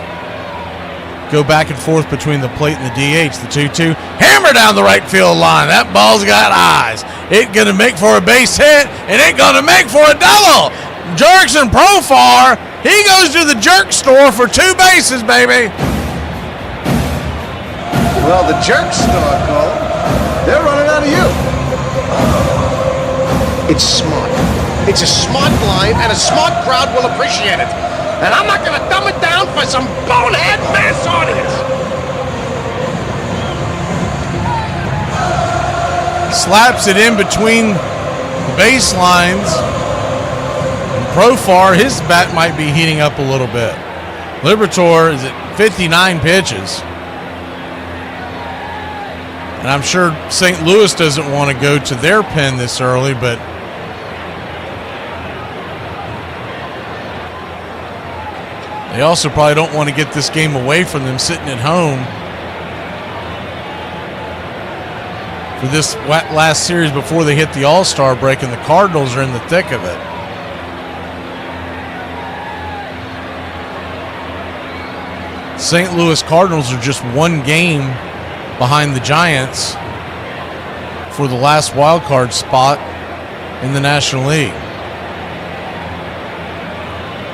go back and forth between the plate and the DH. The 2-2 hammer down the right field line. That ball's got eyes. It gonna make for a base hit, and it gonna make for a double. Jurickson Profar, he goes to the jerk store for 2 bases, baby. Well, the jerk store, Cole, they're running out of you. It's smart. It's a smart line, and a smart crowd will appreciate it. And I'm not going to dumb it down for some bonehead mass audience. Slaps it in between the baselines. Profar, his bat might be heating up a little bit. Liberatore is at 59 pitches. And I'm sure St. Louis doesn't want to go to their pen this early, but they also probably don't want to get this game away from them sitting at home for this last series before they hit the All-Star break, and the Cardinals are in the thick of it. St. Louis Cardinals are just 1 game behind the Giants for the last wild card spot in the National League.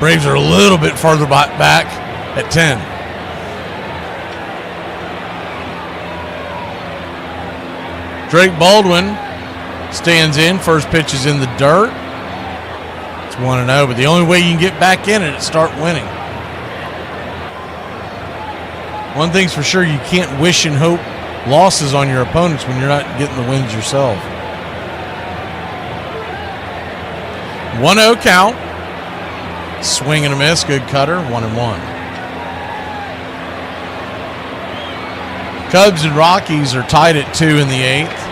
Braves are a little bit further back at 10. Drake Baldwin stands in. First pitch is in the dirt. It's 1-0, but the only way you can get back in it is start winning. One thing's for sure, you can't wish and hope losses on your opponents when you're not getting the wins yourself. 1-0 count. Swing and a miss. Good cutter. 1-1. Cubs and Rockies are tied at 2 in the 8th.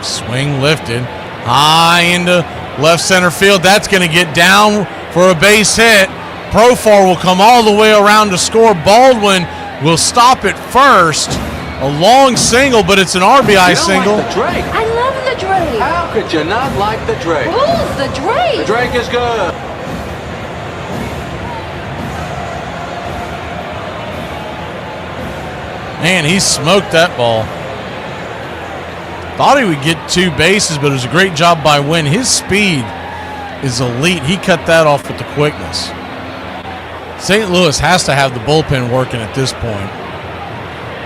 Swing lifted. High into left center field. That's going to get down for a base hit. Profar will come all the way around to score. Baldwin will stop at first. A long single, but it's an RBI single. Like the Drake. I love the Drake. How could you not like the Drake? Who's the Drake? The Drake is good. Man, he smoked that ball. Thought he would get 2 bases, but it was a great job by Wynn. His speed is elite. He cut that off with the quickness. St. Louis has to have the bullpen working at this point.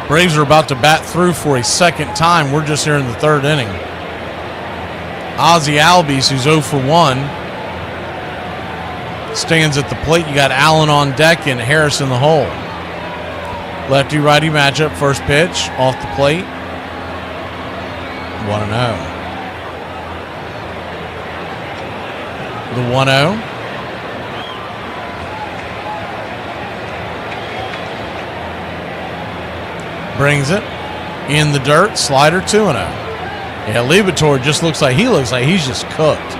Braves are about to bat through for a second time. We're just here in the 3rd inning. Ozzie Albies, who's 0 for 1, stands at the plate. You got Allen on deck and Harris in the hole. Lefty-righty matchup. First pitch off the plate. 1-0. The 1-0. Brings it in the dirt. Slider 2-0. Yeah, Liberatore just looks like he's just cooked.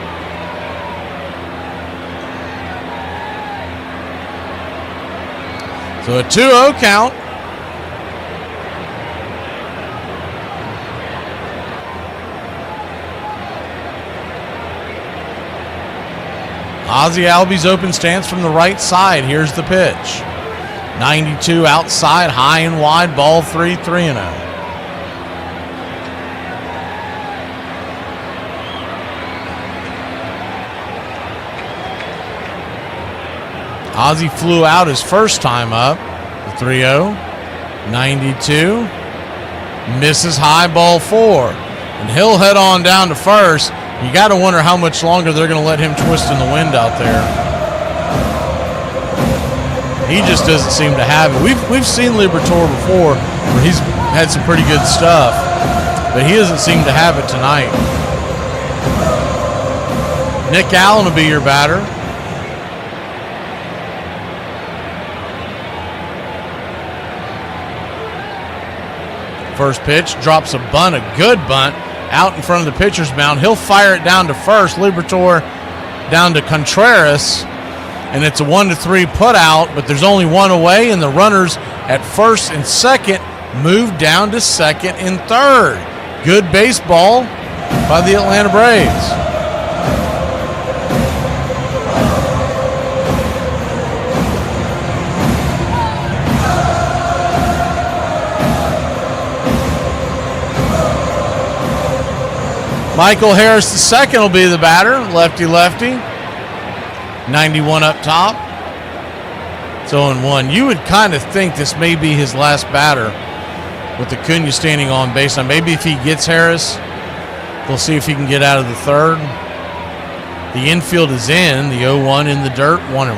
So a 2-0 count. Ozzie Albies open stance from the right side. Here's the pitch. 92 outside, high and wide, ball 3, 3-0. Ozzie flew out his first time up. The 3-0. 92. Misses high, ball 4. And he'll head on down to first. You got to wonder how much longer they're going to let him twist in the wind out there. He just doesn't seem to have it. We've seen Liberatore before where he's had some pretty good stuff, but he doesn't seem to have it tonight. Nick Allen will be your batter. First pitch, drops a bunt, a good bunt, out in front of the pitcher's mound. He'll fire it down to first. Liberatore down to Contreras, and it's a 1-3 put out, but there's only one away, and the runners at first and second move down to second and third. Good baseball by the Atlanta Braves. Michael Harris II will be the batter, lefty-lefty. 91 up top. It's 0-1. You would kind of think this may be his last batter with Acuna standing on base. Now maybe if he gets Harris, we'll see if he can get out of the third. The infield is in, the 0-1 in the dirt, 1-1.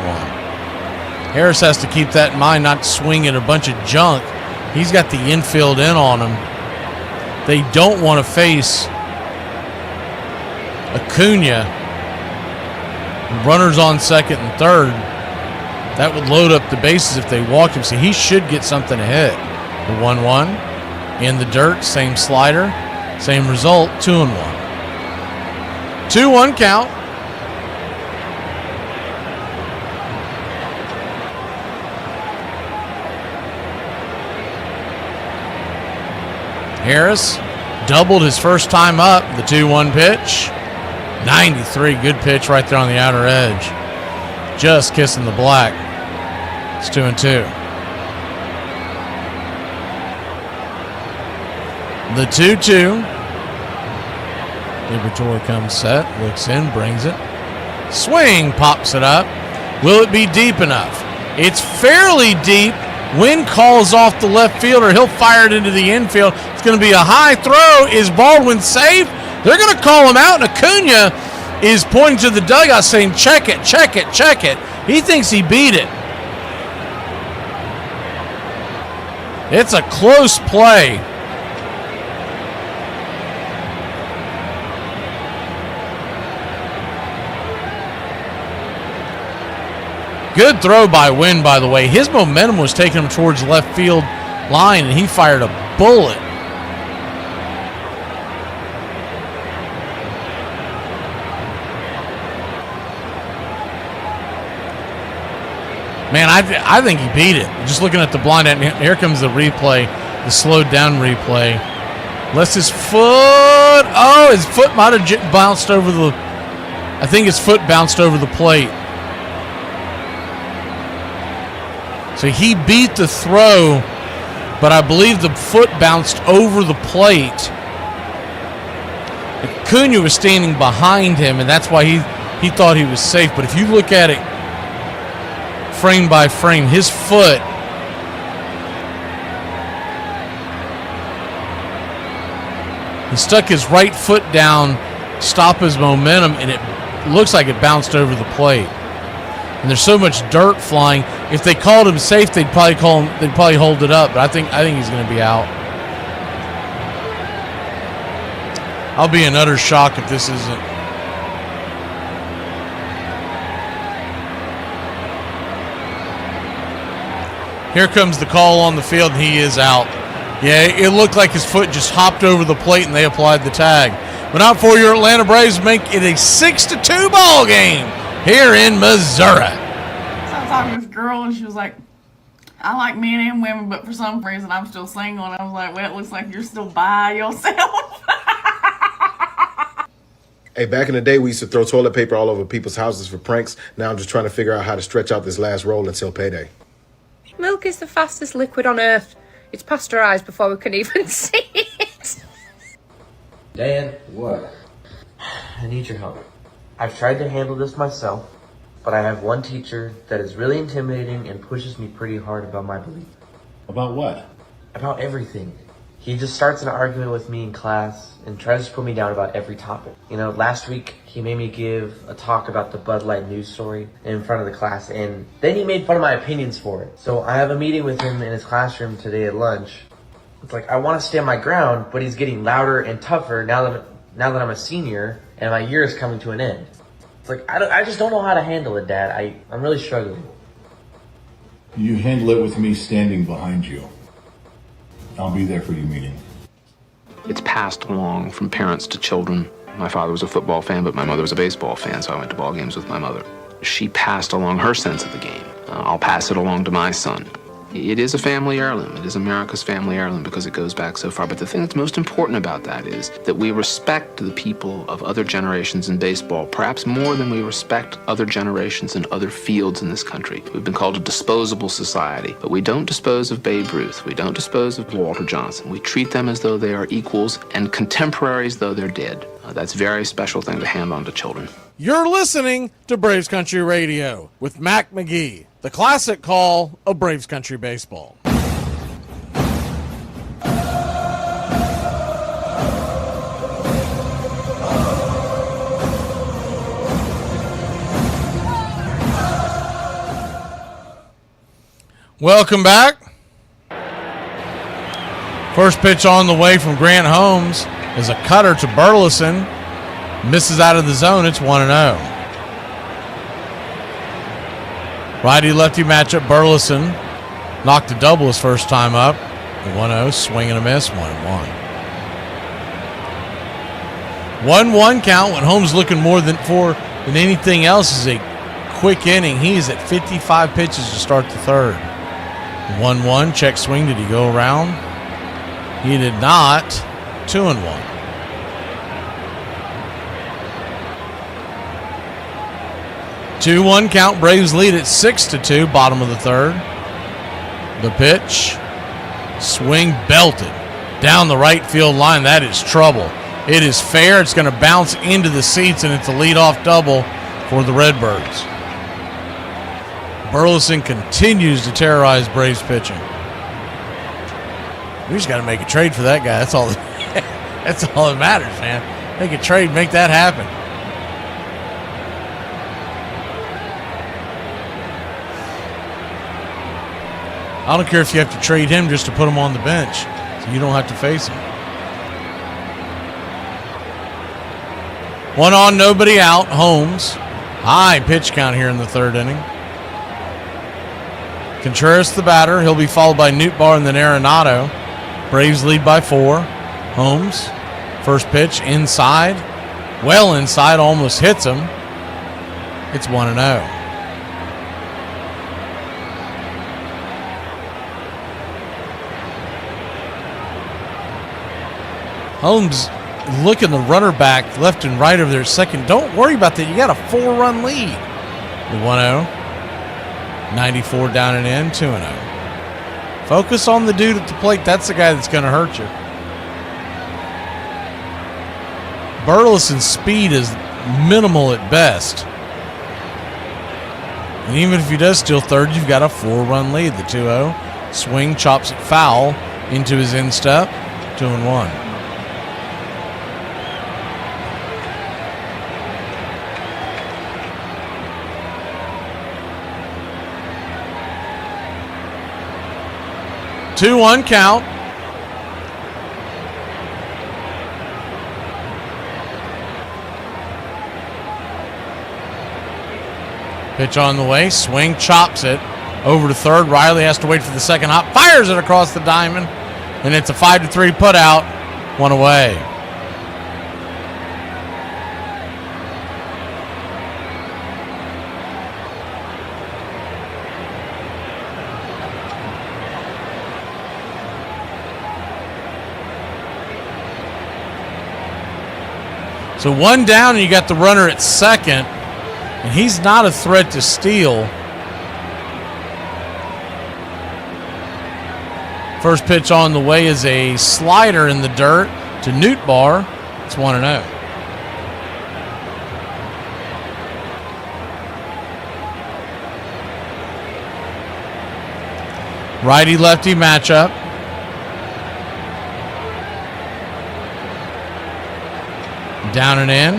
Harris has to keep that in mind, not swing at a bunch of junk. He's got the infield in on him. They don't want to face Acuna, runners on second and third. That would load up the bases if they walked him. So he should get something to hit. The 1-1 in the dirt, same slider, same result, 2-1. 2-1 count. Harris doubled his first time up, the 2-1 pitch. 93, good pitch right there on the outer edge. Just kissing the black. It's 2-2. The 2-2. Liberatore comes set, looks in, brings it. Swing, pops it up. Will it be deep enough? It's fairly deep. Wind calls off the left fielder. He'll fire it into the infield. It's going to be a high throw. Is Baldwin safe? They're going to call him out, and Acuna is pointing to the dugout saying, check it, check it, check it. He thinks he beat it. It's a close play. Good throw by Wynn, by the way. His momentum was taking him towards the left field line, and he fired a bullet. Man, I think he beat it. Just looking at the blind, and here comes the replay, the slowed down replay. Lets his foot, his foot might have bounced over the, I think his foot bounced over the plate. So he beat the throw, but I believe the foot bounced over the plate. Acuna was standing behind him, and that's why he thought he was safe. But if you look at it frame by frame, his foot he stuck his right foot down, stop his momentum, and it looks like it bounced over the plate. And there's so much dirt flying. If they called him safe, they'd probably hold it up. But I think he's going to be out. I'll be in utter shock if this isn't. Here comes the call on the field, and he is out. Yeah, it looked like his foot just hopped over the plate, and they applied the tag. But not for your Atlanta Braves, make it a 6-2 ball game here in Missouri. So I was talking to this girl, and she was like, I like men and women, but for some reason I'm still single. And I was like, well, it looks like you're still by yourself. Hey, back in the day, we used to throw toilet paper all over people's houses for pranks. Now I'm just trying to figure out how to stretch out this last roll until payday. Milk is the fastest liquid on earth. It's pasteurized before we can even see it. Dan, what? I need your help. I've tried to handle this myself, but I have one teacher that is really intimidating and pushes me pretty hard about my belief. About what? About everything. He just starts an argument with me in class and tries to put me down about every topic. You know, last week he made me give a talk about the Bud Light news story in front of the class, and then he made fun of my opinions for it. So I have a meeting with him in his classroom today at lunch. It's like I want to stand my ground, but he's getting louder and tougher now that I'm a senior and my year is coming to an end. It's like I just don't know how to handle it, Dad. I'm really struggling. You handle it with me standing behind you. I'll be there for your meeting. It's passed along from parents to children. My father was a football fan, but my mother was a baseball fan, so I went to ball games with my mother. She passed along her sense of the game. I'll pass it along to my son. It is a family heirloom. It is America's family heirloom because it goes back so far. But the thing that's most important about that is that we respect the people of other generations in baseball, perhaps more than we respect other generations in other fields in this country. We've been called a disposable society, but we don't dispose of Babe Ruth. We don't dispose of Walter Johnson. We treat them as though they are equals and contemporaries though they're dead. That's a very special thing to hand on to children. You're listening to Braves Country Radio with Mac McGee, the classic call of Braves Country baseball. Welcome back. First pitch on the way from Grant Holmes is a cutter to Burleson. Misses out of the zone. It's 1-0. Righty-lefty matchup. Burleson knocked a double his first time up. 1-0. Swing and a miss. 1-1. 1-1 count when Holmes looking more than anything else is a quick inning. He is at 55 pitches to start the third. 1-1. Check swing. Did he go around? He did not. 2-1. 2-1 count. Braves lead at 6-2. Bottom of the third. The pitch. Swing belted down the right field line. That is trouble. It is fair. It's going to bounce into the seats, and it's a leadoff double for the Redbirds. Burleson continues to terrorize Braves pitching. We just got to make a trade for that guy. That's all that matters, man. Make a trade, make that happen. I don't care if you have to trade him just to put him on the bench so you don't have to face him. 1 on, nobody out. Holmes. High pitch count here in the third inning. Contreras the batter. He'll be followed by Nootbaar and then Arenado. Braves lead by 4. Holmes. First pitch inside. Well inside. Almost hits him. It's 1-0. Holmes looking the runner back left and right over there second. Don't worry about that. You got a 4-run lead. The 1-0. 94 down and in. 2-0. Focus on the dude at the plate. That's the guy that's going to hurt you. Burleson's speed is minimal at best. And even if he does steal third, you've got a 4-run lead. The 2-0. Swing, chops it foul into his instep. 2-1. Two-one count. Pitch on the way. Swing, chops it over to third. Riley has to wait for the second hop. Fires it across the diamond. And it's a 5-3 put out. 1 away. So 1 down, and you got the runner at second, and he's not a threat to steal. First pitch on the way is a slider in the dirt to Nootbaar. It's 1-0. Righty-lefty matchup. Down and in.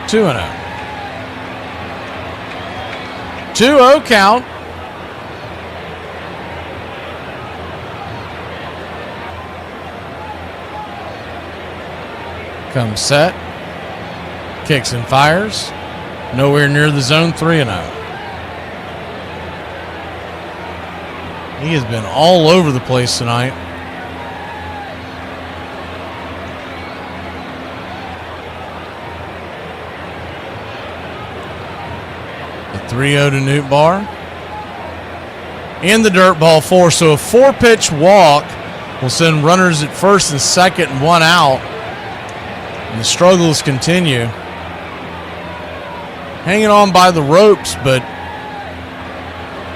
2-0. 2-0 count. Comes set. Kicks and fires. Nowhere near the zone. 3-0. He has been all over the place tonight. 3-0 to Newt Bar. And the dirt ball 4. So a 4-pitch walk will send runners at first and second and 1 out. And the struggles continue. Hanging on by the ropes, but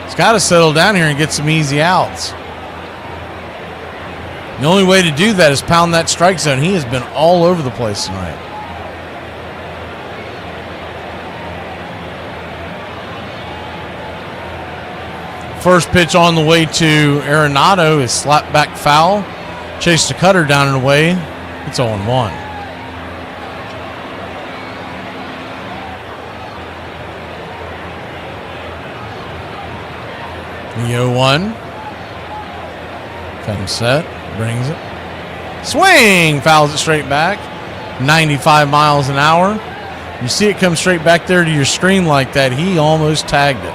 he's got to settle down here and get some easy outs. The only way to do that is pound that strike zone. He has been all over the place tonight. First pitch on the way to Arenado is slapped back foul. Chased the cutter down and away. It's 0-1. The 0-1. Cut him set. Brings it. Swing! Fouls it straight back. 95 miles an hour. You see it come straight back there to your screen like that. He almost tagged it.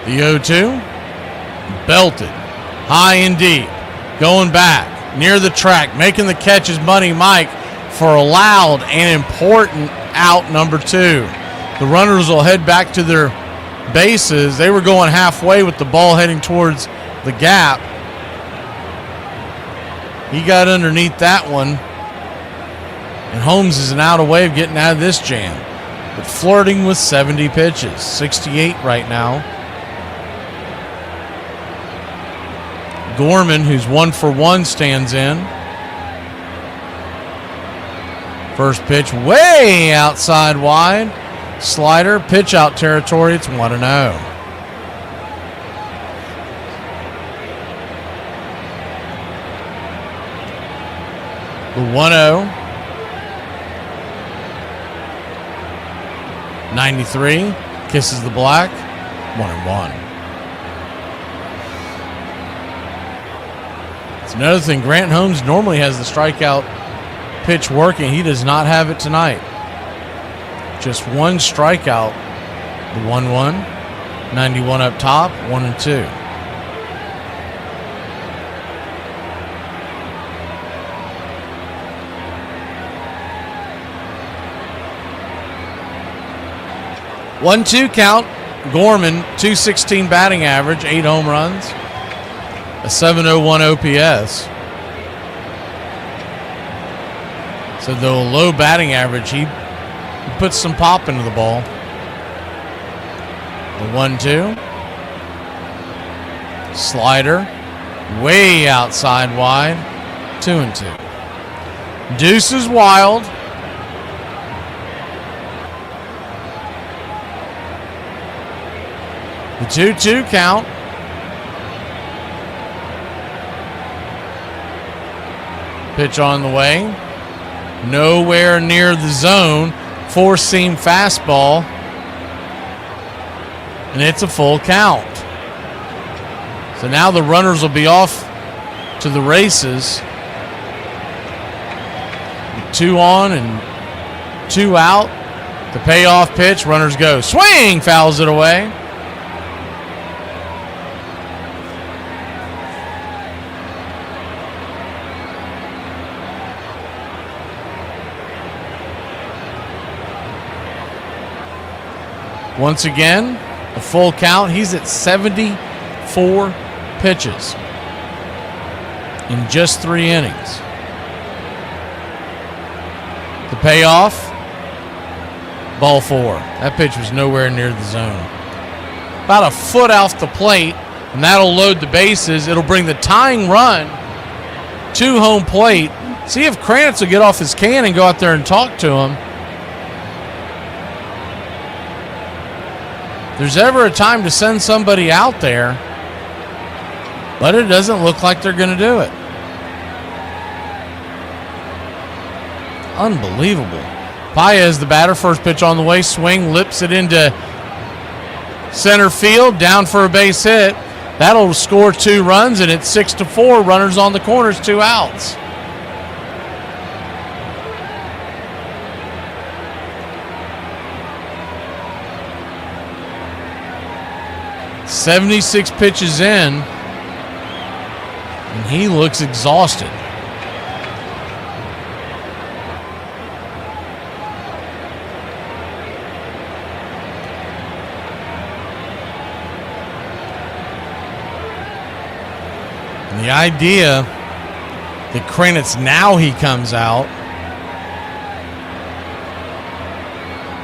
The 0-2. Belted. High and deep. Going back. Near the track. Making the catch is Money Mike for a loud and important out number 2. The runners will head back to their bases. They were going halfway with the ball heading towards the gap. He got underneath that one. And Holmes is an out away of getting out of this jam. But flirting with 70 pitches. 68 right now. Gorman, who's 1 for 1, stands in. First pitch way outside wide. Slider, pitch out territory. It's 1-0. The 1-0. 93. Kisses the black. 1-1. It's another thing. Grant Holmes normally has the strikeout pitch working. He does not have it tonight. Just 1 strikeout. The 1-1. 91 up top. 1-2. One-two count. Gorman, .216 batting average, 8 home runs, a .701 OPS. So though a low batting average, he puts some pop into the ball. The 1-2. Slider, way outside wide, 2-2. Deuce is wild. The 2-2 count. Pitch on the way. Nowhere near the zone. 4-seam fastball. And it's a full count. So now the runners will be off to the races. 2 on and 2 out. The payoff pitch. Runners go. Swing! Fouls it away. Once again, a full count. He's at 74 pitches in just 3 innings. The payoff, ball 4. That pitch was nowhere near the zone. About a foot off the plate, and that'll load the bases. It'll bring the tying run to home plate. See if Krantz will get off his can and go out there and talk to him. There's ever a time to send somebody out there, but it doesn't look like they're going to do it. Unbelievable. Paez, the batter, first pitch on the way, swing, lips it into center field, down for a base hit. That'll score 2 runs, and it's 6-4. Runners on the corners, 2 outs. 76 pitches in, and he looks exhausted. And the idea that Kranitz, now he comes out,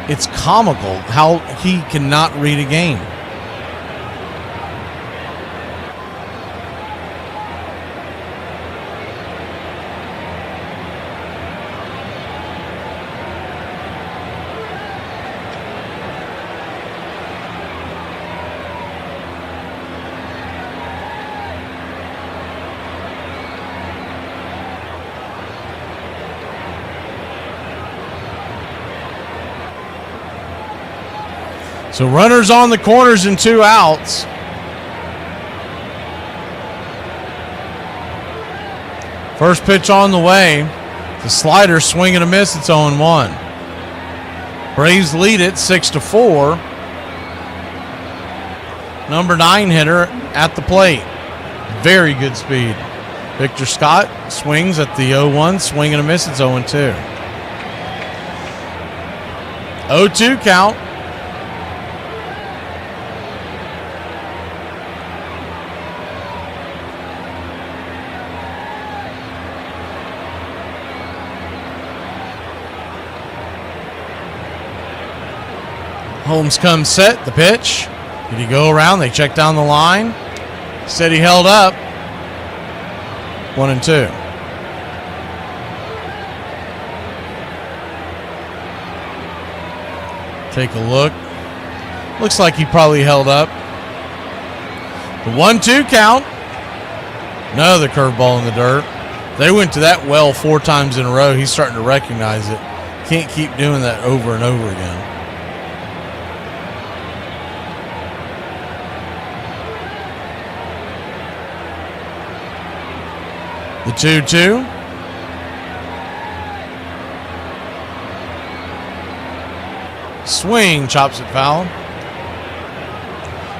it's comical how he cannot read a game. So runners on the corners and 2 outs. First pitch on the way. The slider, swing and a miss. It's 0-1. Braves lead it 6-4. Number 9 hitter at the plate. Very good speed. Victor Scott swings at the 0-1. Swing and a miss. It's 0-2. 0-2 count. Holmes comes set, the pitch. Did he go around? They check down the line. Said he held up. 1-2. Take a look. Looks like he probably held up. The 1-2 count. Another curveball in the dirt. They went to that well 4 times in a row. He's starting to recognize it. Can't keep doing that over and over again. The 2-2. Swing, chops it foul.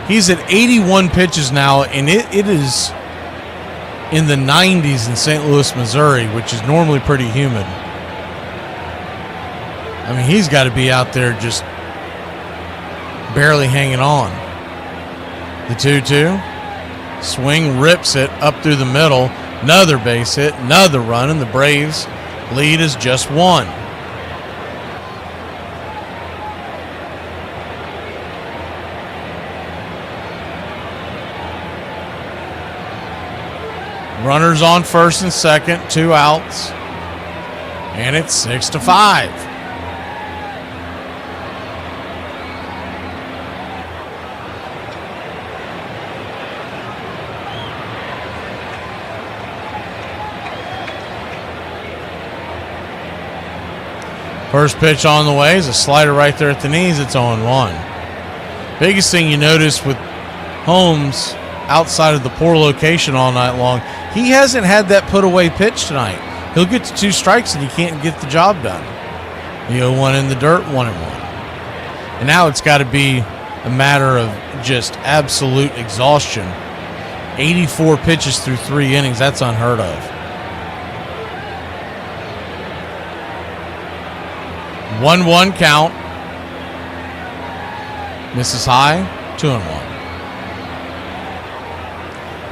He's at 81 pitches now, and it is in the 90s in St. Louis, Missouri, which is normally pretty humid. I mean, he's got to be out there just barely hanging on. The 2-2. Swing, rips it up through the middle. Another base hit, another run, and the Braves lead is just 1. Runners on first and second, 2 outs, and it's 6-5. First pitch on the way is a slider right there at the knees. It's 0-1. Biggest thing you notice with Holmes outside of the poor location all night long, he hasn't had that put away pitch tonight. He'll get to 2 strikes and he can't get the job done. The 0-1 in the dirt, 1-1. And now it's got to be a matter of just absolute exhaustion. 84 pitches through 3 innings. That's unheard of. 1-1 count. Misses high. 2-1.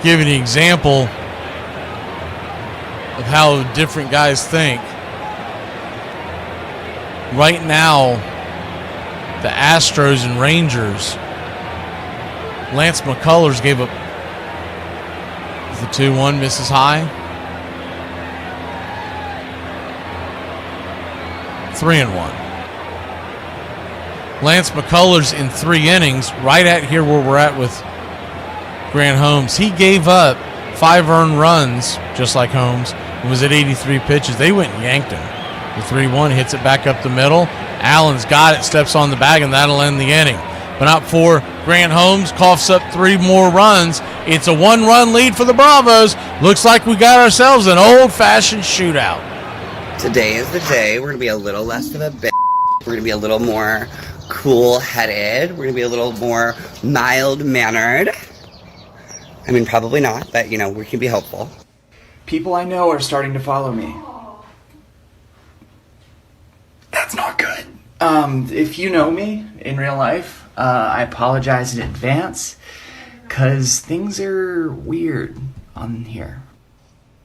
Give you an example of how different guys think. Right now, the Astros and Rangers, Lance McCullers gave up the 2-1, misses high. 3-1. Lance McCullers in 3 innings, right at here where we're at with Grant Holmes. He gave up 5 earned runs, just like Holmes, and was at 83 pitches. They went and yanked him. The 3-1 hits it back up the middle. Allen's got it, steps on the bag, and that'll end the inning. But not before Grant Holmes coughs up 3 more runs. It's a 1-run lead for the Bravos. Looks like we got ourselves an old-fashioned shootout. Today is the day. We're going to be a little less of a bitch. We're going to be a little more cool-headed. We're going to be a little more mild-mannered. I mean, probably not, but, you know, we can be hopeful. People I know are starting to follow me. That's not good. If you know me in real life, I apologize in advance, because things are weird on here.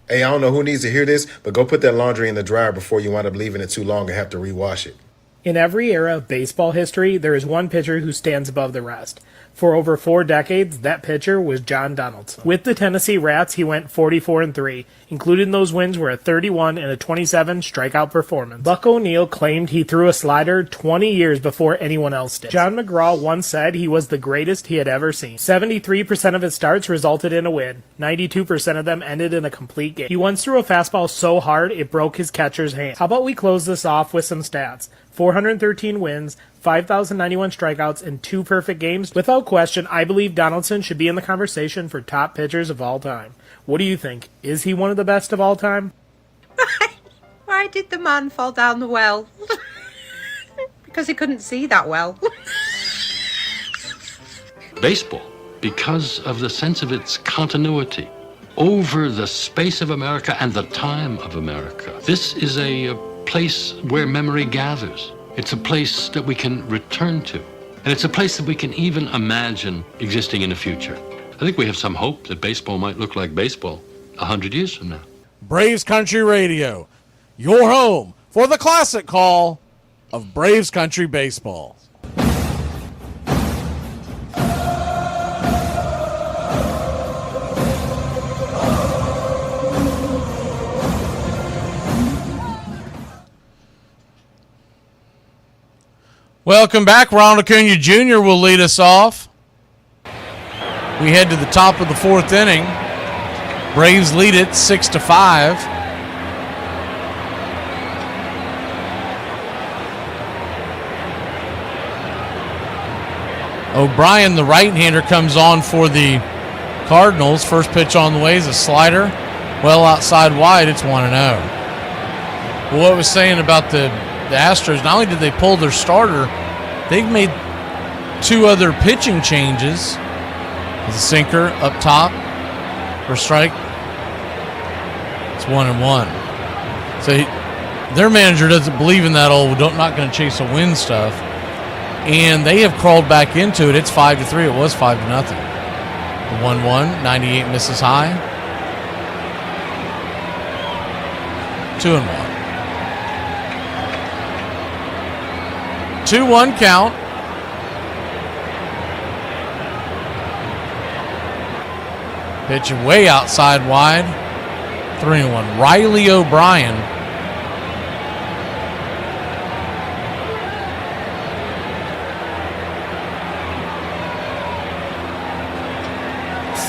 Hey, I don't know who needs to hear this, but go put that laundry in the dryer before you wind up leaving it too long and have to rewash it. In every era of baseball history, there is one pitcher who stands above the rest. For over 4 decades, that pitcher was John Donaldson. With the Tennessee Rats, he went 44-3, including those wins were a 31 and a 27 strikeout performance. Buck O'Neil claimed he threw a slider 20 years before anyone else did. John McGraw once said he was the greatest he had ever seen. 73% of his starts resulted in a win. 92% of them ended in a complete game. He once threw a fastball so hard it broke his catcher's hand. How about we close this off with some stats? 413 wins, 5,091 strikeouts, and 2 perfect games. Without question, I believe Donaldson should be in the conversation for top pitchers of all time. What do you think? Is he one of the best of all time? Why did the man fall down the well? Because he couldn't see that well. Baseball, because of the sense of its continuity over the space of America and the time of America. This is a place where memory gathers. It's a place that we can return to. And it's a place that we can even imagine existing in the future. I think we have some hope that baseball might look like baseball 100 years from now. Braves Country Radio, your home for the classic call of Braves Country Baseball. Welcome back. Ronald Acuna Jr. will lead us off. We head to the top of the 4th inning. Braves lead it 6-5. O'Brien, the right-hander, comes on for the Cardinals. First pitch on the way is a slider. Well outside wide, it's 1-0. Well, what I was saying about the Astros, not only did they pull their starter, they've made 2 other pitching changes. With a sinker up top for a strike. It's 1-1. So their manager doesn't believe in that old not going to chase a win stuff. And they have crawled back into it. It's 5-3. It was 5-0. The 1-1, 98 misses high. 2-1. 2-1 count. Pitch way outside wide. 3-1. Riley O'Brien.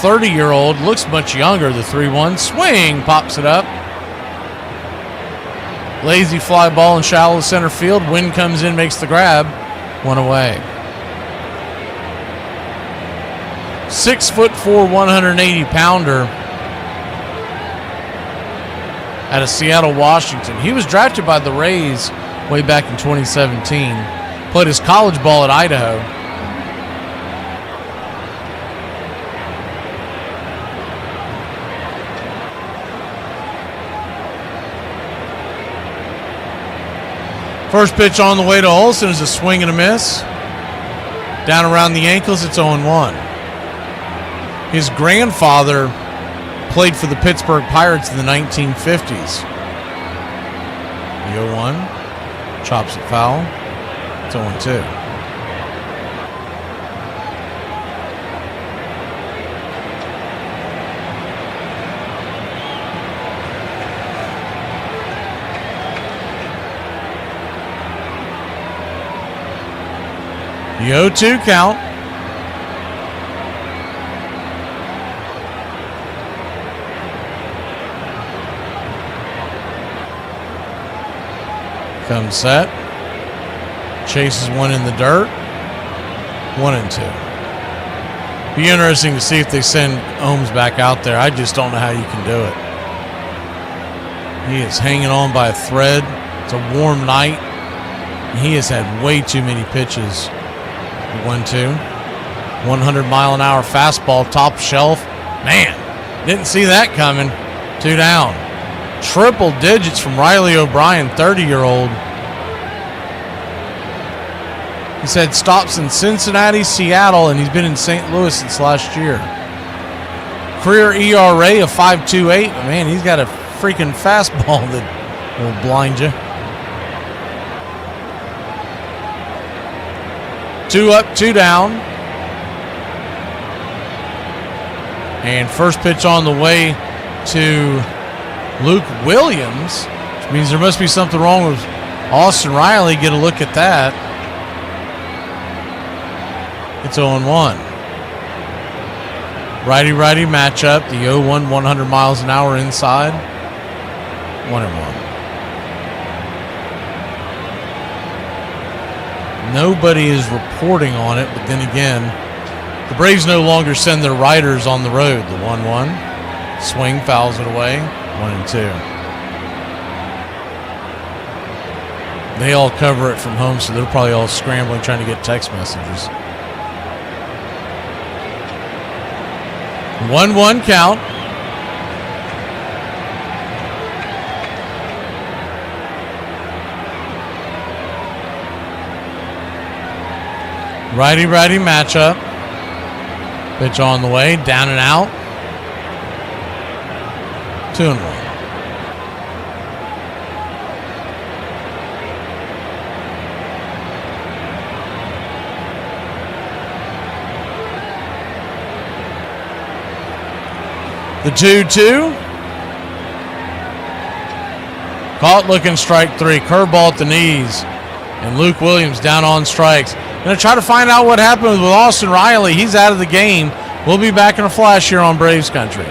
.30-year-old, looks much younger. The 3-1 swing, pops it up. Lazy fly ball in shallow center field. Wind comes in, makes the grab. 1 away. 6'4", 180-pounder out of Seattle, Washington. He was drafted by the Rays way back in 2017. Played his college ball at Idaho. First pitch on the way to Olsen is a swing and a miss. Down around the ankles, it's 0-1. His grandfather played for the Pittsburgh Pirates in the 1950s. The 0-1. Chops it foul. It's 0-2. The 0-2 count. Comes set. Chases one in the dirt. 1-2. Be interesting to see if they send Ohms back out there. I just don't know how you can do it. He is hanging on by a thread. It's a warm night. He has had way too many pitches. 1-2. 100-mile-an-hour fastball, top shelf. Man, didn't see that coming. 2 down. Triple digits from Riley O'Brien, 30-year-old. He's had stops in Cincinnati, Seattle, and he's been in St. Louis since last year. Career ERA of 5.28. Man, he's got a freaking fastball that will blind you. 2 up, 2 down. And first pitch on the way to Luke Williams, which means there must be something wrong with Austin Riley. Get a look at that. It's 0-1. Righty-righty matchup. The 0-1, 100 miles an hour inside. 1-1. Nobody is reporting on it, but then again, the Braves no longer send their riders on the road. The 1-1. Swing, fouls it away. 1-2. They all cover it from home, so they're probably all scrambling trying to get text messages. 1-1 count. Righty-righty matchup. Pitch on the way, down and out. 2-1. The 2-2. Caught looking, strike 3. Curveball at the knees. And Luke Williams down on strikes. Going to try to find out what happened with Austin Riley. He's out of the game. We'll be back in a flash here on Braves Country.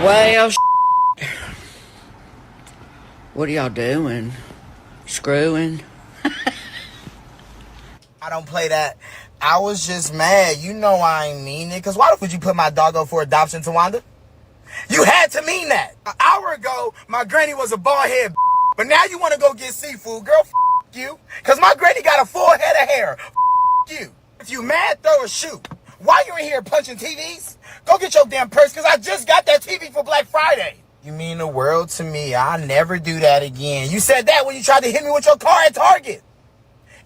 Well, what are y'all doing? Screwing? I don't play that. I was just mad. You know I ain't mean it. Because why would you put my dog up for adoption, Tawanda? You had to mean that. An hour ago, my granny was a bald head. But now you want to go get seafood. Girl, you. Because my granny got a full head of hair. You. If you mad, throw a shoe. Why you in here punching TVs? Go get your damn purse, because I just got that TV for Black Friday. You mean the world to me. I'll never do that again. You said that when you tried to hit me with your car at Target.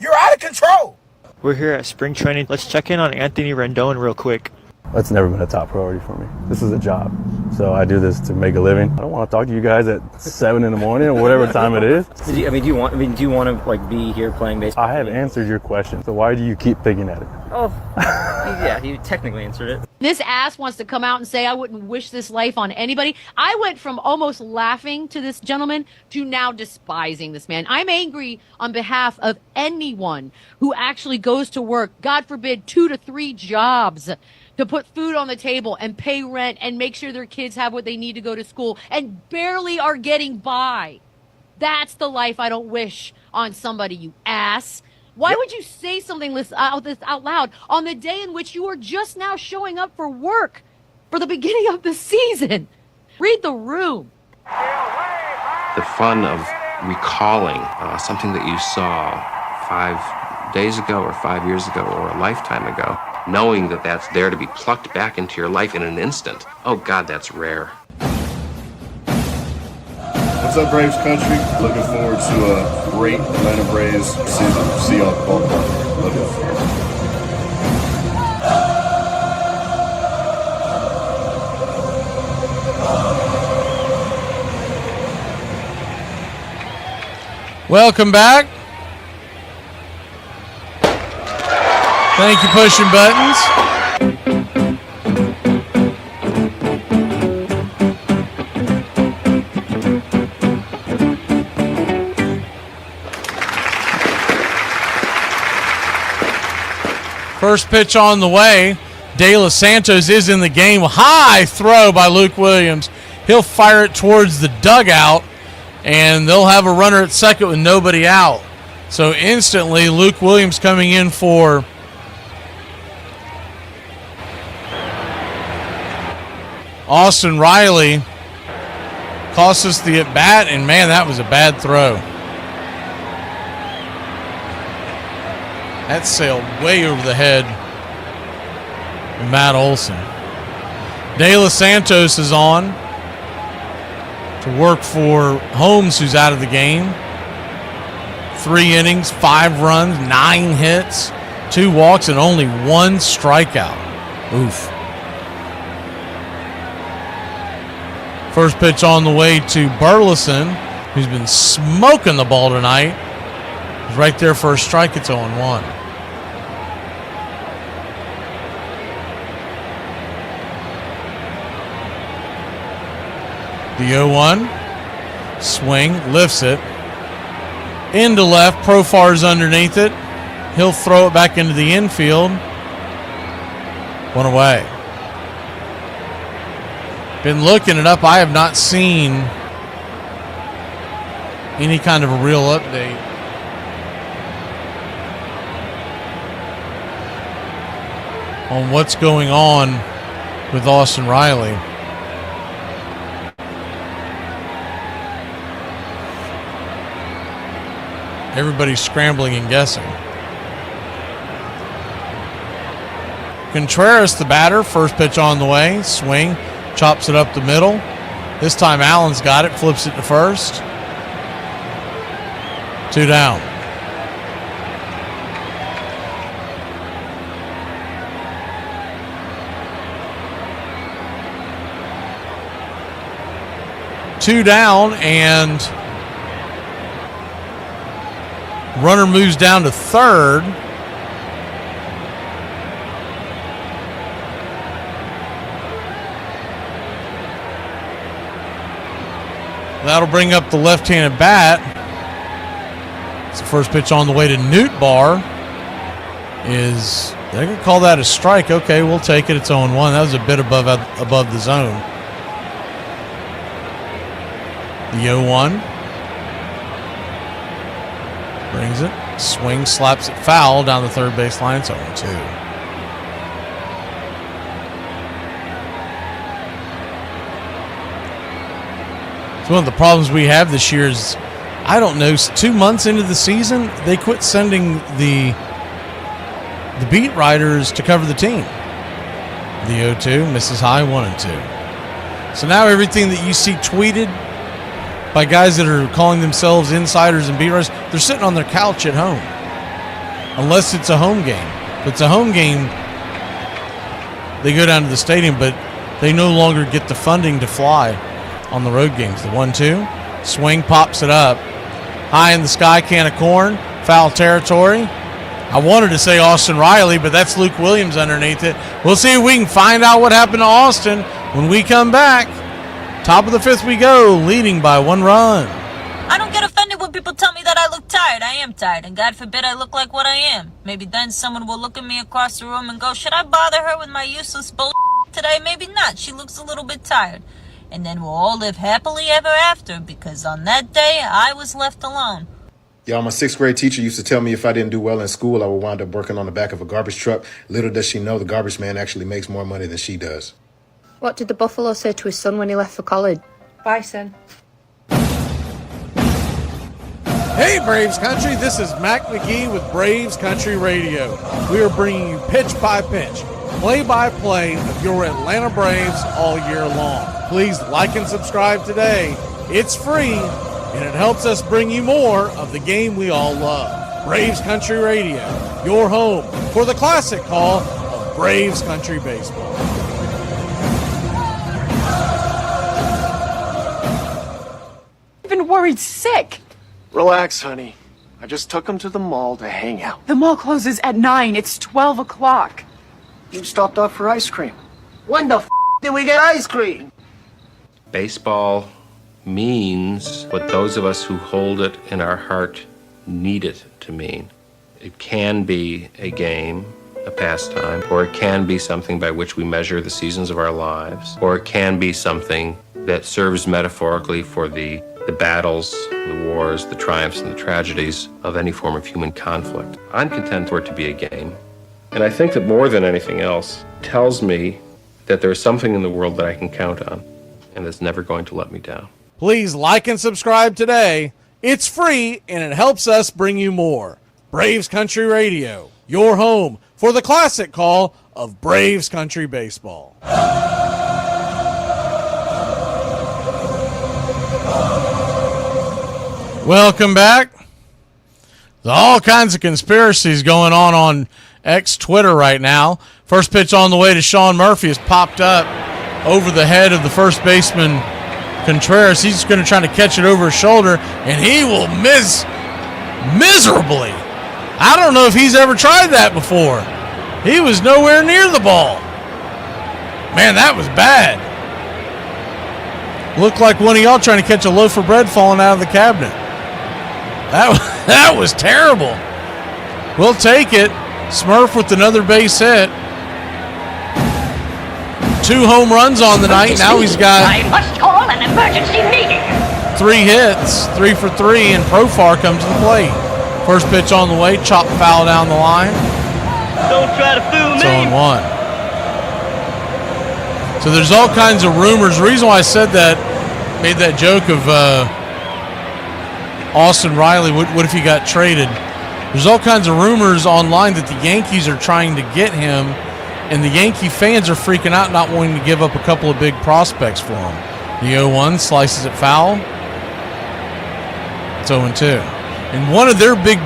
You're out of control. We're here at spring training. Let's check in on Anthony Rendon real quick. That's never been a top priority for me. This is a job. So I do this to make a living. I don't want to talk to you guys at 7 in the morning or whatever time it is. Do you want to like be here playing baseball? I have answered your question. So why do you keep picking at it? Oh, yeah, you technically answered it. This ass wants to come out and say I wouldn't wish this life on anybody. I went from almost laughing to this gentleman to now despising this man. I'm angry on behalf of anyone who actually goes to work, God forbid, 2 to 3 jobs to put food on the table and pay rent and make sure their kids have what they need to go to school and barely are getting by. That's the life I don't wish on somebody, you ass. Why would you say something this out loud on the day in which you are just now showing up for work for the beginning of the season? Read the room. The fun of recalling something that you saw 5 days ago or 5 years ago or a lifetime ago, knowing that that's there to be plucked back into your life in an instant. Oh, God, that's rare. What's up, Braves Country? Looking forward to a great Atlanta Braves season. See y'all at the ballpark. Love y'all. Welcome back. Thank you, pushing buttons. First pitch on the way. De Los Santos is in the game. High throw by Luke Williams. He'll fire it towards the dugout, and they'll have a runner at second with nobody out. So instantly, Luke Williams coming in for Austin Riley. Cost us the at-bat, and man, that was a bad throw. That sailed way over the head of Matt Olson. De Los Santos is on to work for Holmes, who's out of the game. 3 innings, 5 runs, 9 hits, 2 walks, and only 1 strikeout. Oof. First pitch on the way to Burleson, who's been smoking the ball tonight. He's right there for a strike. It's 0-1. The 0-1. Swing, lifts it. Into left, Profar's underneath it. He'll throw it back into the infield. 1 away. Been looking it up. I have not seen any kind of a real update. On what's going on with Austin Riley. Everybody's scrambling and guessing. Contreras, the batter, first pitch on the way. Swing, chops it up the middle. This time Allen's got it, flips it to first. 2 down. Two down, and runner moves down to third. That'll bring up the left-handed bat. It's the first pitch on the way to Nootbaar. They're going to call that a strike. Okay, we'll take it. It's 0-1. That was a bit above the zone. The 0-1. Brings it. Swing, slaps it foul down the third base line. It's 0-2. So one of the problems we have this year is, I don't know, 2 months into the season, they quit sending the beat writers to cover the team. The 0-2, misses high, 1-2. So now everything that you see tweeted by guys that are calling themselves insiders and beat writers, they're sitting on their couch at home. Unless it's a home game. If it's a home game, they go down to the stadium, but they no longer get the funding to fly on the road games. The 1-2, swing, pops it up. High in the sky, can of corn, foul territory. I wanted to say Austin Riley, but that's Luke Williams underneath it. We'll see if we can find out what happened to Austin when we come back. Top of the 5th we go, leading by 1 run. I don't get offended when people tell me that I look tired. I am tired, and God forbid I look like what I am. Maybe then someone will look at me across the room and go, should I bother her with my useless bullshit today? Maybe not. She looks a little bit tired. And then we'll all live happily ever after, because on that day, I was left alone. Y'all, my 6th grade teacher used to tell me if I didn't do well in school, I would wind up working on the back of a garbage truck. Little does she know the garbage man actually makes more money than she does. What did the buffalo say to his son when he left for college? Bison. Hey, Braves Country, this is Mac McGee with Braves Country Radio. We are bringing you pitch by pitch, play-by-play of your Atlanta Braves all year long. Please like and subscribe today. It's free, and it helps us bring you more of the game we all love. Braves Country Radio, your home for the classic call of Braves Country Baseball. I've been worried sick. Relax, honey. I just took him to the mall to hang out. The mall closes at 9. It's 12 o'clock. You stopped off for ice cream. When the did we get ice cream? Baseball means what those of us who hold it in our heart need it to mean. It can be a game, a pastime, or it can be something by which we measure the seasons of our lives, or it can be something that serves metaphorically for the battles, the wars, the triumphs, and the tragedies of any form of human conflict. I'm content for it to be a game. And I think that more than anything else, tells me that there's something in the world that I can count on, and that's never going to let me down. Please like and subscribe today. It's free and it helps us bring you more. Braves Country Radio, your home for the classic call of Braves Country Baseball. Welcome back. There's all kinds of conspiracies going on X Twitter right now. First pitch on the way to Sean Murphy has popped up over the head of the first baseman, Contreras. He's going to try to catch it over his shoulder, and he will miss miserably. I don't know if he's ever tried that before. He was nowhere near the ball. Man, that was bad. Looked like one of y'all trying to catch a loaf of bread falling out of the cabinet. That was terrible. We'll take it. Smurf with another base hit. 2 home runs on the night. Now he's got I must call an emergency meeting. 3 hits, 3 for 3, and Profar comes to the plate. First pitch on the way, chop foul down the line. Don't try to fool It's me. 0-1. So there's all kinds of rumors. The reason why I said that, made that joke of Austin Riley, what if he got traded? There's all kinds of rumors online that the Yankees are trying to get him, and the Yankee fans are freaking out, not wanting to give up a couple of big prospects for him. The 0-1 slices it foul. It's 0-2. And one of their big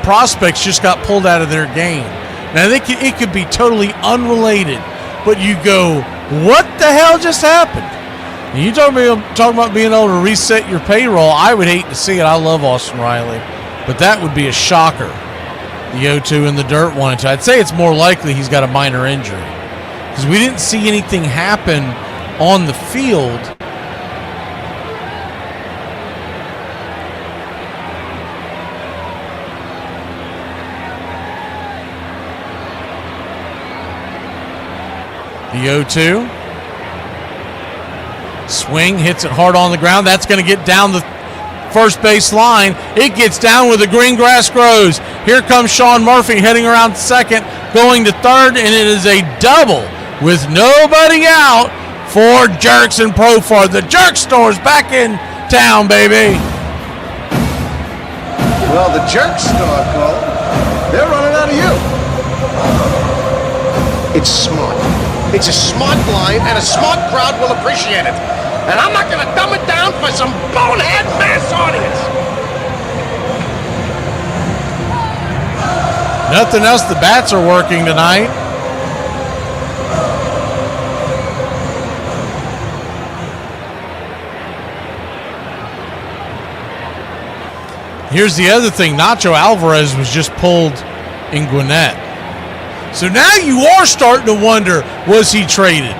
prospects just got pulled out of their game. Now, it could be totally unrelated, but you go, what the hell just happened? And you talking about being able to reset your payroll. I would hate to see it. I love Austin Riley, but that would be a shocker. The 0-2 in the dirt, 1-2. I'd say it's more likely he's got a minor injury because we didn't see anything happen on the field. The 0-2. Swing, hits it hard on the ground. That's going to get down the first base line. It gets down where the green grass grows. Here comes Sean Murphy heading around second, going to third, and it is a double with nobody out for Jerks and Profar. The Jerk Store's back in town, baby. Well, the Jerk Store, Cole, they're running out of you. It's smart. It's a smart line, and a smart crowd will appreciate it. And I'm not going to dumb it down for some bonehead mass audience. Nothing else. The bats are working tonight. Here's the other thing. Nacho Alvarez was just pulled in Gwinnett. So now you are starting to wonder, was he traded?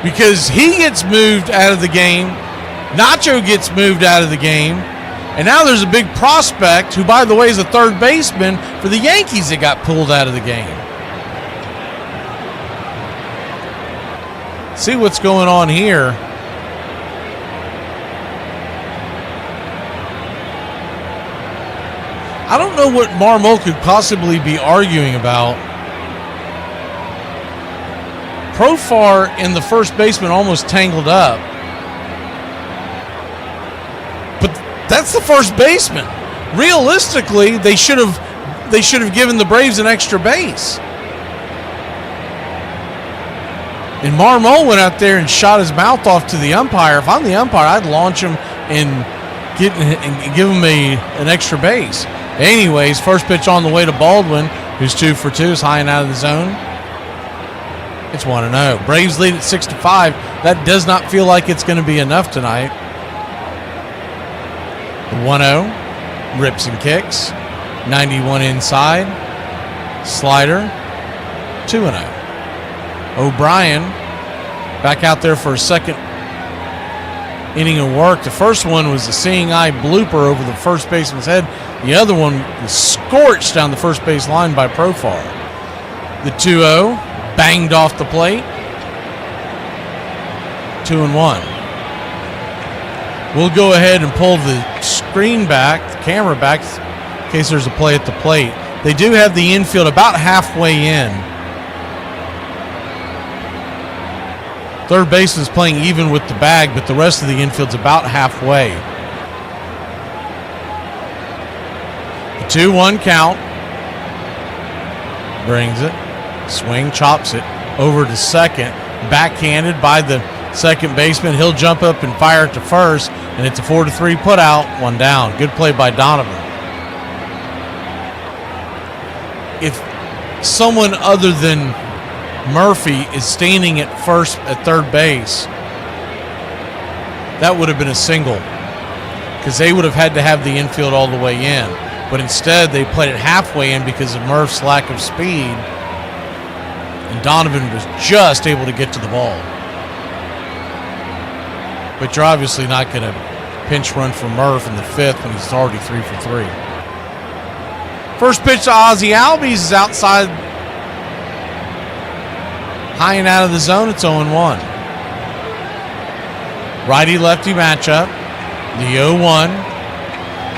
Because he gets moved out of the game. Nacho gets moved out of the game. And now there's a big prospect who, by the way, is a third baseman for the Yankees that got pulled out of the game. See what's going on here. I don't know what Marmol could possibly be arguing about. Profar and the first baseman almost tangled up. But that's the first baseman. Realistically, they should have given the Braves an extra base. And Marmol went out there and shot his mouth off to the umpire. If I'm the umpire, I'd launch him and give him an extra base. Anyways, first pitch on the way to Baldwin, who's 2 for 2, is high and out of the zone. It's 1-0. Braves lead at 6-5. That does not feel like it's going to be enough tonight. 1-0. Rips and kicks. 91 inside. Slider. 2-0. O'Brien back out there for a second inning of work. The first one was a seeing eye blooper over the first baseman's head. The other one was scorched down the first base line by Profar. The 2-0 banged off the plate. 2-1. We'll go ahead and pull the screen back, the camera back, in case there's a play at the plate. They do have the infield about halfway in. Third base is playing even with the bag, but the rest of the infield's about halfway. The 2-1 count. Brings it. Swing, chops it over to second. Backhanded by the second baseman. He'll jump up and fire it to first, and it's a 4-3 put out. One down. Good play by Donovan. If someone other than Murphy is standing at third base, that would have been a single, because they would have had to have the infield all the way in. But instead, they played it halfway in because of Murph's lack of speed, and Donovan was just able to get to the ball. But you're obviously not going to pinch run for Murph in the fifth when he's already 3 for 3. First pitch to Ozzie Albies is outside, high and out of the zone. It's 0-1. Righty-lefty matchup. The 0-1.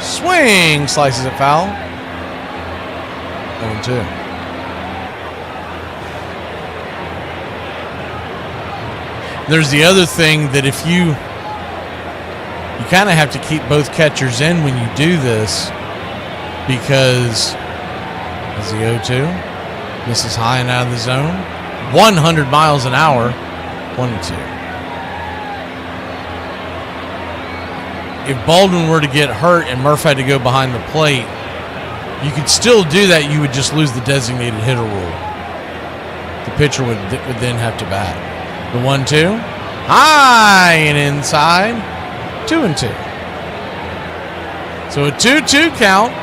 Swing, slices it foul. 0-2. There's the other thing that if you kind of have to keep both catchers in when you do this, because as the 0-2 misses high and out of the zone, 100 miles an hour, 1-2. If Baldwin were to get hurt and Murph had to go behind the plate, you could still do that. You would just lose the designated hitter rule. The pitcher would then have to bat. The 1-2, high and inside, 2-2. So a 2-2 count.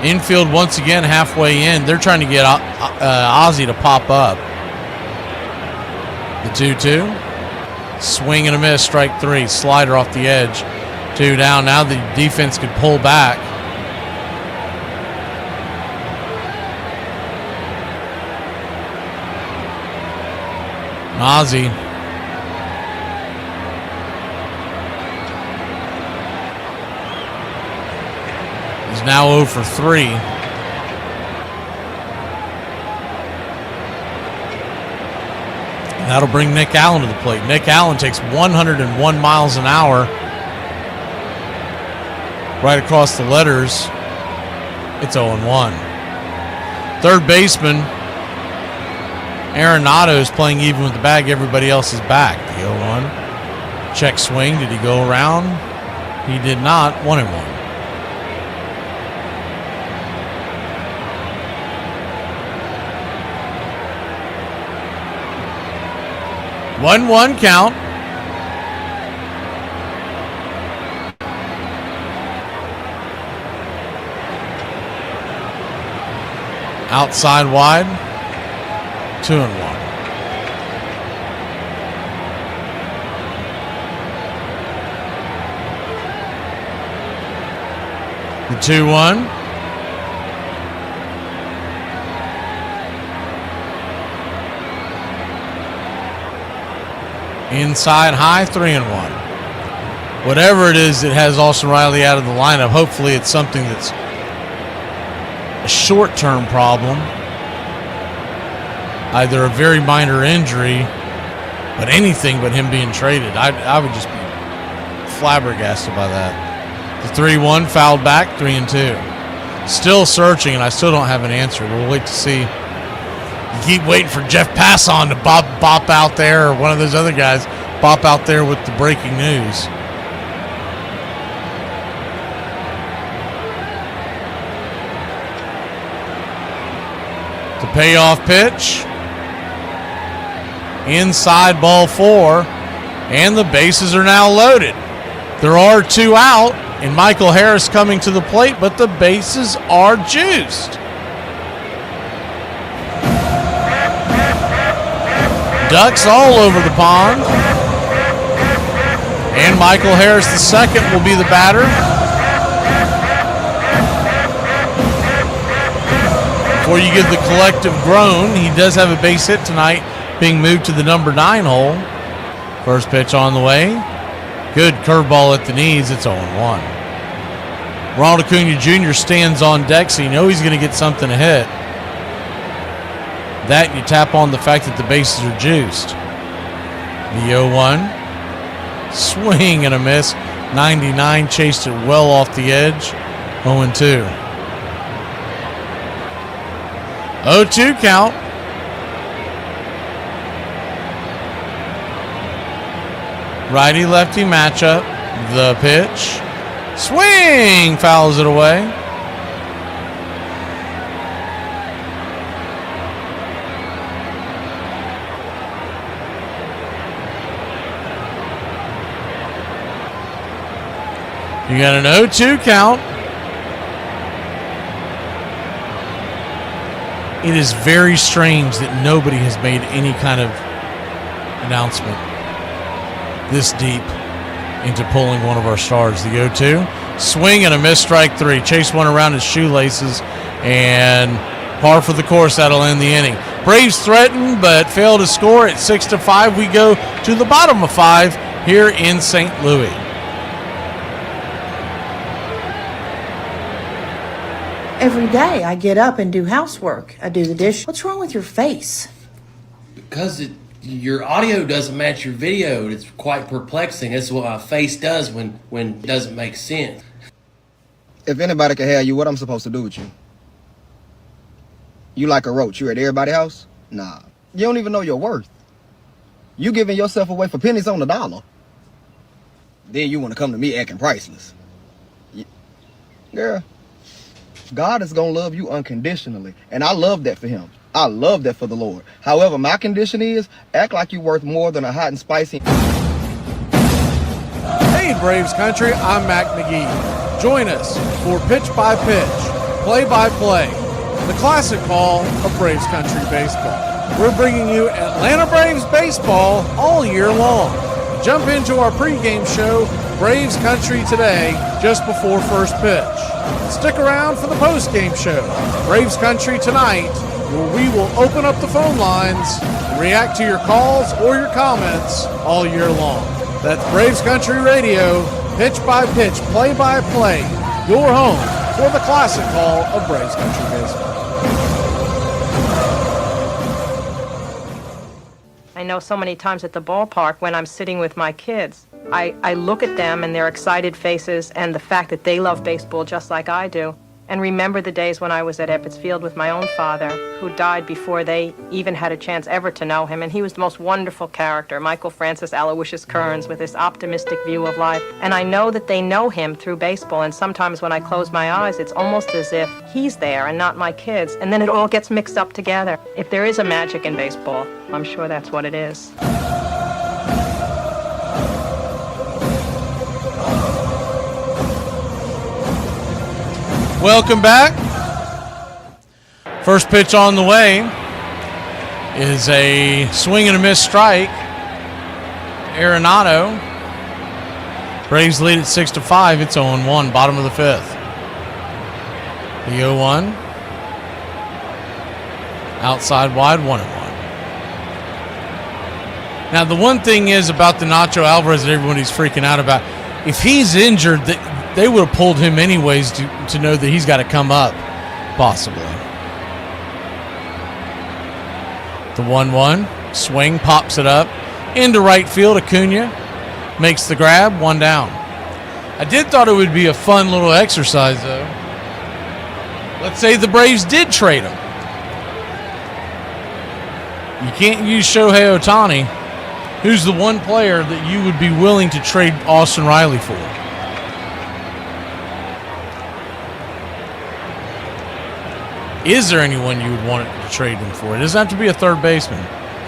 Infield once again halfway in. They're trying to get Ozzie to pop up. The 2-2. Swing and a miss, strike 3. Slider off the edge. 2 down. Now the defense could pull back. And Ozzie is now 0 for 3. And that'll bring Nick Allen to the plate. Nick Allen takes 101 miles an hour right across the letters. It's 0-1. Third baseman Arenado is playing even with the bag. Everybody else is back. The 0-1. Check swing. Did he go around? He did not. 1-1. One count. Outside wide. 2-1. The 2-1. Inside high, 3-1. Whatever it is that has Austin Riley out of the lineup, hopefully it's something that's a short-term problem. Either a very minor injury, but anything but him being traded. I would just be flabbergasted by that. The 3-1 fouled back, 3-2. Still searching, and I still don't have an answer. We'll wait to see. You keep waiting for Jeff Passon to bop out there, or one of those other guys bop out there with the breaking news. The payoff pitch. Inside, ball 4, and the bases are now loaded. There are 2 out, and Michael Harris coming to the plate, but the bases are juiced. Ducks all over the pond. And Michael Harris II will be the batter. Before you give the collective groan, he does have a base hit tonight, being moved to the number 9 hole. First pitch on the way. Good curveball at the knees. It's 0-1. Ronald Acuna Jr. stands on deck, so you know he's going to get something to hit. That you tap on the fact that the bases are juiced. The 0-1. Swing and a miss. 99 chased it well off the edge. 0-2. 0-2 count. Righty-lefty matchup. The pitch. Swing! Fouls it away. You got an 0-2 count. It is very strange that nobody has made any kind of announcement this deep into pulling one of our stars. The 0-2. Swing and a miss, strike three. Chase one around his shoelaces, and par for the course. That'll end the inning. Braves threaten but fail to score. At 6-5, we go to the bottom of 5 here in St. Louis. Every day I get up and do housework. I do the dish. What's wrong with your face? Because your audio doesn't match your video. It's quite perplexing. That's what my face does when it doesn't make sense. If anybody can have you, what I'm supposed to do with you? You like a roach. You at everybody's house? Nah. You don't even know your worth. You giving yourself away for pennies on the dollar. Then you want to come to me acting priceless. Girl, God is going to love you unconditionally. And I love that for him. I love that for the Lord. However, my condition is, act like you're worth more than a hot and spicy. Hey, Braves Country, I'm Mac McGee. Join us for Pitch by Pitch, Play by Play, the classic call of Braves Country Baseball. We're bringing you Atlanta Braves baseball all year long. Jump into our pregame show, Braves Country Today, just before first pitch. Stick around for the postgame show, Braves Country Tonight, where we will open up the phone lines and react to your calls or your comments all year long. That's Braves Country Radio, pitch by pitch, play by play, your home for the classic call of Braves Country Baseball. I know so many times at the ballpark when I'm sitting with my kids, I look at them and their excited faces and the fact that they love baseball just like I do, and remember the days when I was at Ebbets Field with my own father, who died before they even had a chance ever to know him, and he was the most wonderful character, Michael Francis Aloysius Kearns, with this optimistic view of life. And I know that they know him through baseball, and sometimes when I close my eyes, it's almost as if he's there and not my kids, and then it all gets mixed up together. If there is a magic in baseball, I'm sure that's what it is. Welcome back. First pitch on the way is a swing and a miss strike. Arenado. Braves lead at 6-5. It's 0-1, bottom of the 5th. The 0-1. Outside wide, 1-1. Now, the one thing is about the Nacho Alvarez that everybody's freaking out about, if he's injured, they would have pulled him anyways to know that he's got to come up, possibly. The 1-1. Swing, pops it up. Into right field, Acuna makes the grab, 1 down. I did thought it would be a fun little exercise, though. Let's say the Braves did trade him. You can't use Shohei Ohtani. Who's the one player that you would be willing to trade Austin Riley for? Is there anyone you would want to trade him for? It doesn't have to be a third baseman.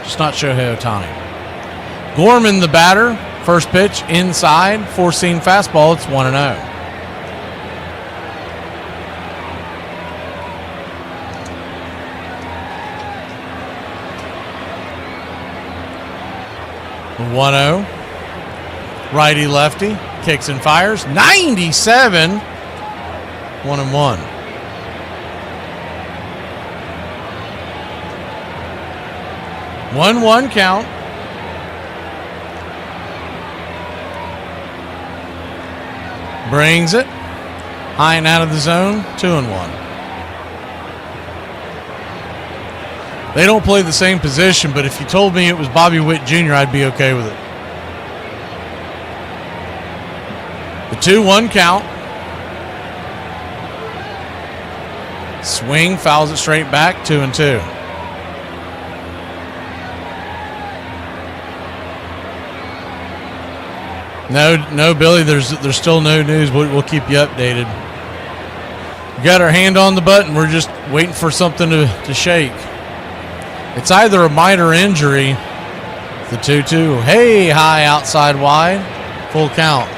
Just not Shohei Ohtani. Gorman, the batter. First pitch, inside. Four-seam fastball. It's 1-0. The 1-0. Righty-lefty. Kicks and fires. 97. 1-1. One count. Brings it. High and out of the zone. 2-1. They don't play the same position, but if you told me it was Bobby Witt Jr., I'd be okay with it. The 2-1 count. Swing, fouls it straight back, 2-2. No, Billy, there's still no news. We'll keep you updated. We got our hand on the button. We're just waiting for something to shake. It's either a minor injury, the 2-2, hey, high, outside, wide, full count,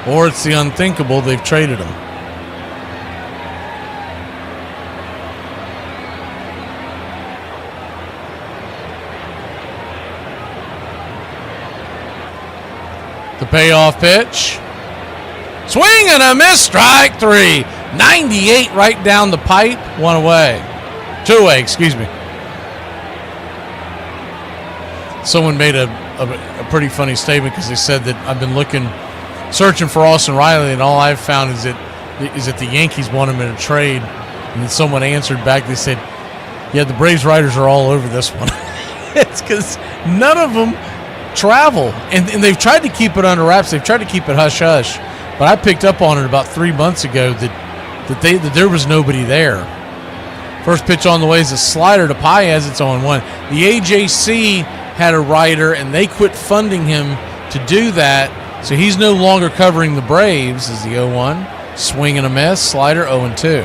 or it's the unthinkable, they've traded him. The payoff pitch. Swing and a miss, strike 3. 98 right down the pipe, 1 away. 2 away, excuse me. Someone made a pretty funny statement because they said that I've been searching for Austin Riley, and all I've found is that the Yankees want him in a trade. And then someone answered back, they said, yeah, the Braves writers are all over this one. It's because none of them travel, and they've tried to keep it under wraps. They've tried to keep it hush-hush, but I picked up on it about 3 months ago that there was nobody there. First pitch on the way is a slider to Paez. It's 0-1. The AJC had a writer, and they quit funding him to do that, so he's no longer covering the Braves as the 0-1. Swing and a miss, slider, 0-2.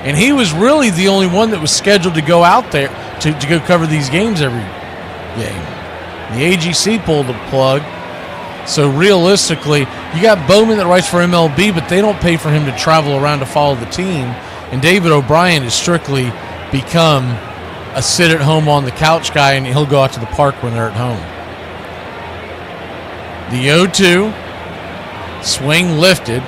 And he was really the only one that was scheduled to go out there to go cover these games every game. The AGC pulled the plug. So realistically, you got Bowman that writes for MLB, but they don't pay for him to travel around to follow the team. And David O'Brien has strictly become a sit-at-home on the couch guy, and he'll go out to the park when they're at home. The 0-2, swing lifted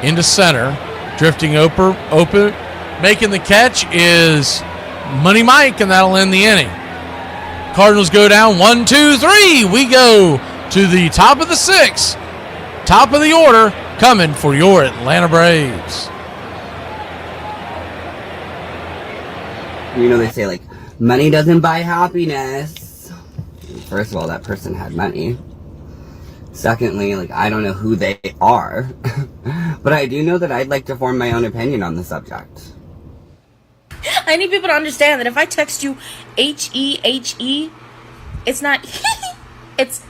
into center, drifting open. Making the catch is Money Mike, and that'll end the inning. Cardinals go down 1-2-3. We go to the top of the 6th. Top of the order coming for your Atlanta Braves. You know, they say, like, money doesn't buy happiness. First of all, that person had money. Secondly, like, I don't know who they are. But I do know that I'd like to form my own opinion on the subject. I need people to understand that if I text you H-E-H-E, it's not it's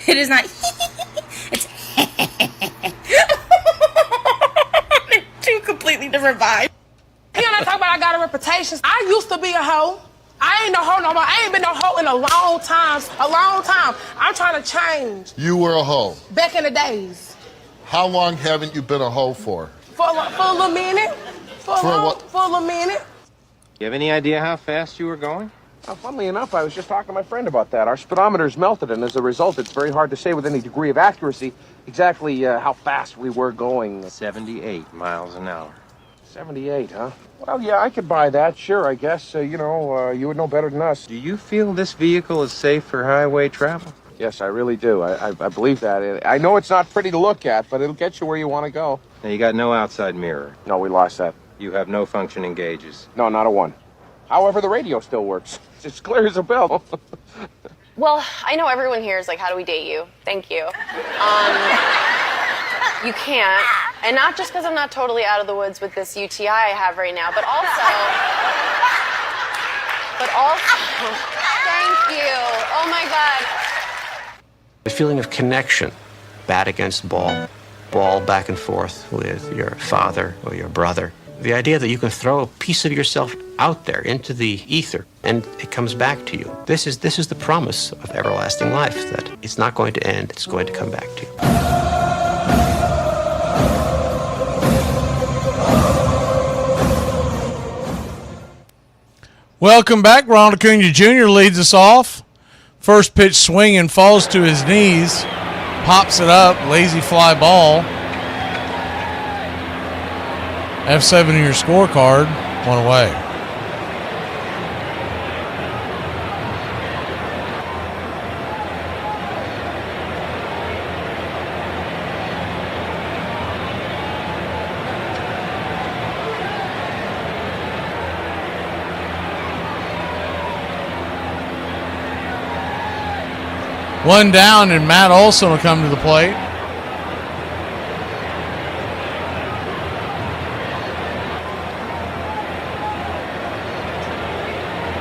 it is not it's two completely different vibes. You know, talk about I got a reputation. I used to be a hoe. I ain't no hoe no more. I ain't been no hoe in a long time. I'm trying to change. You were a hoe. Back in the days. How long haven't you been a hoe for? For a little minute. For a little minute. You have any idea how fast you were going? Funnily enough, I was just talking to my friend about that. Our speedometer's melted, and as a result, it's very hard to say with any degree of accuracy exactly how fast we were going. 78 miles an hour. 78, huh? Well, yeah, I could buy that. Sure, I guess. You would know better than us. Do you feel this vehicle is safe for highway travel? Yes, I really do. I believe that. I know it's not pretty to look at, but it'll get you where you want to go. Now, you got no outside mirror. No, we lost that. You have no functioning gauges. No, not a one. However, the radio still works. It's clear as a bell. Well, I know everyone here is like, how do we date you? Thank you. You can't. And not just because I'm not totally out of the woods with this UTI I have right now, but also, thank you. Oh my God. The feeling of connection, bat against ball back and forth with your father or your brother. The idea that you can throw a piece of yourself out there into the ether and it comes back to you. This is the promise of everlasting life, that it's not going to end, it's going to come back to you. Welcome back. Ronald Acuna Jr. leads us off. First pitch swing and falls to his knees. Pops it up. Lazy fly ball. F7 in your scorecard. 1 away. One down, and Matt Olson will come to the plate.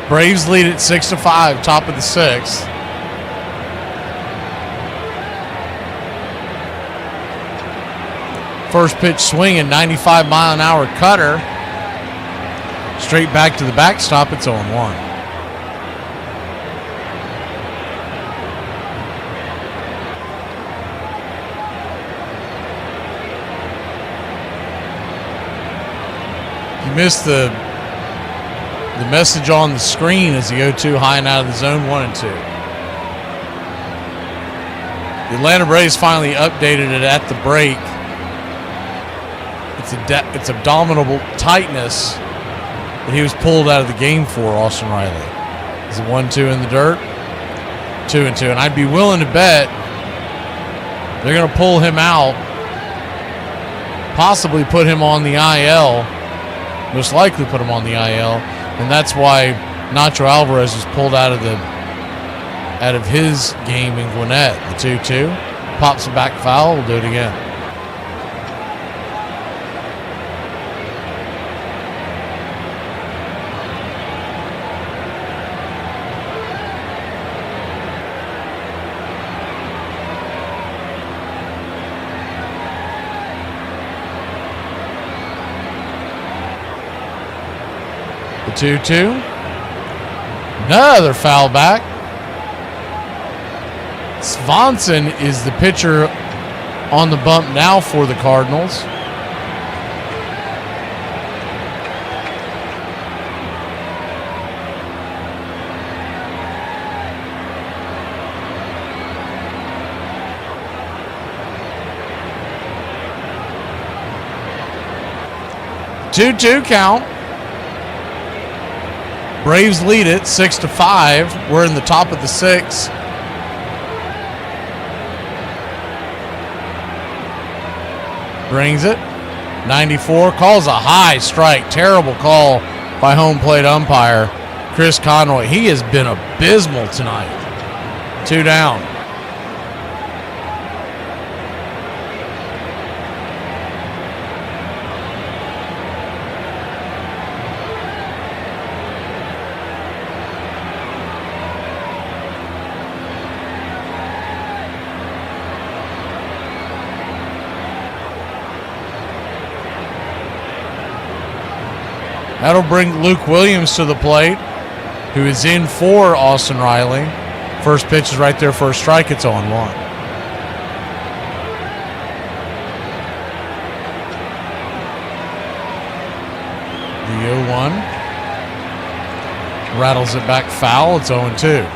Braves lead at 6-5, top of the sixth. First pitch swinging, 95-mile-an-hour cutter. Straight back to the backstop, it's 0-1. You missed the message on the screen as you go too high and out of the zone 1 and 2. The Atlanta Braves finally updated it at the break. It's abdominal tightness that he was pulled out of the game for, Austin Riley. Is it 1-2 in the dirt? 2-2. And I'd be willing to bet they're going to pull him out, possibly put him on the IL, most likely put him on the IL, and that's why Nacho Alvarez was pulled out of his game in Gwinnett. The 2-2 pops it back foul. We'll do it again. The 2-2. Another foul back. Swanson is the pitcher on the bump now for the Cardinals. Two-two count. Braves lead it 6-5. We're in the top of the sixth. Brings it. 94. Calls a high strike. Terrible call by home plate umpire Chris Conroy. He has been abysmal tonight. 2 down. That'll bring Luke Williams to the plate, who is in for Austin Riley. First pitch is right there for a strike. It's 0-1. The 0-1. Rattles it back foul. It's 0-2.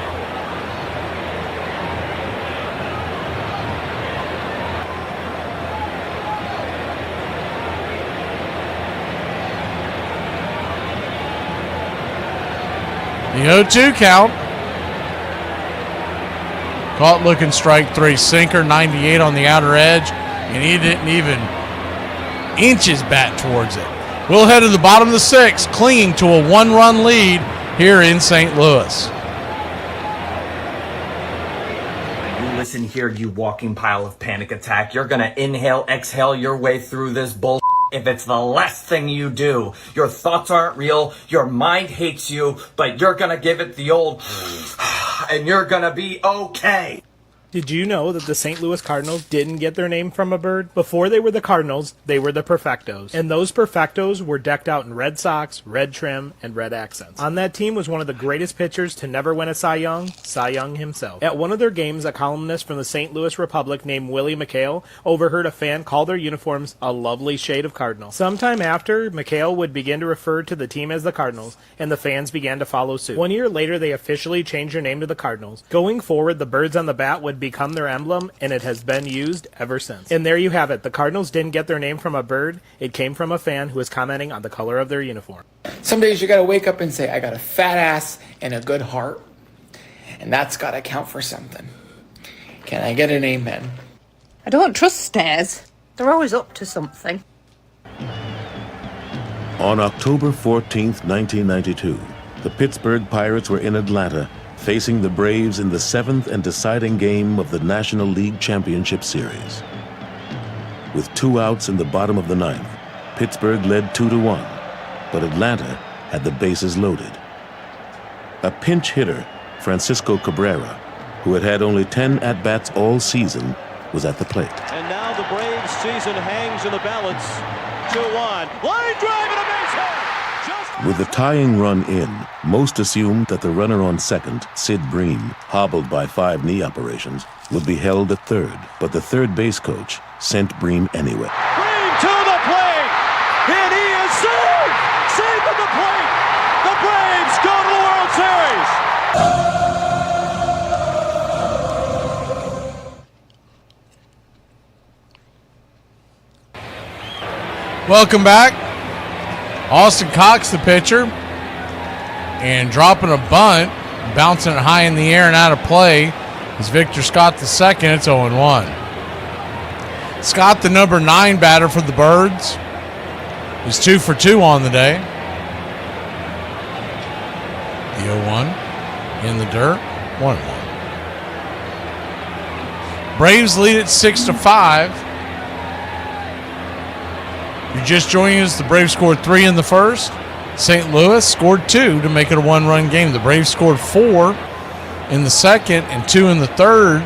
The 0-2 count. Caught looking strike 3. Sinker, 98 on the outer edge, and he didn't even inch his bat towards it. We'll head to the bottom of the sixth, clinging to a 1-run lead here in St. Louis. You listen here, you walking pile of panic attack. You're gonna inhale, exhale your way through this bullshit. If it's the last thing you do. Your thoughts aren't real, your mind hates you, but you're gonna give it the old and you're gonna be okay. Did you know that the St. Louis Cardinals didn't get their name from a bird? Before they were the Cardinals, they were the Perfectos. And those Perfectos were decked out in red socks, red trim, and red accents. On that team was one of the greatest pitchers to never win a Cy Young himself. At one of their games, a columnist from the St. Louis Republic named Willie McHale overheard a fan call their uniforms a lovely shade of Cardinal. Sometime after, McHale would begin to refer to the team as the Cardinals, and the fans began to follow suit. 1 year later, they officially changed their name to the Cardinals. Going forward, the birds on the bat would become their emblem, and it has been used ever since. And there you have it. The Cardinals didn't get their name from a bird. It came from a fan who was commenting on the color of their uniform. Some days you gotta wake up and say, I got a fat ass and a good heart. And that's gotta count for something. Can I get an amen? I don't trust stairs. They're always up to something. On October 14th, 1992, the Pittsburgh Pirates were in Atlanta, facing the Braves in the 7th and deciding game of the National League Championship Series. With 2 outs in the bottom of the 9th, Pittsburgh led 2-1, but Atlanta had the bases loaded. A pinch hitter, Francisco Cabrera, who had had only 10 at-bats all season, was at the plate. And now the Braves season hangs in the balance. 2-1. Line drive and a base hit! With the tying run in, most assumed that the runner on second, Sid Bream, hobbled by 5 knee operations, would be held at third, but the third base coach sent Bream anyway. Bream to the plate! And he is safe! Safe at the plate! The Braves go to the World Series! Welcome back. Austin Cox, the pitcher, and dropping a bunt, bouncing it high in the air and out of play is Victor Scott the second. It's 0-1. Scott, the number 9 batter for the Birds, is 2 for 2 on the day. The 0-1 in the dirt, 1-1. Braves lead at 6-5. You're just joining us. The Braves scored 3 in the first. St. Louis scored 2 to make it a 1-run game. The Braves scored 4 in the second and 2 in the third.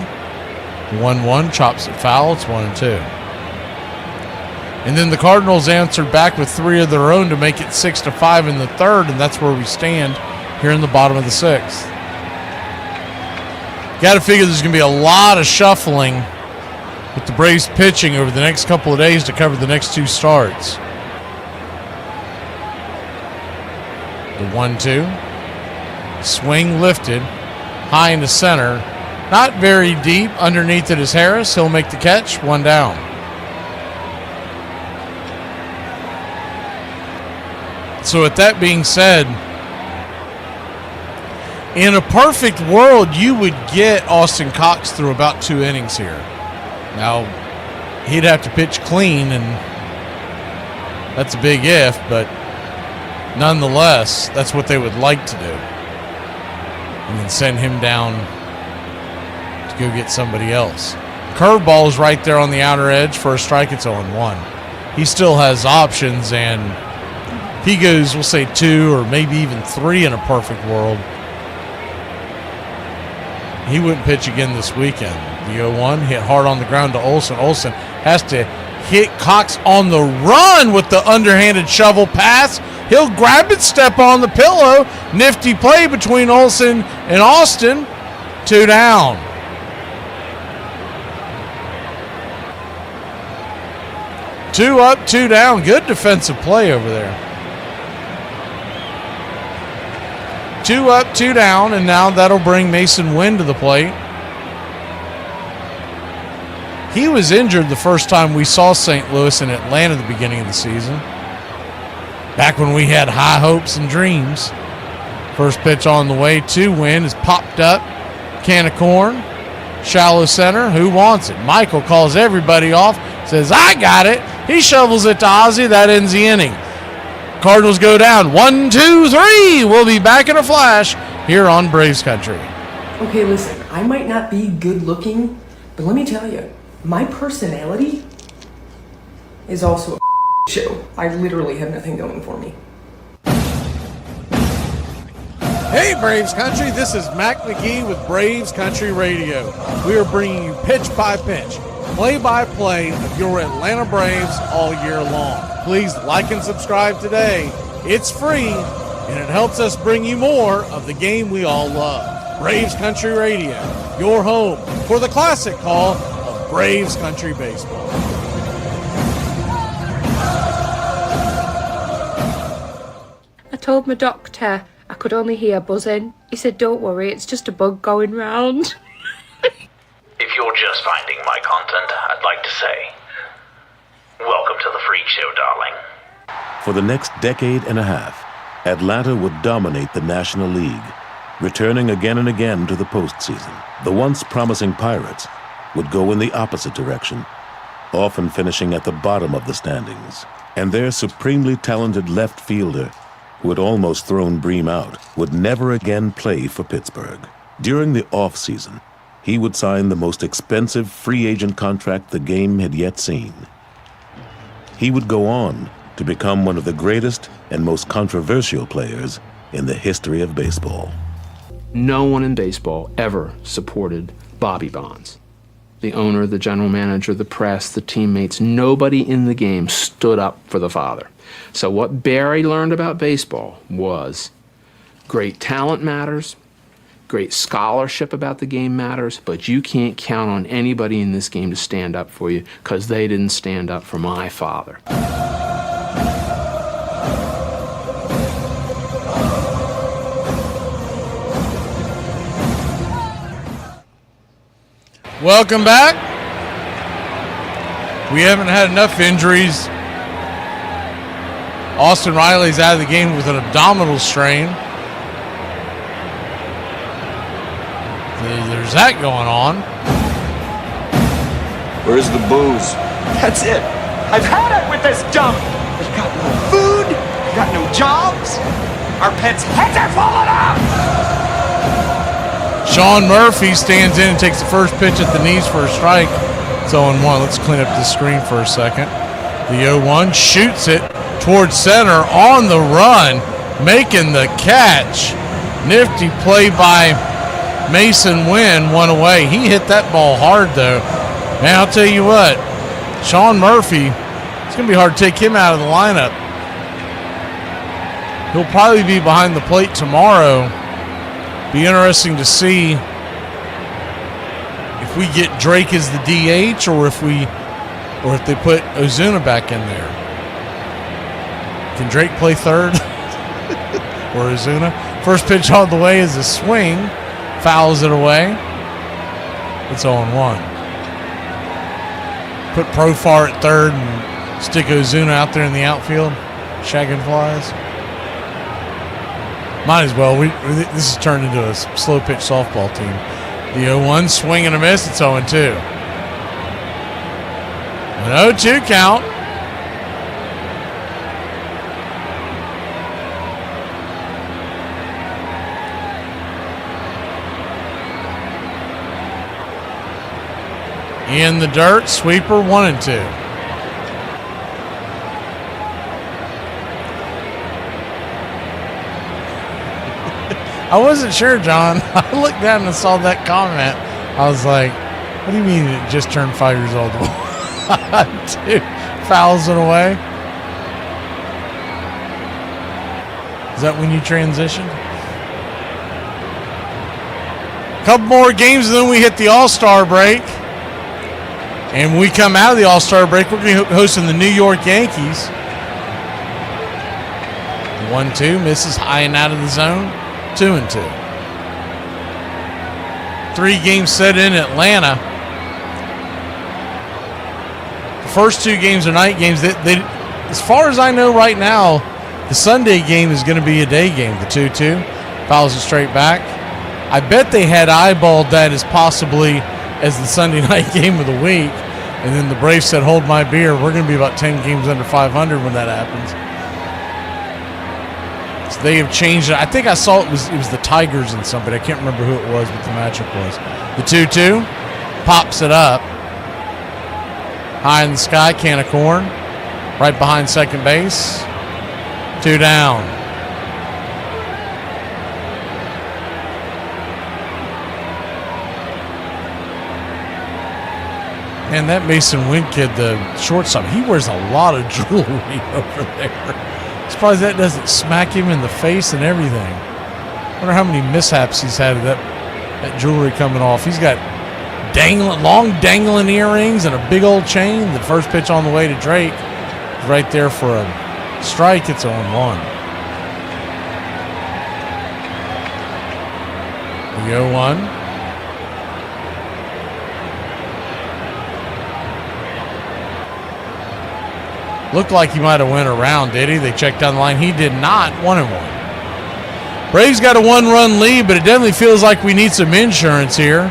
1-1, chops it foul. It's 1-2. And then the Cardinals answered back with 3 of their own to make it 6-5 in the third, and that's where we stand here in the bottom of the 6th. Got to figure there's going to be a lot of shuffling with the Braves pitching over the next couple of days to cover the next 2 starts. The 1-2. Swing lifted. High into center. Not very deep. Underneath it is Harris. He'll make the catch. 1 down. So with that being said, in a perfect world, you would get Austin Cox through about 2 innings here. Now, he'd have to pitch clean, and that's a big if, but nonetheless, that's what they would like to do. And then send him down to go get somebody else. Curveball is right there on the outer edge. For a strike, it's 0-1. He still has options, and if he goes, we'll say 2 or maybe even 3 in a perfect world, he wouldn't pitch again this weekend. The 0-1 hit hard on the ground to Olsen. Olsen has to hit Cox on the run with the underhanded shovel pass. He'll grab it, step on the pillow. Nifty play between Olsen and Austin. 2 down. Two up, 2 down. Good defensive play over there. 2 up, 2 down, and now that'll bring Mason Wynn to the plate. He was injured the first time we saw St. Louis in Atlanta at the beginning of the season. Back when we had high hopes and dreams. First pitch on the way to Wynn is popped up. Can of corn. Shallow center. Who wants it? Michael calls everybody off. Says, I got it. He shovels it to Ozzie. That ends the inning. Cardinals go down. 1, 2, 3. We'll be back in a flash here on Braves Country. Okay, listen. I might not be good looking, but let me tell you, my personality is also a show. I literally have nothing going for me. Hey, Braves Country. This is Mac McGee with Braves Country Radio. We are bringing you pitch by pitch, play-by-play of your Atlanta Braves all year long. Please like and subscribe today. It's free, and it helps us bring you more of the game we all love. Braves Country Radio, your home for the classic call of Braves Country Baseball. I told my doctor I could only hear buzzing. He said, don't worry, it's just a bug going round. If you're just finding my content, I'd like to say, welcome to the freak show, darling. For the next decade and a half, Atlanta would dominate the National League, returning again and again to the postseason. The once promising Pirates would go in the opposite direction, often finishing at the bottom of the standings. And their supremely talented left fielder, who had almost thrown Bream out, would never again play for Pittsburgh. During the off-season, he would sign the most expensive free agent contract the game had yet seen. He would go on to become one of the greatest and most controversial players in the history of baseball. No one in baseball ever supported Bobby Bonds. The owner, the general manager, the press, the teammates, nobody in the game stood up for the father. So what Barry learned about baseball was great talent matters, great scholarship about the game matters, but you can't count on anybody in this game to stand up for you because they didn't stand up for my father. Welcome back. We haven't had enough injuries. Austin Riley's out of the game with an abdominal strain. There's that going on. Where's the booze? That's it. I've had it with this dump. We've got no food. We've got no jobs. Our pets' heads are falling off. Sean Murphy stands in and takes the first pitch at the knees for a strike. It's 0-1. Let's clean up the screen for a second. The 0-1 shoots it towards center on the run, making the catch. Nifty play by Mason Wynn, one away. He hit that ball hard, though. Man, I'll tell you what, Sean Murphy, it's going to be hard to take him out of the lineup. He'll probably be behind the plate tomorrow. Be interesting to see if we get Drake as the DH or if they put Ozuna back in there. Can Drake play third? Or Ozuna? First pitch on the way is a swing. Fouls it away. It's 0-1. Put Profar at third and stick Ozuna out there in the outfield. Shagging flies. Might as well. This has turned into a slow pitch softball team. The 0-1 swing and a miss. It's 0-2. An 0-2 count. In the dirt, sweeper 1-2. I wasn't sure, John. I looked down and saw that comment. I was like, what do you mean it just turned 5 years old? Dude, fouls it away. Is that when you transitioned? Couple more games and then we hit the All-Star break. And when we come out of the All-Star break, we're going to be hosting the New York Yankees. 1-2, misses high and out of the zone. 2-2. 3 games set in Atlanta. The first 2 games are night games. They, as far as I know right now, the Sunday game is going to be a day game, the 2-2. Fouls it straight back. I bet they had eyeballed that as possibly as the Sunday night game of the week. And then the Braves said, hold my beer. We're going to be about 10 games under 500 when that happens. So they have changed it. I think I saw it was the Tigers and somebody. I can't remember who it was, what the matchup was. The 2-2 pops it up. High in the sky, can of corn. Right behind second base. 2 down. Man, that Mason Wynn kid, the shortstop, he wears a lot of jewelry over there. Surprised that doesn't smack him in the face and everything. Wonder how many mishaps he's had of that jewelry coming off. He's got long dangling earrings and a big old chain. The first pitch on the way to Drake is right there for a strike. It's 0-1. The 0-1. Looked like he might have went around, did he? They checked down the line. He did not. 1-1. Braves got a 1-run lead, but it definitely feels like we need some insurance here.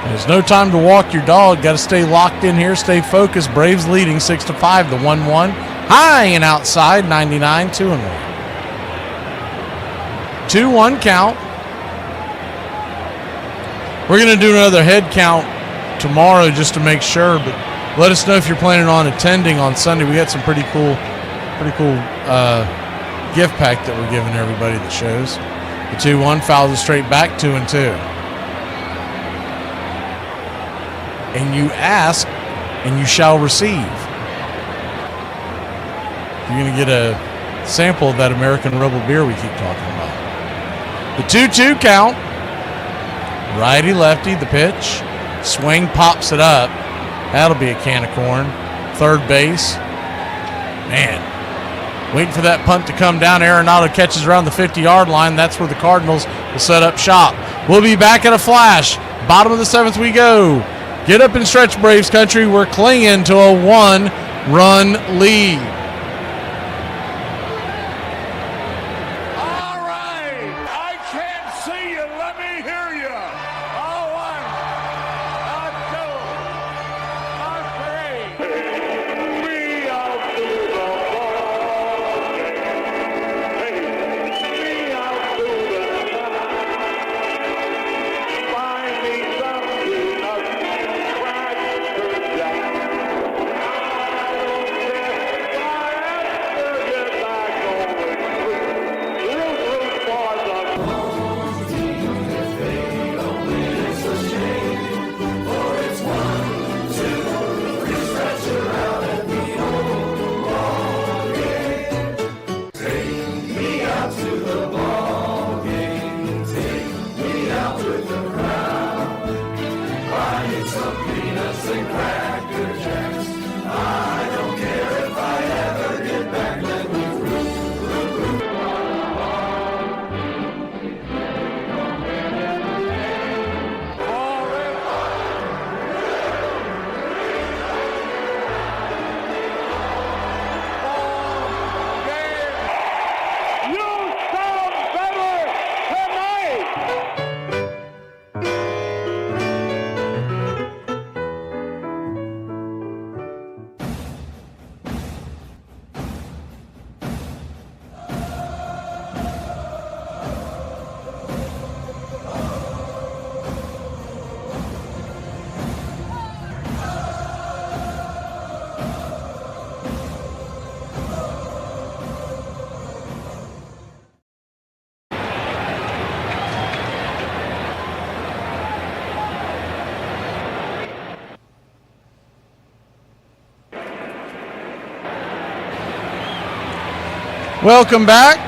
There's no time to walk your dog. Got to stay locked in here, stay focused. Braves leading 6-5. The 1-1. High and outside, 99, 2-1. 2-1 count. We're going to do another head count tomorrow just to make sure, but let us know if you're planning on attending on Sunday. We got some pretty cool gift pack that we're giving everybody that shows. The 2-1 fouls it straight back 2-2. And you ask, and you shall receive. You're going to get a sample of that American Rebel beer we keep talking about. The 2-2 count. Righty-lefty, the pitch. Swing, pops it up. That'll be a can of corn. Third base. Man, waiting for that punt to come down. Arenado catches around the 50-yard line. That's where the Cardinals will set up shop. We'll be back in a flash. Bottom of the 7th we go. Get up and stretch, Braves country. We're clinging to a 1-run lead. Welcome back.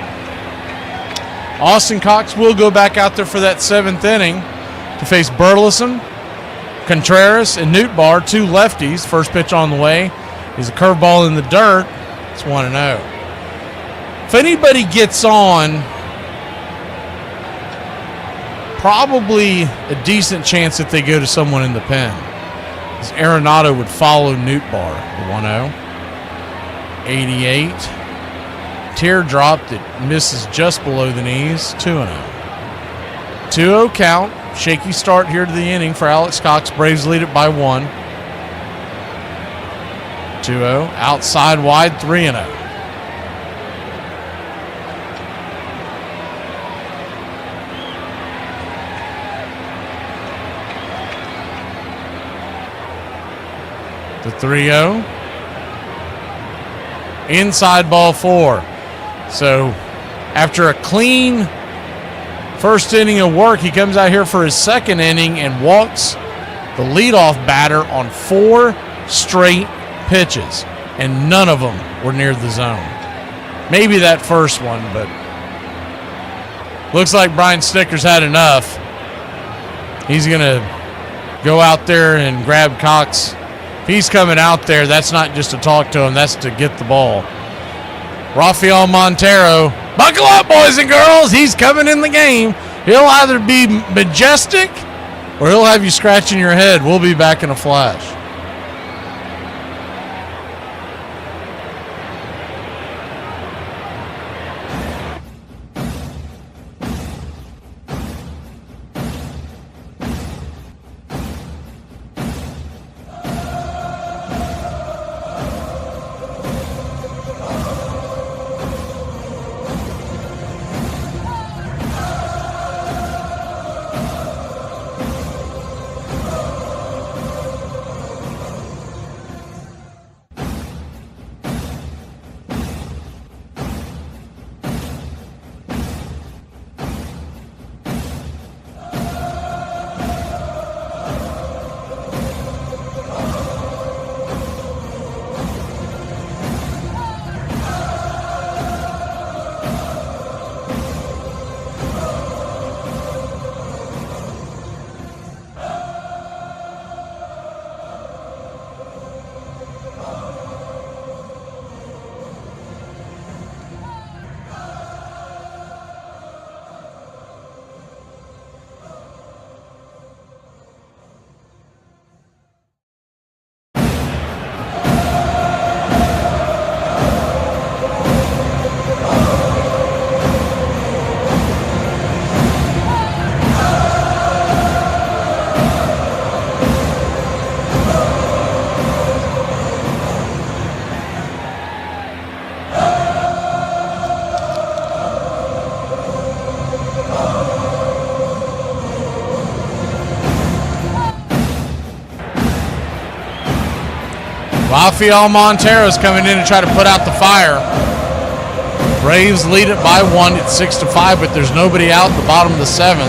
Austin Cox will go back out there for that 7th inning to face Burleson, Contreras, and Newtbar, 2 lefties. First pitch on the way is a curveball in the dirt. It's 1-0. If anybody gets on, probably a decent chance that they go to someone in the pen, as Arenado would follow Newtbar. 1-0. 88. Teardrop that misses just below the knees. 2-0. 2-0 count. Shaky start here to the inning for Alex Cox. Braves lead it by 1. 2-0. Outside wide. 3-0. The 3-0. Inside ball 4. So after a clean first inning of work, he comes out here for his 2nd inning and walks the leadoff batter on 4 straight pitches, and none of them were near the zone. Maybe that first one, but looks like Brian Snicker's had enough. He's going to go out there and grab Cox. If he's coming out there, that's not just to talk to him, that's to get the ball. Rafael Montero, buckle up, boys and girls. He's coming in the game. He'll either be majestic or he'll have you scratching your head. We'll be back in a flash. Rafael Montero's coming in to try to put out the fire. Braves lead it by 1. It's 6-5, but there's nobody out at the bottom of the 7th.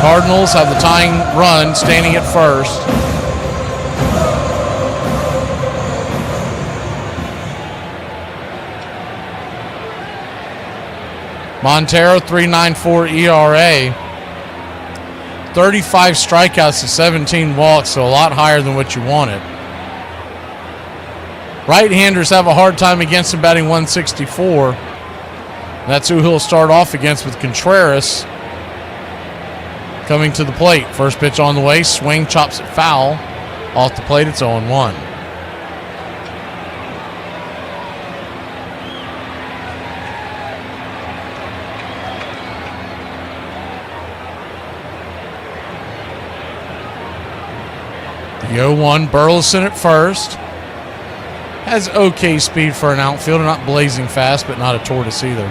Cardinals have the tying run, standing at first. Montero, 3.94 ERA. 35 strikeouts to 17 walks, so a lot higher than what you wanted. Right-handers have a hard time against him, batting 164. That's who he'll start off against with Contreras coming to the plate. First pitch on the way, swing, chops it foul. Off the plate, it's 0-1. The 0-1, Burleson at first. Has okay speed for an outfielder, not blazing fast, but not a tortoise either.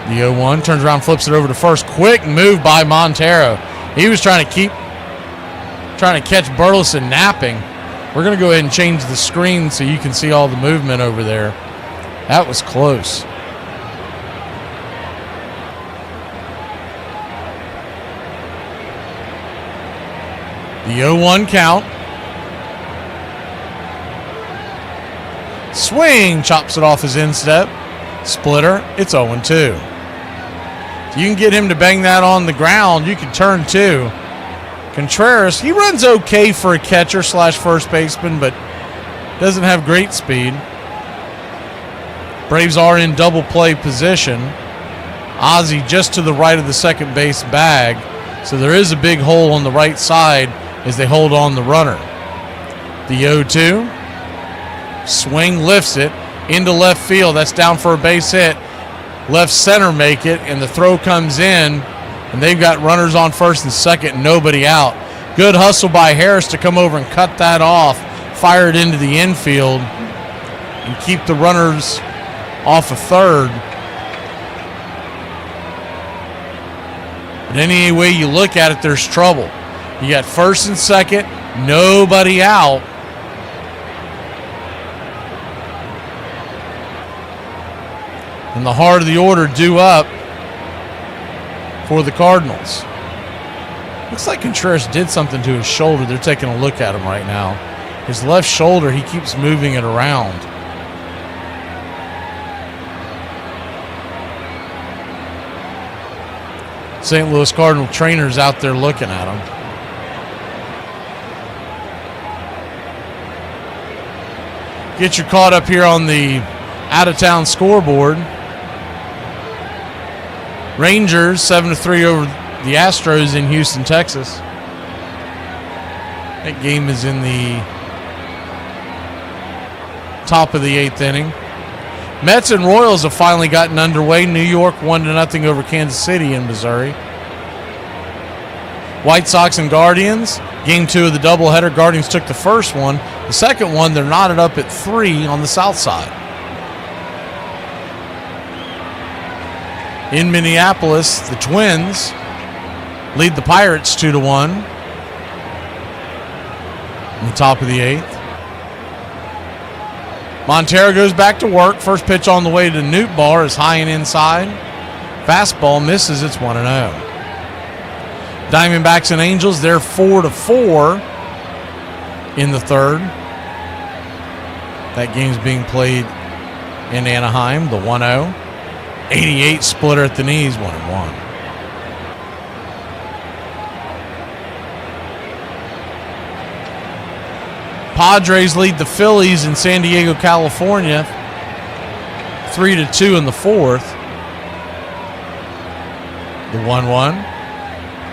The 0-1 turns around, flips it over to first. Quick move by Montero. He was trying to catch Burleson napping. We're going to go ahead and change the screen so you can see all the movement over there. That was close. The 0-1 count. Swing, chops it off his instep. Splitter, it's 0-2. If you can get him to bang that on the ground, you can turn 2. Contreras, he runs okay for a catcher / first baseman, but doesn't have great speed. Braves are in double play position. Ozzie just to the right of the second base bag, so there is a big hole on the right side as they hold on the runner. The 0-2. Swing, lifts it into left field. That's down for a base hit. Left center make it, and the throw comes in, and they've got runners on first and second, nobody out. Good hustle by Harris to come over and cut that off, fire it into the infield, and keep the runners off of third. But any way you look at it, there's trouble. You got first and second, nobody out. And the heart of the order due up for the Cardinals. Looks like Contreras did something to his shoulder. They're taking a look at him right now. His left shoulder, he keeps moving it around. St. Louis Cardinal trainers out there looking at him. Get you caught up here on the out-of-town scoreboard. Rangers 7-3 over the Astros in Houston, Texas. That game is in the top of the 8th inning. Mets and Royals have finally gotten underway. New York 1-0 over Kansas City in Missouri. White Sox and Guardians. Game 2 of the doubleheader. Guardians took the first one. The second one, they're knotted up at 3 on the south side. In Minneapolis, the Twins lead the Pirates 2-1 in the top of the 8th. Montero goes back to work. First pitch on the way to Newt Bar is high and inside. Fastball misses. It's 1-0. Diamondbacks and Angels, they're 4-4 in the third. That game's being played in Anaheim, the 1-0. 88 splitter at the knees, 1-1. Padres lead the Phillies in San Diego, California, 3-2 in the fourth. The 1-1.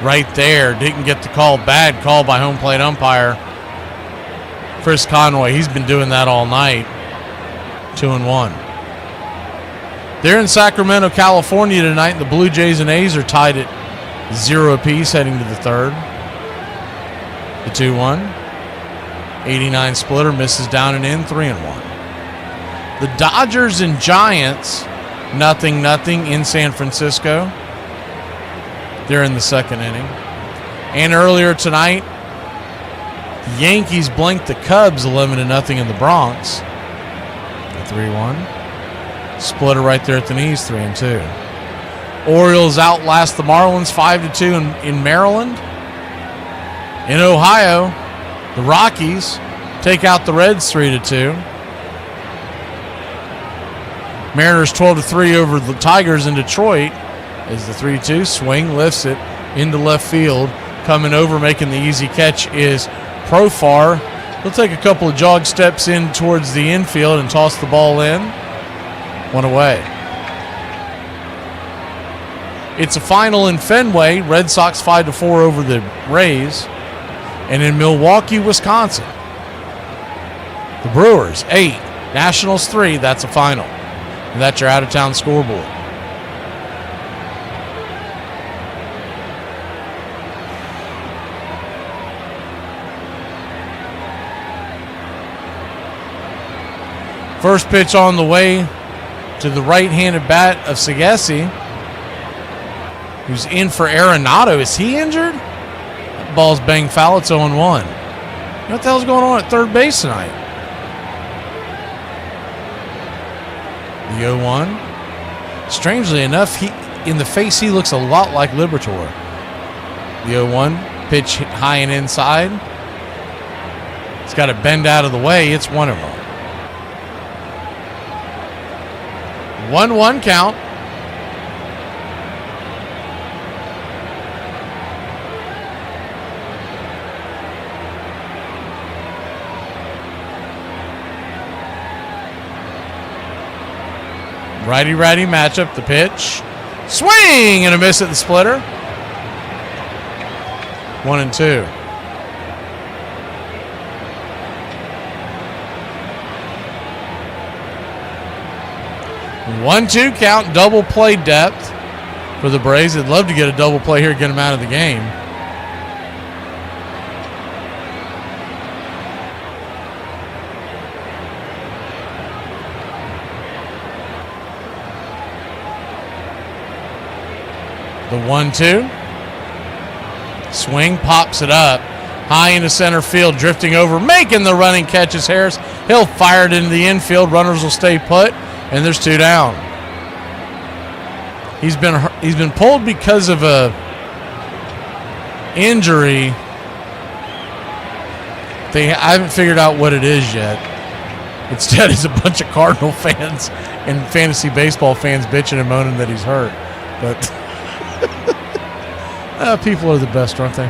Right there, didn't get the call. Bad call by home plate umpire Chris Conway. He's been doing that all night. 2-1. They're in Sacramento, California tonight. The Blue Jays and A's are tied at 0 apiece heading to the third. The 2-1. 89 splitter, misses down and in, 3-1. The Dodgers and Giants, 0-0 in San Francisco. They're in the second inning. And earlier tonight, Yankees blanked the Cubs 11-0 in the Bronx. The 3-1. Splitter right there at the knees, 3-2. Orioles outlast the Marlins 5-2 in Maryland. In Ohio, the Rockies take out the Reds 3-2. Mariners 12-3 over the Tigers in Detroit as the 3-2 swing lifts it into left field. Coming over, making the easy catch is Profar. He'll take a couple of jog steps in towards the infield and toss the ball in. One away. It's a final in Fenway. Red Sox 5-4 over the Rays. And in Milwaukee, Wisconsin, the Brewers 8, Nationals 3. That's a final. And that's your out-of-town scoreboard. First pitch on the way to the right-handed bat of Sagesi, who's in for Arenado. Is he injured? That ball's banged foul. It's 0-1. What the hell's going on at third base tonight? The 0-1. Strangely enough, in the face, he looks a lot like Liberatore. The 0-1. Pitch high and inside. It's got to bend out of the way. It's 1-0. 1-1 count. Righty-righty matchup. The pitch. Swing and a miss at the splitter. 1-2. One-two count, double play depth for the Braves. They'd love to get a double play here, get them out of the game. The 1-2. Swing, pops it up. High into center field, drifting over, making the running catch is Harris. He'll fire it into the infield. Runners will stay put. And there's 2 down. He's been pulled because of a injury. I haven't figured out what it is yet. Instead, it's a bunch of Cardinal fans and fantasy baseball fans bitching and moaning that he's hurt. But people are the best, aren't they?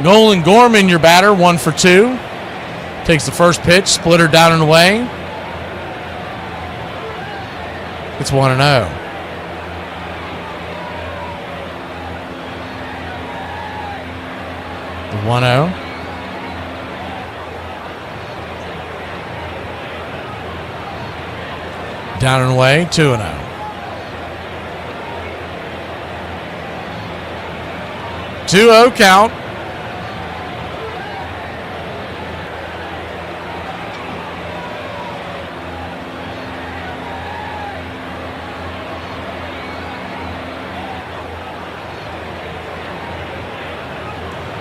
Nolan Gorman, your batter, 1 for 2. Takes the first pitch, splitter down and away. It's 1-0. The 1-0. Down and away, 2-0. 2-0 count.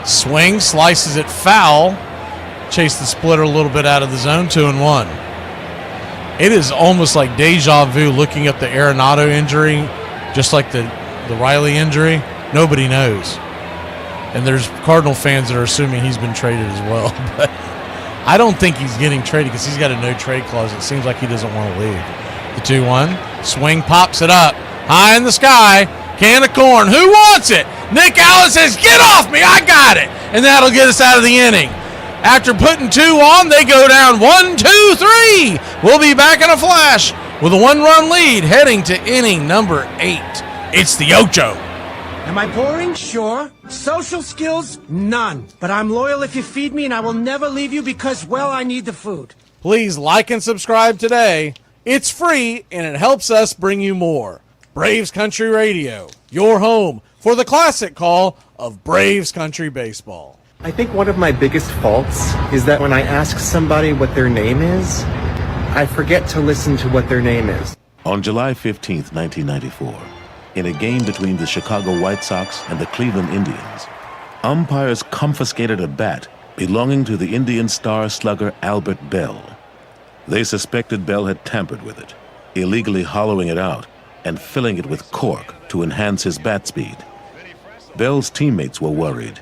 Swing, slices it foul. Chase the splitter a little bit out of the zone, 2-1. It is almost like deja vu looking up the Arenado injury, just like the Riley injury. Nobody knows. And there's Cardinal fans that are assuming he's been traded as well. But I don't think he's getting traded because he's got a no-trade clause. It seems like he doesn't want to leave. The 2-1. Swing, pops it up. High in the sky. Can of corn. Who wants it? Nick Allen says, get off me. I got it. And that'll get us out of the inning. After putting 2 on, they go down 1, 2, 3. We'll be back in a flash with a 1-run lead heading to inning number 8. It's the Ocho. Am I boring? Sure. Social skills? None. But I'm loyal if you feed me, and I will never leave you because, well, I need the food. Please like and subscribe today. It's free, and it helps us bring you more. Braves Country Radio, your home for the classic call of Braves Country Baseball. I think one of my biggest faults is that when I ask somebody what their name is, I forget to listen to what their name is. On July 15th, 1994, in a game between the Chicago White Sox and the Cleveland Indians, umpires confiscated a bat belonging to the Indian star slugger Albert Bell. They suspected Bell had tampered with it, illegally hollowing it out and filling it with cork to enhance his bat speed. Bell's teammates were worried.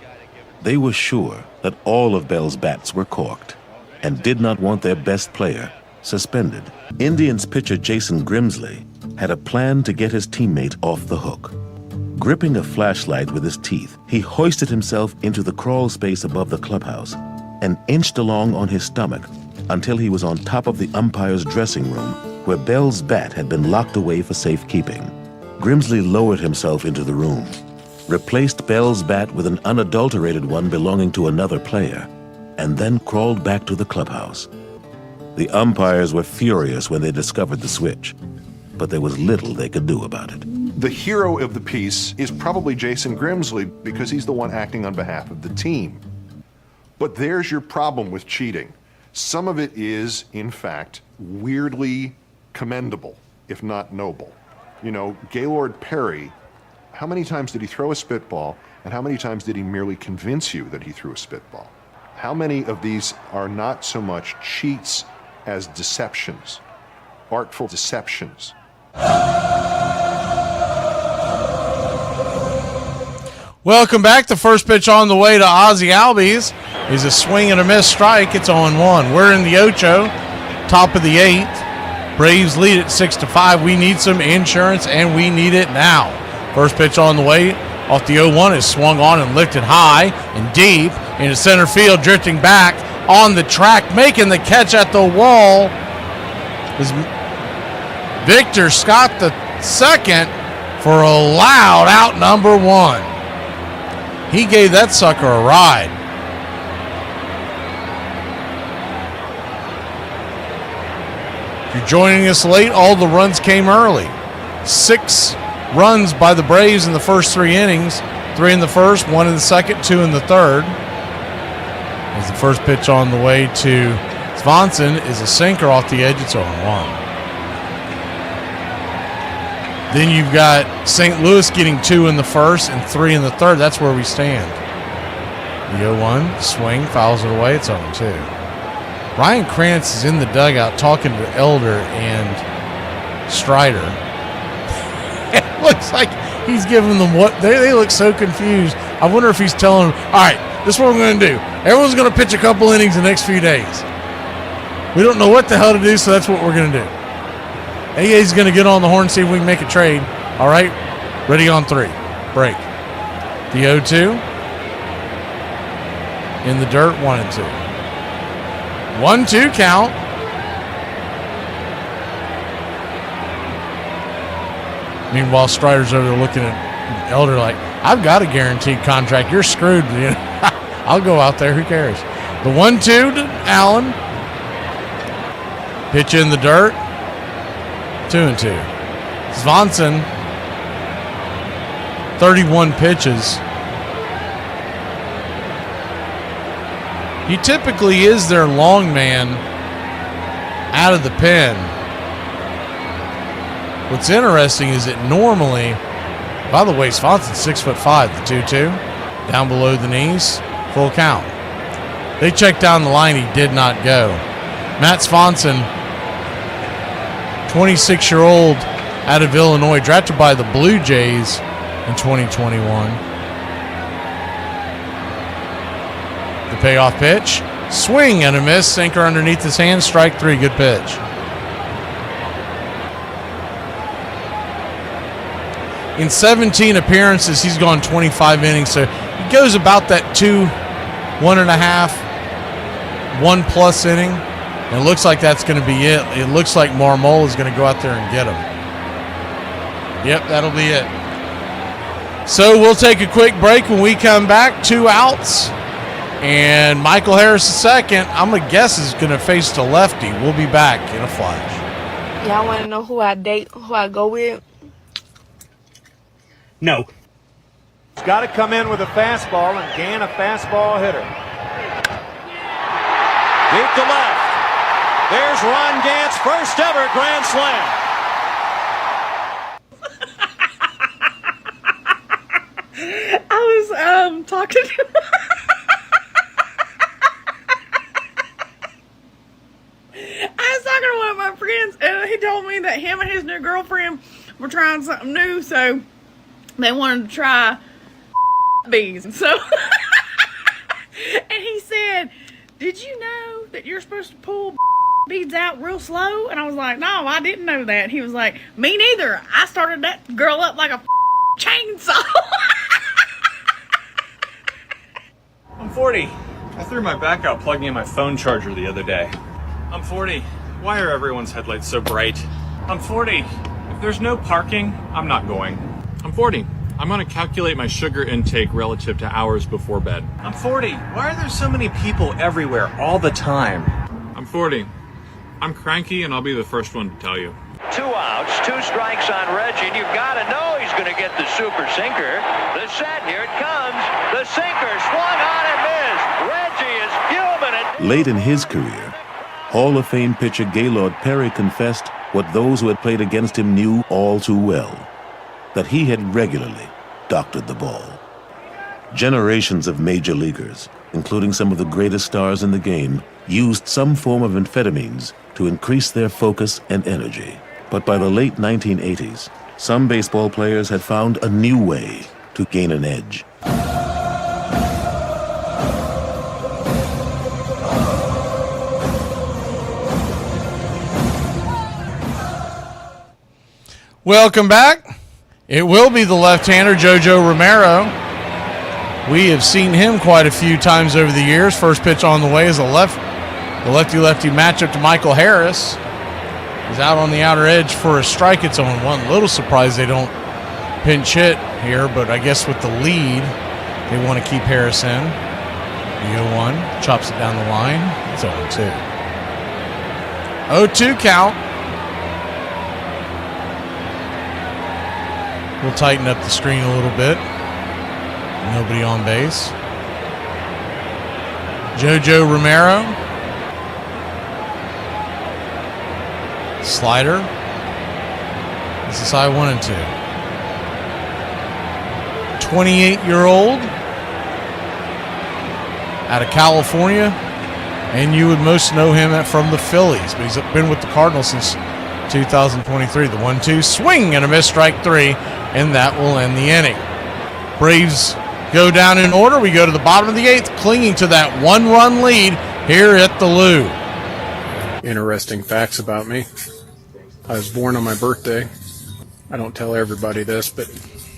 They were sure that all of Bell's bats were corked and did not want their best player suspended. Indians pitcher Jason Grimsley had a plan to get his teammate off the hook. Gripping a flashlight with his teeth, he hoisted himself into the crawl space above the clubhouse and inched along on his stomach until he was on top of the umpire's dressing room, where Bell's bat had been locked away for safekeeping. Grimsley lowered himself into the room, replaced Bell's bat with an unadulterated one belonging to another player, and then crawled back to the clubhouse. The umpires were furious when they discovered the switch, but there was little they could do about it. The hero of the piece is probably Jason Grimsley because he's the one acting on behalf of the team. But there's your problem with cheating. Some of it is, in fact, weirdly commendable, if not noble. You know, Gaylord Perry, how many times did he throw a spitball, and how many times did he merely convince you that he threw a spitball? How many of these are not so much cheats as deceptions, artful deceptions? Welcome back. The first pitch on the way to Ozzie Albies is a swing and a miss strike. It's 0-1. We're in the Ocho, top of the 8th. Braves lead at 6-5. We need some insurance, and we need it now. First pitch on the way off the 0-1 is swung on and lifted high and deep into center field, drifting back on the track, making the catch at the wall is Victor Scott the second for a loud out number 1. He gave that sucker a ride. If you're joining us late, all the runs came early. 6 runs by the Braves in the first 3 innings. 3 in the first, 1 in the second, 2 in the third. As the first pitch on the way to Swanson is a sinker off the edge. It's 0-1. Then you've got St. Louis getting 2 in the first and 3 in the third. That's where we stand. The 0-1 swing, fouls it away. It's 0-2. Ryan Krantz is in the dugout talking to Elder and Strider. It looks like he's giving them what they look so confused. I wonder if he's telling them, all right, this is what we're going to do. Everyone's going to pitch a couple innings the next few days. We don't know what the hell to do, so that's what we're going to do. AA's going to get on the horn and see if we can make a trade. All right, ready on 3. Break. The 0-2. In the dirt, 1-2. 1-2 count. Meanwhile, Strider's over there looking at Elder like, I've got a guaranteed contract. You're screwed. I'll go out there. Who cares? The 1-2 to Allen. Pitch in the dirt. 2-2. Swanson, 31 pitches. He typically is their long man out of the pen. What's interesting is that normally, by the way, Swanson's 6'5", the 2-2, down below the knees, full count. They checked down the line, he did not go. Matt Swanson, 26-year-old out of Illinois, drafted by the Blue Jays in 2021. The payoff pitch, swing and a miss, sinker underneath his hand, strike 3, good pitch. In 17 appearances, he's gone 25 innings, so he goes about that 2, 1.5, 1+ inning. And it looks like that's going to be it. It looks like Marmol is going to go out there and get him. Yep, that'll be it. So we'll take a quick break. When we come back, 2 outs. And Michael Harris II, I'm going to guess, is going to face the lefty. We'll be back in a flash. Y'all want to know who I date, who I go with? No. He's got to come in with a fastball and Gann a fastball hitter. Deep to left. There's is Ron Gant's first ever grand slam. I was talking to I was talking to one of my friends, and he told me that him and his new girlfriend were trying something new, so they wanted to try bees. And so, and he said, "Did you know that you're supposed to pull beads out real slow?" And I was like, "No, I didn't know that." And he was like, "Me neither. I started that girl up like a chainsaw." I'm 40. I threw my back out plugging in my phone charger the other day. I'm 40. Why are everyone's headlights so bright? I'm 40. If there's no parking, I'm not going. I'm 40. I'm gonna calculate my sugar intake relative to hours before bed. I'm 40. Why are there so many people everywhere all the time? I'm 40. I'm cranky and I'll be the first one to tell you. 2 outs, 2 strikes on Reggie, and you've got to know he's going to get the super sinker. The set, here it comes. The sinker swung on and missed. Reggie is fuming. Late in his career, Hall of Fame pitcher Gaylord Perry confessed what those who had played against him knew all too well, that he had regularly doctored the ball. Generations of major leaguers, including some of the greatest stars in the game, used some form of amphetamines to increase their focus and energy. But by the late 1980s, some baseball players had found a new way to gain an edge. Welcome back. It will be the left-hander, JoJo Romero. We have seen him quite a few times over the years. First pitch on the way is the lefty-lefty matchup to Michael Harris. He's out on the outer edge for a strike. It's on one. Little surprised they don't pinch hit here, but I guess with the lead, they want to keep Harris in. The 0-1, chops it down the line. It's 0-2. 0-2 count. We'll tighten up the screen a little bit. Nobody on base. JoJo Romero. Slider. This is high 1-2. 28-year-old out of California, and you would most know him from the Phillies, but he's been with the Cardinals since 2023. The 1-2 swing and a miss, strike 3, and that will end the inning. Braves go down in order. We go to the bottom of the 8th, clinging to that 1-run lead here at the Lou. Interesting facts about me. I was born on my birthday. I don't tell everybody this, but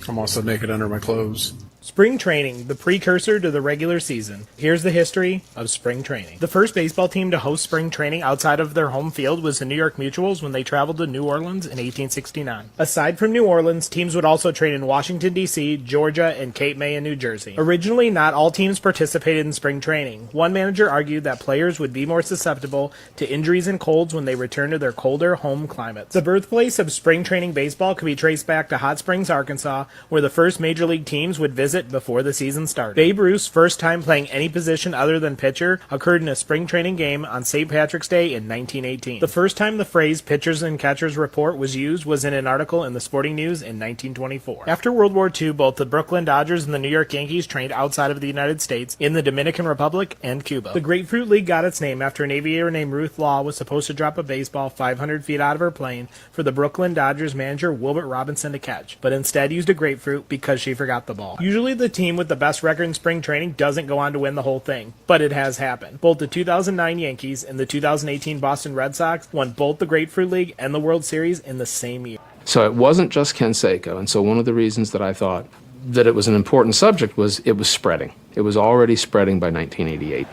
I'm also naked under my clothes. Spring training, the precursor to the regular season. Here's the history of spring training. The first baseball team to host spring training outside of their home field was the New York Mutuals when they traveled to New Orleans in 1869. Aside from New Orleans, teams would also train in Washington, D.C., Georgia, and Cape May in New Jersey. Originally, not all teams participated in spring training. One manager argued that players would be more susceptible to injuries and colds when they returned to their colder home climates. The birthplace of spring training baseball could be traced back to Hot Springs, Arkansas, where the first major league teams would visit before the season started. Babe Ruth's first time playing any position other than pitcher occurred in a spring training game on St. Patrick's Day in 1918. The first time the phrase pitchers and catchers report was used was in an article in the Sporting News in 1924. After World War II, both the Brooklyn Dodgers and the New York Yankees trained outside of the United States in the Dominican Republic and Cuba. The Grapefruit League got its name after an aviator named Ruth Law was supposed to drop a baseball 500 feet out of her plane for the Brooklyn Dodgers manager Wilbert Robinson to catch, but instead used a grapefruit because she forgot the ball. Usually the team with the best record in spring training doesn't go on to win the whole thing, but it has happened. Both the 2009 Yankees and the 2018 Boston Red Sox won both the Grapefruit League and the World Series in the same year. So it wasn't just Canseco, and so one of the reasons that I thought that it was an important subject was it was spreading. It was already spreading by 1988.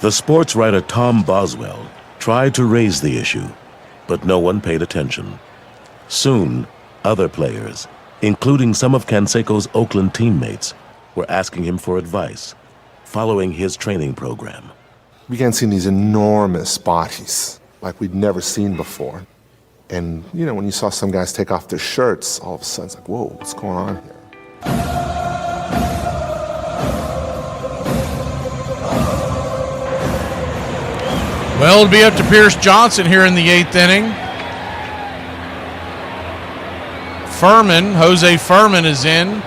The sports writer Tom Boswell tried to raise the issue, but no one paid attention. Soon, other players, including some of Canseco's Oakland teammates, were asking him for advice, following his training program. We began seeing these enormous bodies like we'd never seen before. And, you know, when you saw some guys take off their shirts, all of a sudden it's like, whoa, what's going on here? Well, it'll be up to Pierce Johnson here in the 8th inning. Jose Furman is in.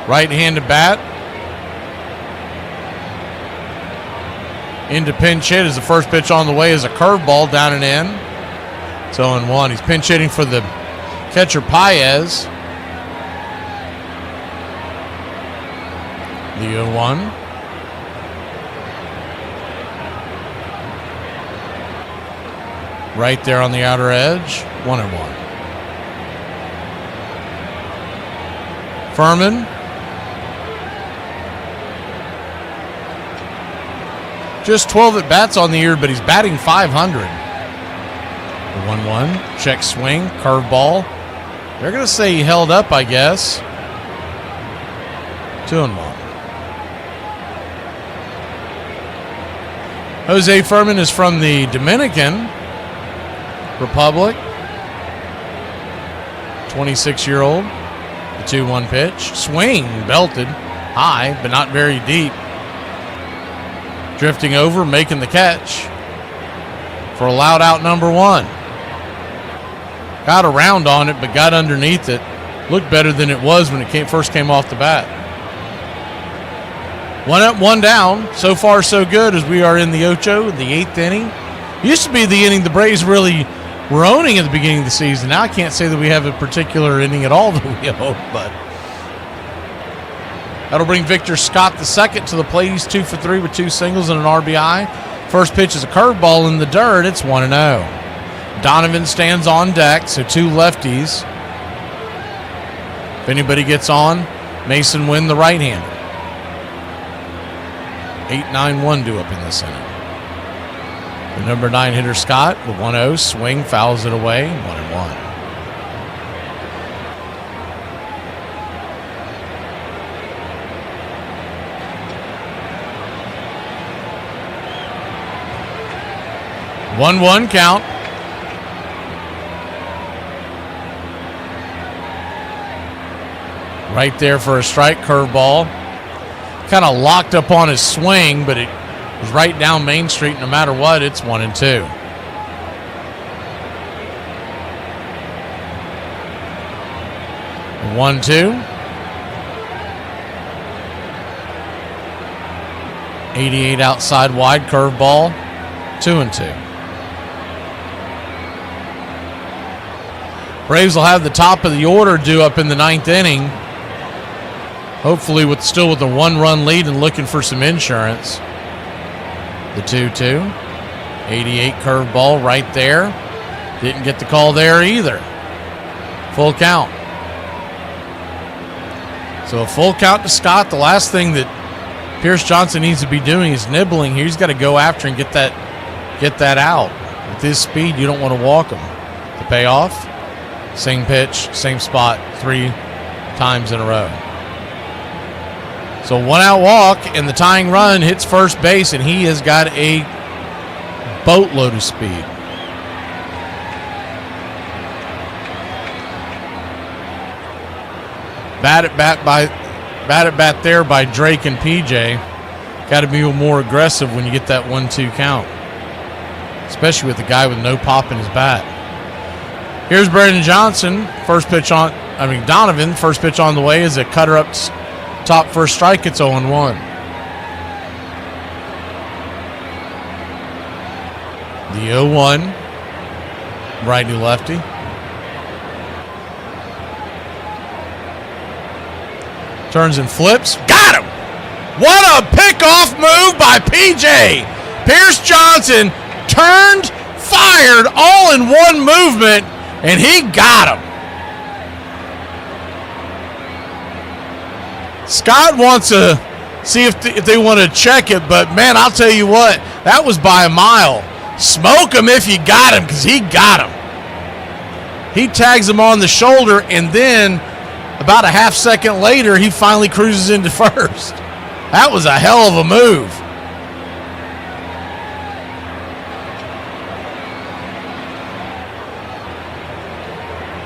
Right-handed bat. Into pinch hit as the first pitch on the way is a curveball down and in. It's 0-1. He's pinch hitting for the catcher Paez. The 0-1. Right there on the outer edge. 1-1. Furman. Just 12 at bats on the year, but he's batting 500. The 1-1. Check swing. Curveball. They're going to say he held up, I guess. 2-1. Jose Furman is from the Dominican Republic. 26-year-old. The 2-1 pitch. Swing. Belted. High, but not very deep. Drifting over, making the catch for a loud out number 1. Got around on it, but got underneath it. Looked better than it was when it first came off the bat. 1 up, 1 down. So far, so good as we are in the Ocho, the 8th inning. Used to be the inning the Braves really were owning at the beginning of the season. Now I can't say that we have a particular inning at all that we own, but that'll bring Victor Scott II to the plate. He's 2 for 3 with 2 singles and an RBI. First pitch is a curveball in the dirt. It's 1-0. Donovan stands on deck, so 2 lefties. If anybody gets on, Mason Wynn, the right-hander. 8-9-1 due up in this inning. The number 9 hitter Scott, the 1-0 swing, fouls it away, 1-1. One count. Right there for a strike, curveball. Kind of locked up on his swing, but it was right down Main Street. No matter what, it's 1-2. The 1-2. 88 outside wide, curveball. 2-2. Braves will have the top of the order due up in the 9th inning. Hopefully still with a 1-run lead and looking for some insurance. The 2-2. 88 curveball right there. Didn't get the call there either. Full count. So a full count to Scott. The last thing that Pierce Johnson needs to be doing is nibbling here. He's got to go after and get that out. With his speed, you don't want to walk him. The payoff. Same pitch, same spot, 3 times in a row. So 1 out walk, and the tying run hits first base, and he has got a boatload of speed. Bat at bat there by Drake and PJ. Got to be more aggressive when you get that 1-2 count, especially with a guy with no pop in his bat. Here's Brandon Johnson. Donovan, first pitch on the way is a cutter up top for a strike. It's 0-1. The 0-1. Righty-lefty. Turns and flips. Got him! What a pickoff move by PJ! Pierce Johnson turned, fired, all in one movement, and he got him. Scott wants to see if they want to check it, but man, I'll tell you what, that was by a mile. Smoke him if you got him, because he got him. He tags him on the shoulder, and then about a half second later, he finally cruises into first. That was a hell of a move.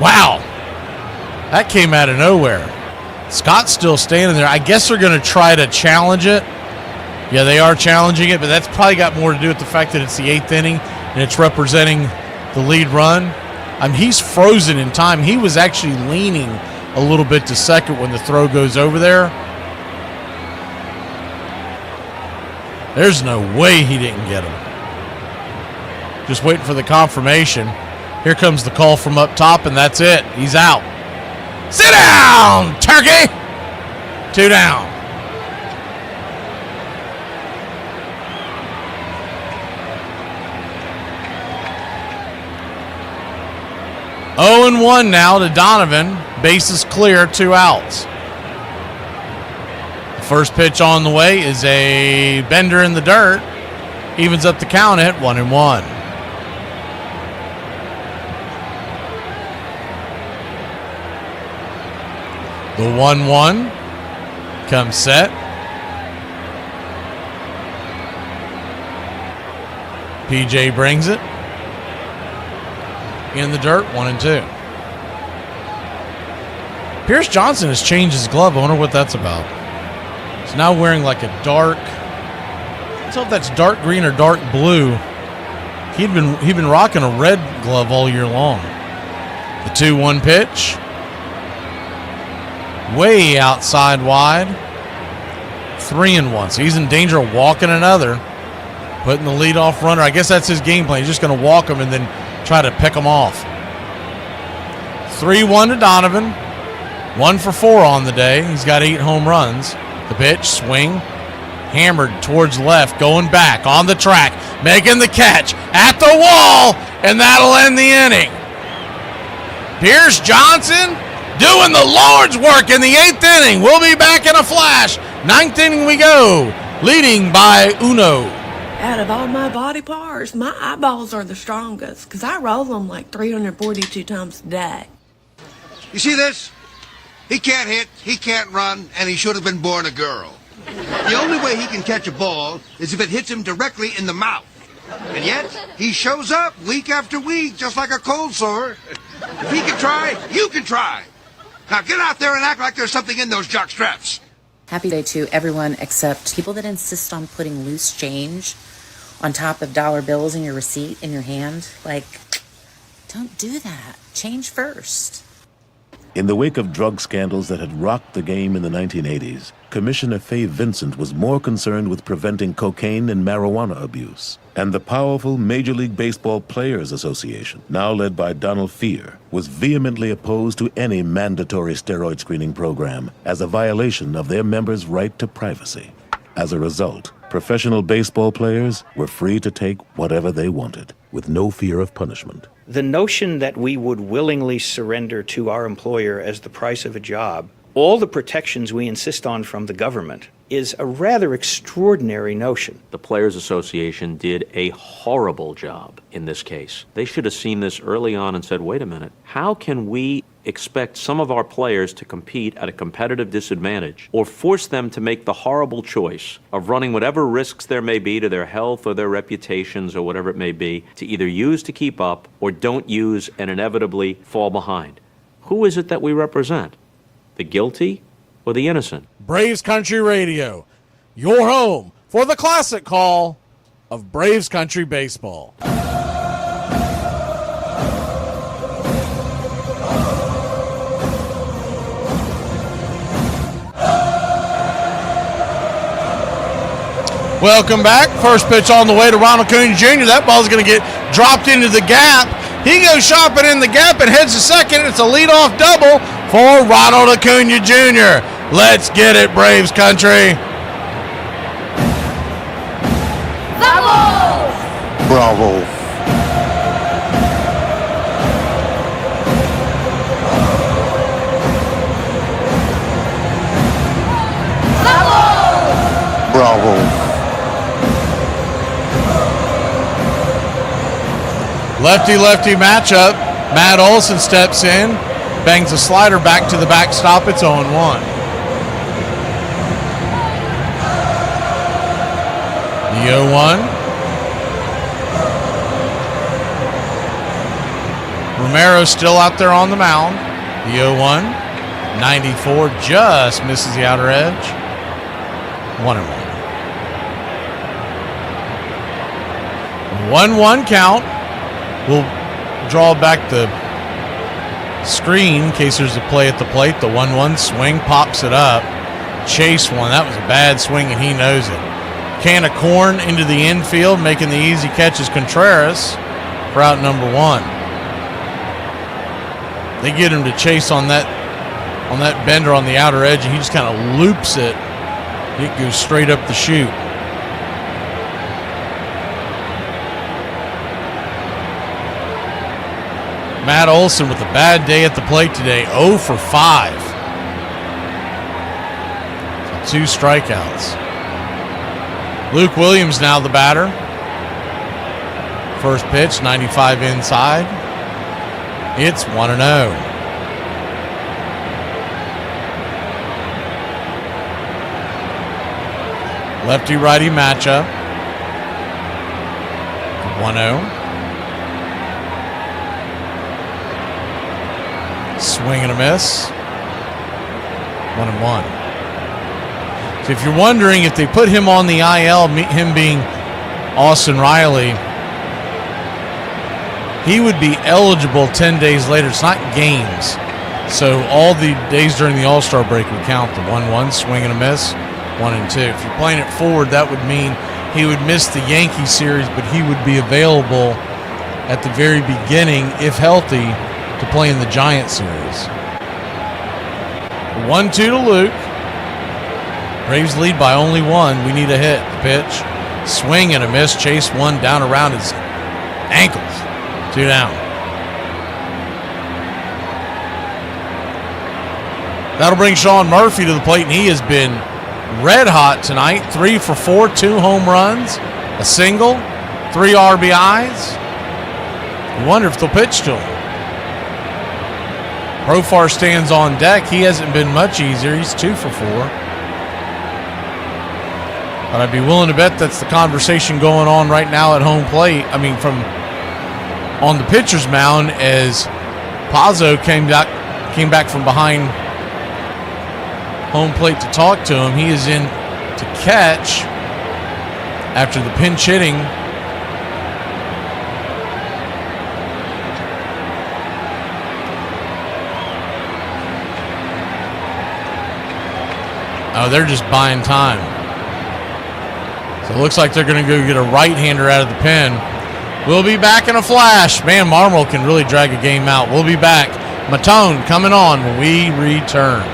Wow. That came out of nowhere. Scott's still standing there. I guess they're going to try to challenge it. Yeah, they are challenging it, but that's probably got more to do with the fact that it's the 8th inning and it's representing the lead run. He's frozen in time. He was actually leaning a little bit to second when the throw goes over there. There's no way he didn't get him. Just waiting for the confirmation. Here comes the call from up top, and that's it. He's out. Sit down, turkey! 2 down. Oh and 1 now to Donovan. Bases clear, 2 outs. The first pitch on the way is a bender in the dirt. Evens up the count at 1-1. The 1-1 comes set. PJ brings it. In the dirt, 1-2. Pierce Johnson has changed his glove. I wonder what that's about. He's now wearing like a dark, I don't know if that's dark green or dark blue. He'd been rocking a red glove all year long. The 2-1 pitch. Way outside wide. 3-1. So he's in danger of walking another. Putting the leadoff runner. I guess that's his game plan. He's just going to walk him and then try to pick him off. 3-1 to Donovan. 1 for 4 on the day. He's got 8 home runs. The pitch, swing, hammered towards left, going back on the track, making the catch at the wall, and that'll end the inning. Pierce Johnson doing the Lord's work in the 8th inning. We'll be back in a flash. 9th inning we go, leading by Uno. Out of all my body parts, my eyeballs are the strongest because I roll them like 342 times a day. You see this? He can't hit, he can't run, and he should have been born a girl. The only way he can catch a ball is if it hits him directly in the mouth. And yet, he shows up week after week just like a cold sore. If he can try, you can try. Now get out there and act like there's something in those jock straps. Happy day to everyone except people that insist on putting loose change on top of dollar bills in your receipt in your hand. Like, don't do that. Change first. In the wake of drug scandals that had rocked the game in the 1980s, Commissioner Fay Vincent was more concerned with preventing cocaine and marijuana abuse. And the powerful Major League Baseball Players Association, now led by Donald Fear, was vehemently opposed to any mandatory steroid screening program as a violation of their members' right to privacy. As a result, professional baseball players were free to take whatever they wanted, with no fear of punishment. The notion that we would willingly surrender to our employer as the price of a job all the protections we insist on from the government is a rather extraordinary notion. The Players Association did a horrible job in this case. They should have seen this early on and said, wait a minute, how can we expect some of our players to compete at a competitive disadvantage or force them to make the horrible choice of running whatever risks there may be to their health or their reputations or whatever it may be to either use to keep up or don't use and inevitably fall behind? Who is it that we represent? The guilty or the innocent? Braves Country Radio, your home for the classic call of Braves Country Baseball. Welcome back. First pitch on the way to Ronald Acuna Jr. That ball's going to get dropped into the gap. He goes shopping in the gap and heads to second. It's a leadoff double for Ronald Acuna Jr. Let's get it, Braves Country. Bravo. Bravo. Lefty-lefty matchup. Matt Olson steps in, bangs a slider back to the backstop. It's 0-1. The 0-1. Romero still out there on the mound. The 0-1. 94 just misses the outer edge. 1-1. 1-1 count. We'll draw back the screen in case there's a play at the plate. The 1-1 swing, pops it up. Chase one. That was a bad swing, and he knows it. Can of corn into the infield, making the easy catch is Contreras for out number 1. They get him to chase on that bender on the outer edge, and he just kind of loops it. It goes straight up the chute. Matt Olson with a bad day at the plate today, 0 for 5. So 2 strikeouts. Luke Williams now the batter. First pitch, 95 inside. It's 1-0. Lefty-righty matchup. 1-0. Swing and a miss. 1-1. So if you're wondering if they put him on the IL, him being Austin Riley, he would be eligible 10 days later. It's not games. So all the days during the All-Star break would count. The 1-1, swing and a miss, 1-2. If you're playing it forward, that would mean he would miss the Yankee series, but he would be available at the very beginning, if healthy, to play in the Giant series. 1-2 to Luke. Braves lead by only 1. We need a hit. The pitch. Swing and a miss. Chase one down around his ankles. 2 down. That'll bring Sean Murphy to the plate, and he has been red hot tonight. 3 for 4, 2 home runs, a single, 3 RBIs. You wonder if they'll pitch to him. Profar stands on deck. He hasn't been much easier. He's 2 for 4. But I'd be willing to bet that's the conversation going on right now at home plate. I mean, from on the pitcher's mound, as Pazzo came back from behind home plate to talk to him. He is in to catch after the pinch hitting. Oh, they're just buying time. So it looks like they're going to go get a right-hander out of the pen. We'll be back in a flash. Man, Marmol can really drag a game out. We'll be back. Matone coming on when we return.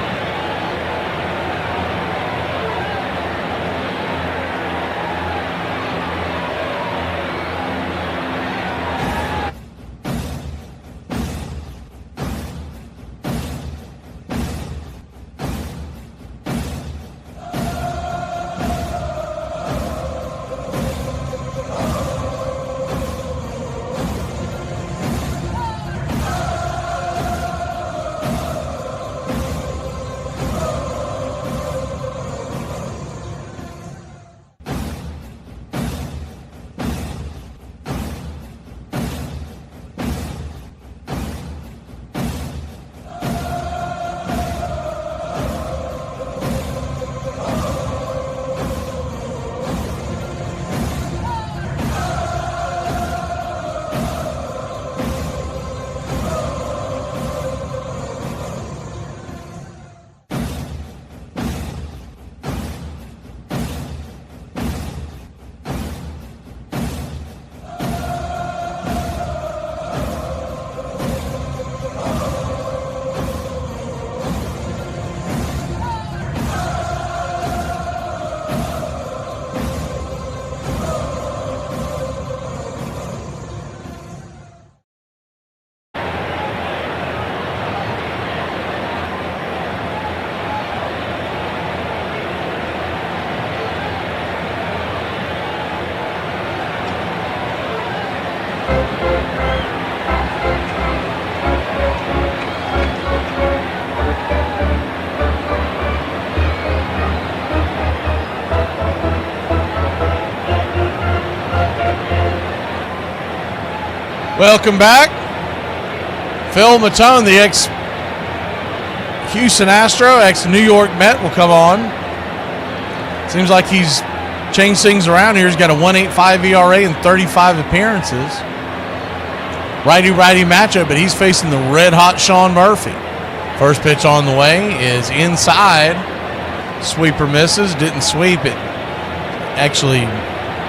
Welcome back. Phil Matone, the Houston Astro, ex-New York Met, will come on. Seems like he's changed things around here. He's got a 1.85 ERA and 35 appearances. Righty-righty matchup, but he's facing the red-hot Sean Murphy. First pitch on the way is inside. Sweeper misses, didn't sweep it. Actually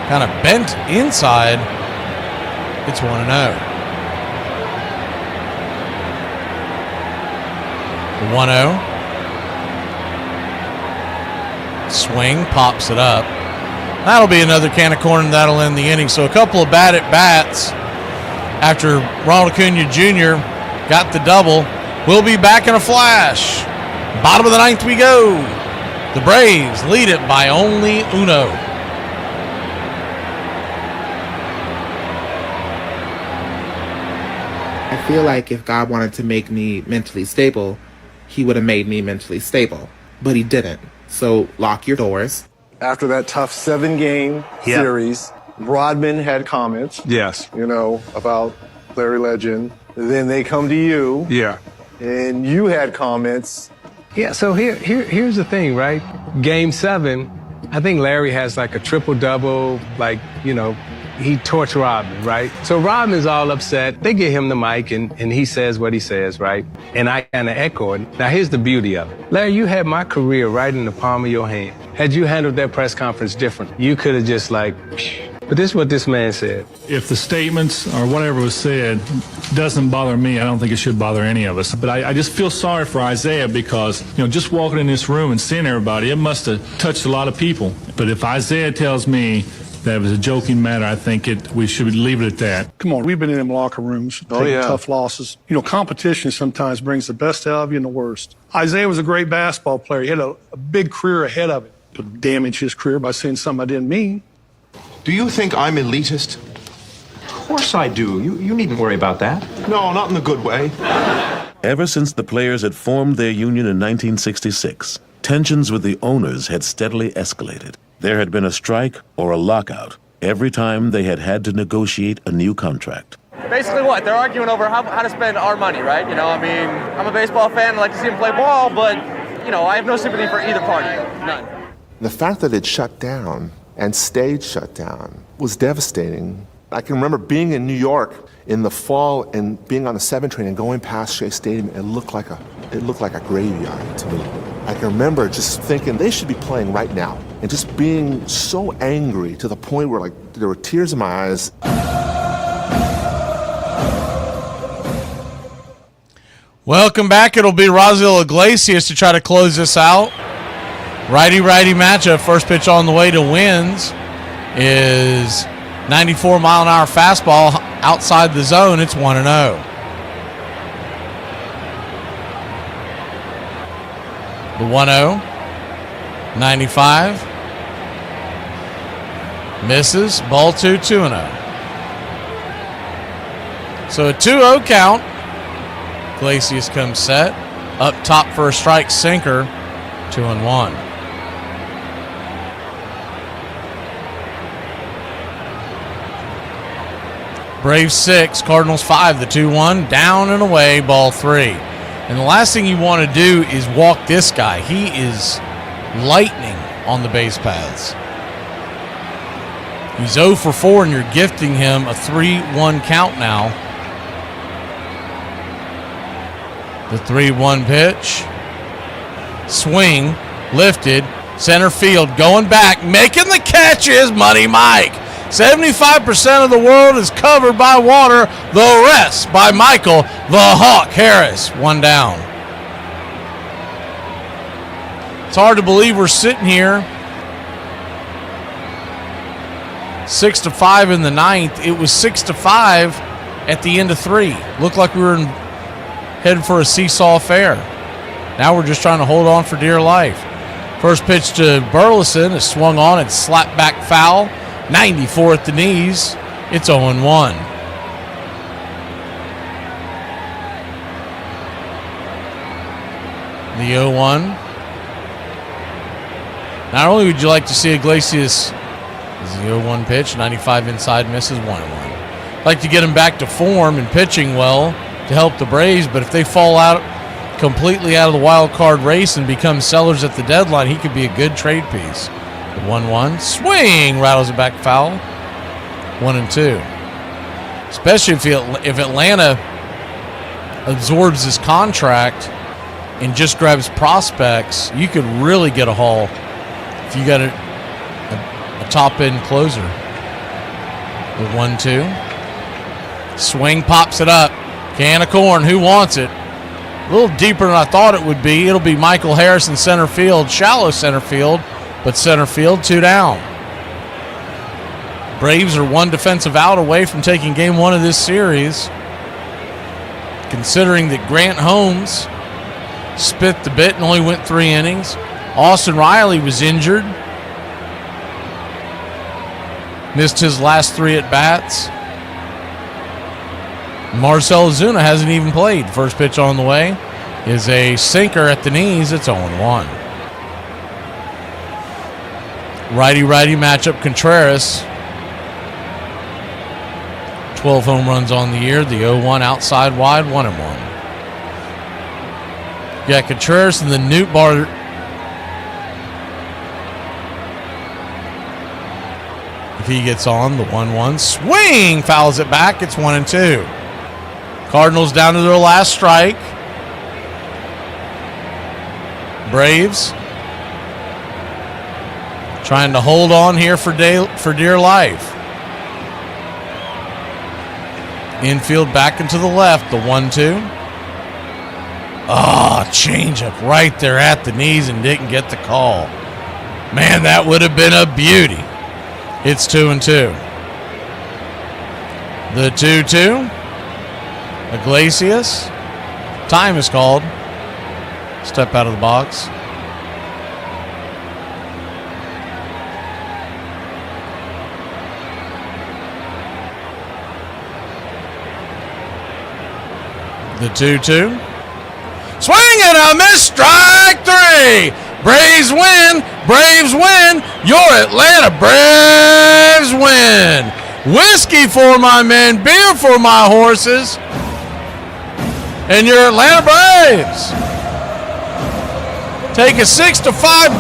kind of bent inside. It's 1-0. The 1-0. Swing, pops it up. That'll be another can of corn, and that'll end the inning. So a couple of bad at-bats after Ronald Acuna Jr. got the double. We'll be back in a flash. Bottom of the ninth we go. The Braves lead it by only uno. I feel like if God wanted to make me mentally stable, he would have made me mentally stable. But he didn't. So lock your doors. After that tough 7-game series, Rodman had comments. Yes. You know, about Larry Legend. Then they come to you. Yeah. And you had comments. Yeah, so here's the thing, right? Game 7, I think Larry has like a triple-double, like, you know, he torched Rodman, right? So Rodman's all upset. They get him the mic, and he says what he says, right? And I kind of echo it. Now, here's the beauty of it. Larry, you had my career right in the palm of your hand. Had you handled that press conference different, you could have just like, but this is what this man said. If the statements or whatever was said doesn't bother me, I don't think it should bother any of us. But I just feel sorry for Isaiah because, you know, just walking in this room and seeing everybody, it must have touched a lot of people. But if Isaiah tells me that it was a joking matter, I think we should leave it at that. Come on, we've been in them locker rooms, taking yeah. tough losses. You know, competition sometimes brings the best out of you and the worst. Isaiah was a great basketball player. He had a big career ahead of him. But damage his career by saying something I didn't mean. Do you think I'm elitist? Of course I do. You needn't worry about that. No, not in a good way. Ever since the players had formed their union in 1966, tensions with the owners had steadily escalated. There had been a strike or a lockout every time they had to negotiate a new contract. Basically what? They're arguing over how to spend our money, right? You know, I mean, I'm a baseball fan. I like to see them play ball, but, you know, I have no sympathy for either party. None. The fact that it shut down and stayed shut down was devastating. I can remember being in New York in the fall and being on the 7 train and going past Shea Stadium. It looked like a graveyard to me. I can remember just thinking they should be playing right now and just being so angry to the point where like there were tears in my eyes. Welcome back. It'll be Raisel Iglesias to try to close this out. Righty-righty matchup. First pitch on the way to Wins is 94-mile-an-hour fastball outside the zone. It's 1-0. The 1-0. 95. Misses. Ball 2, 2-0. So a 2-0 count. Iglesias comes set. Up top for a strike sinker. 2-1. Braves 6, Cardinals 5, the 2-1, down and away, ball 3. And the last thing you want to do is walk this guy. He is lightning on the base paths. He's 0 for 4, and you're gifting him a 3-1 count now. The 3-1 pitch. Swing, lifted, center field, going back, making the catch is Money Mike. 75% of the world is covered by water. The rest by Michael the Hawk Harris. 1 down. It's hard to believe we're sitting here 6-5 in the ninth. It was 6-5 at the end of 3. Looked like we were headed for a seesaw affair. Now we're just trying to hold on for dear life. First pitch to Burleson is swung on and slapped back foul. 94 at the knees. It's 0-1. The 0-1. Not only would you like to see Iglesias, is the 0-1 pitch, 95 inside, misses 1-1. Like to get him back to form and pitching well to help the Braves, but if they fall out completely out of the wild card race and become sellers at the deadline, he could be a good trade piece. The 1-1 swing rattles it back foul. 1-2. Especially if Atlanta absorbs his contract and just grabs prospects, you could really get a haul if you got a top end closer. The 1-2 swing pops it up. Can of corn. Who wants it? A little deeper than I thought it would be. It'll be Michael Harris in center field, shallow center field, but center field, 2 down. Braves are 1 defensive out away from taking game 1 of this series. Considering that Grant Holmes spit the bit and only went 3 innings. Austin Riley was injured. Missed his last 3 at-bats. Marcell Ozuna hasn't even played. First pitch on the way is a sinker at the knees. It's 0-1. Righty-righty matchup. Contreras. 12 home runs on the year. The 0-1 outside wide. 1-1. Yeah, Contreras and the Newt Bar. If he gets on, the 1-1 swing fouls it back. It's 1-2. Cardinals down to their last strike. Braves trying to hold on here for dear life. Infield back into the left. The 1-2. Change up right there at the knees and didn't get the call. Man, that would have been a beauty. It's 2-2. The 2-2. Iglesias. Time is called. Step out of the box. The 2-2. Swing and a miss. Strike 3. Braves win. Braves win. Your Atlanta Braves win. Whiskey for my men. Beer for my horses. And your Atlanta Braves take a 6-5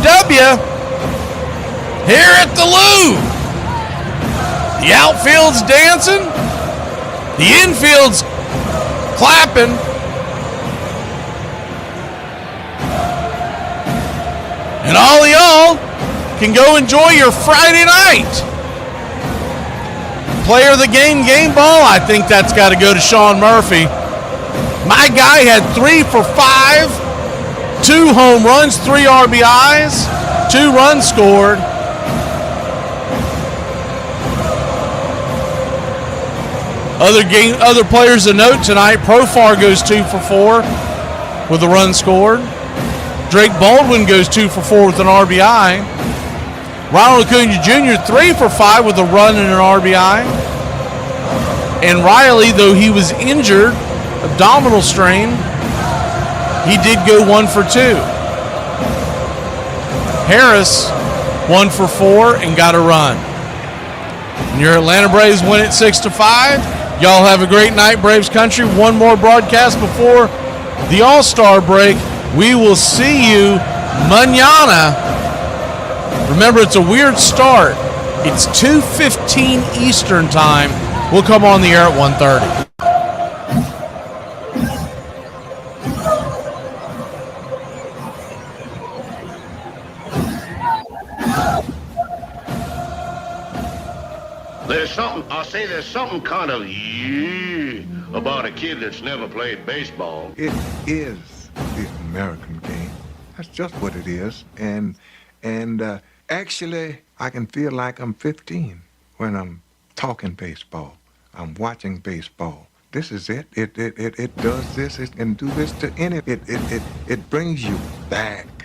W here at the Louvre. The outfield's dancing. The infield's clapping. And all of y'all can go enjoy your Friday night. Player of the game ball, I think that's got to go to Sean Murphy. My guy had 3 for 5, 2 home runs, 3 RBIs, 2 runs scored. Other players to note tonight, Profar goes 2 for 4 with a run scored. Drake Baldwin goes 2 for 4 with an RBI. Ronald Acuna Jr. 3 for 5 with a run and an RBI. And Riley, though he was injured, abdominal strain, he did go 1 for 2. Harris 1 for 4 and got a run. And your Atlanta Braves win it 6-5. Y'all have a great night, Braves country. One more broadcast before the All-Star break. We will see you mañana. Remember, it's a weird start. It's 2:15 Eastern time. We'll come on the air at 1:30. There's something kind of about a kid that's never played baseball. It is the American game. That's just what it is. And actually, I can feel like I'm 15 when I'm talking baseball. I'm watching baseball. This is it. It does this. It can do this to any. It brings you back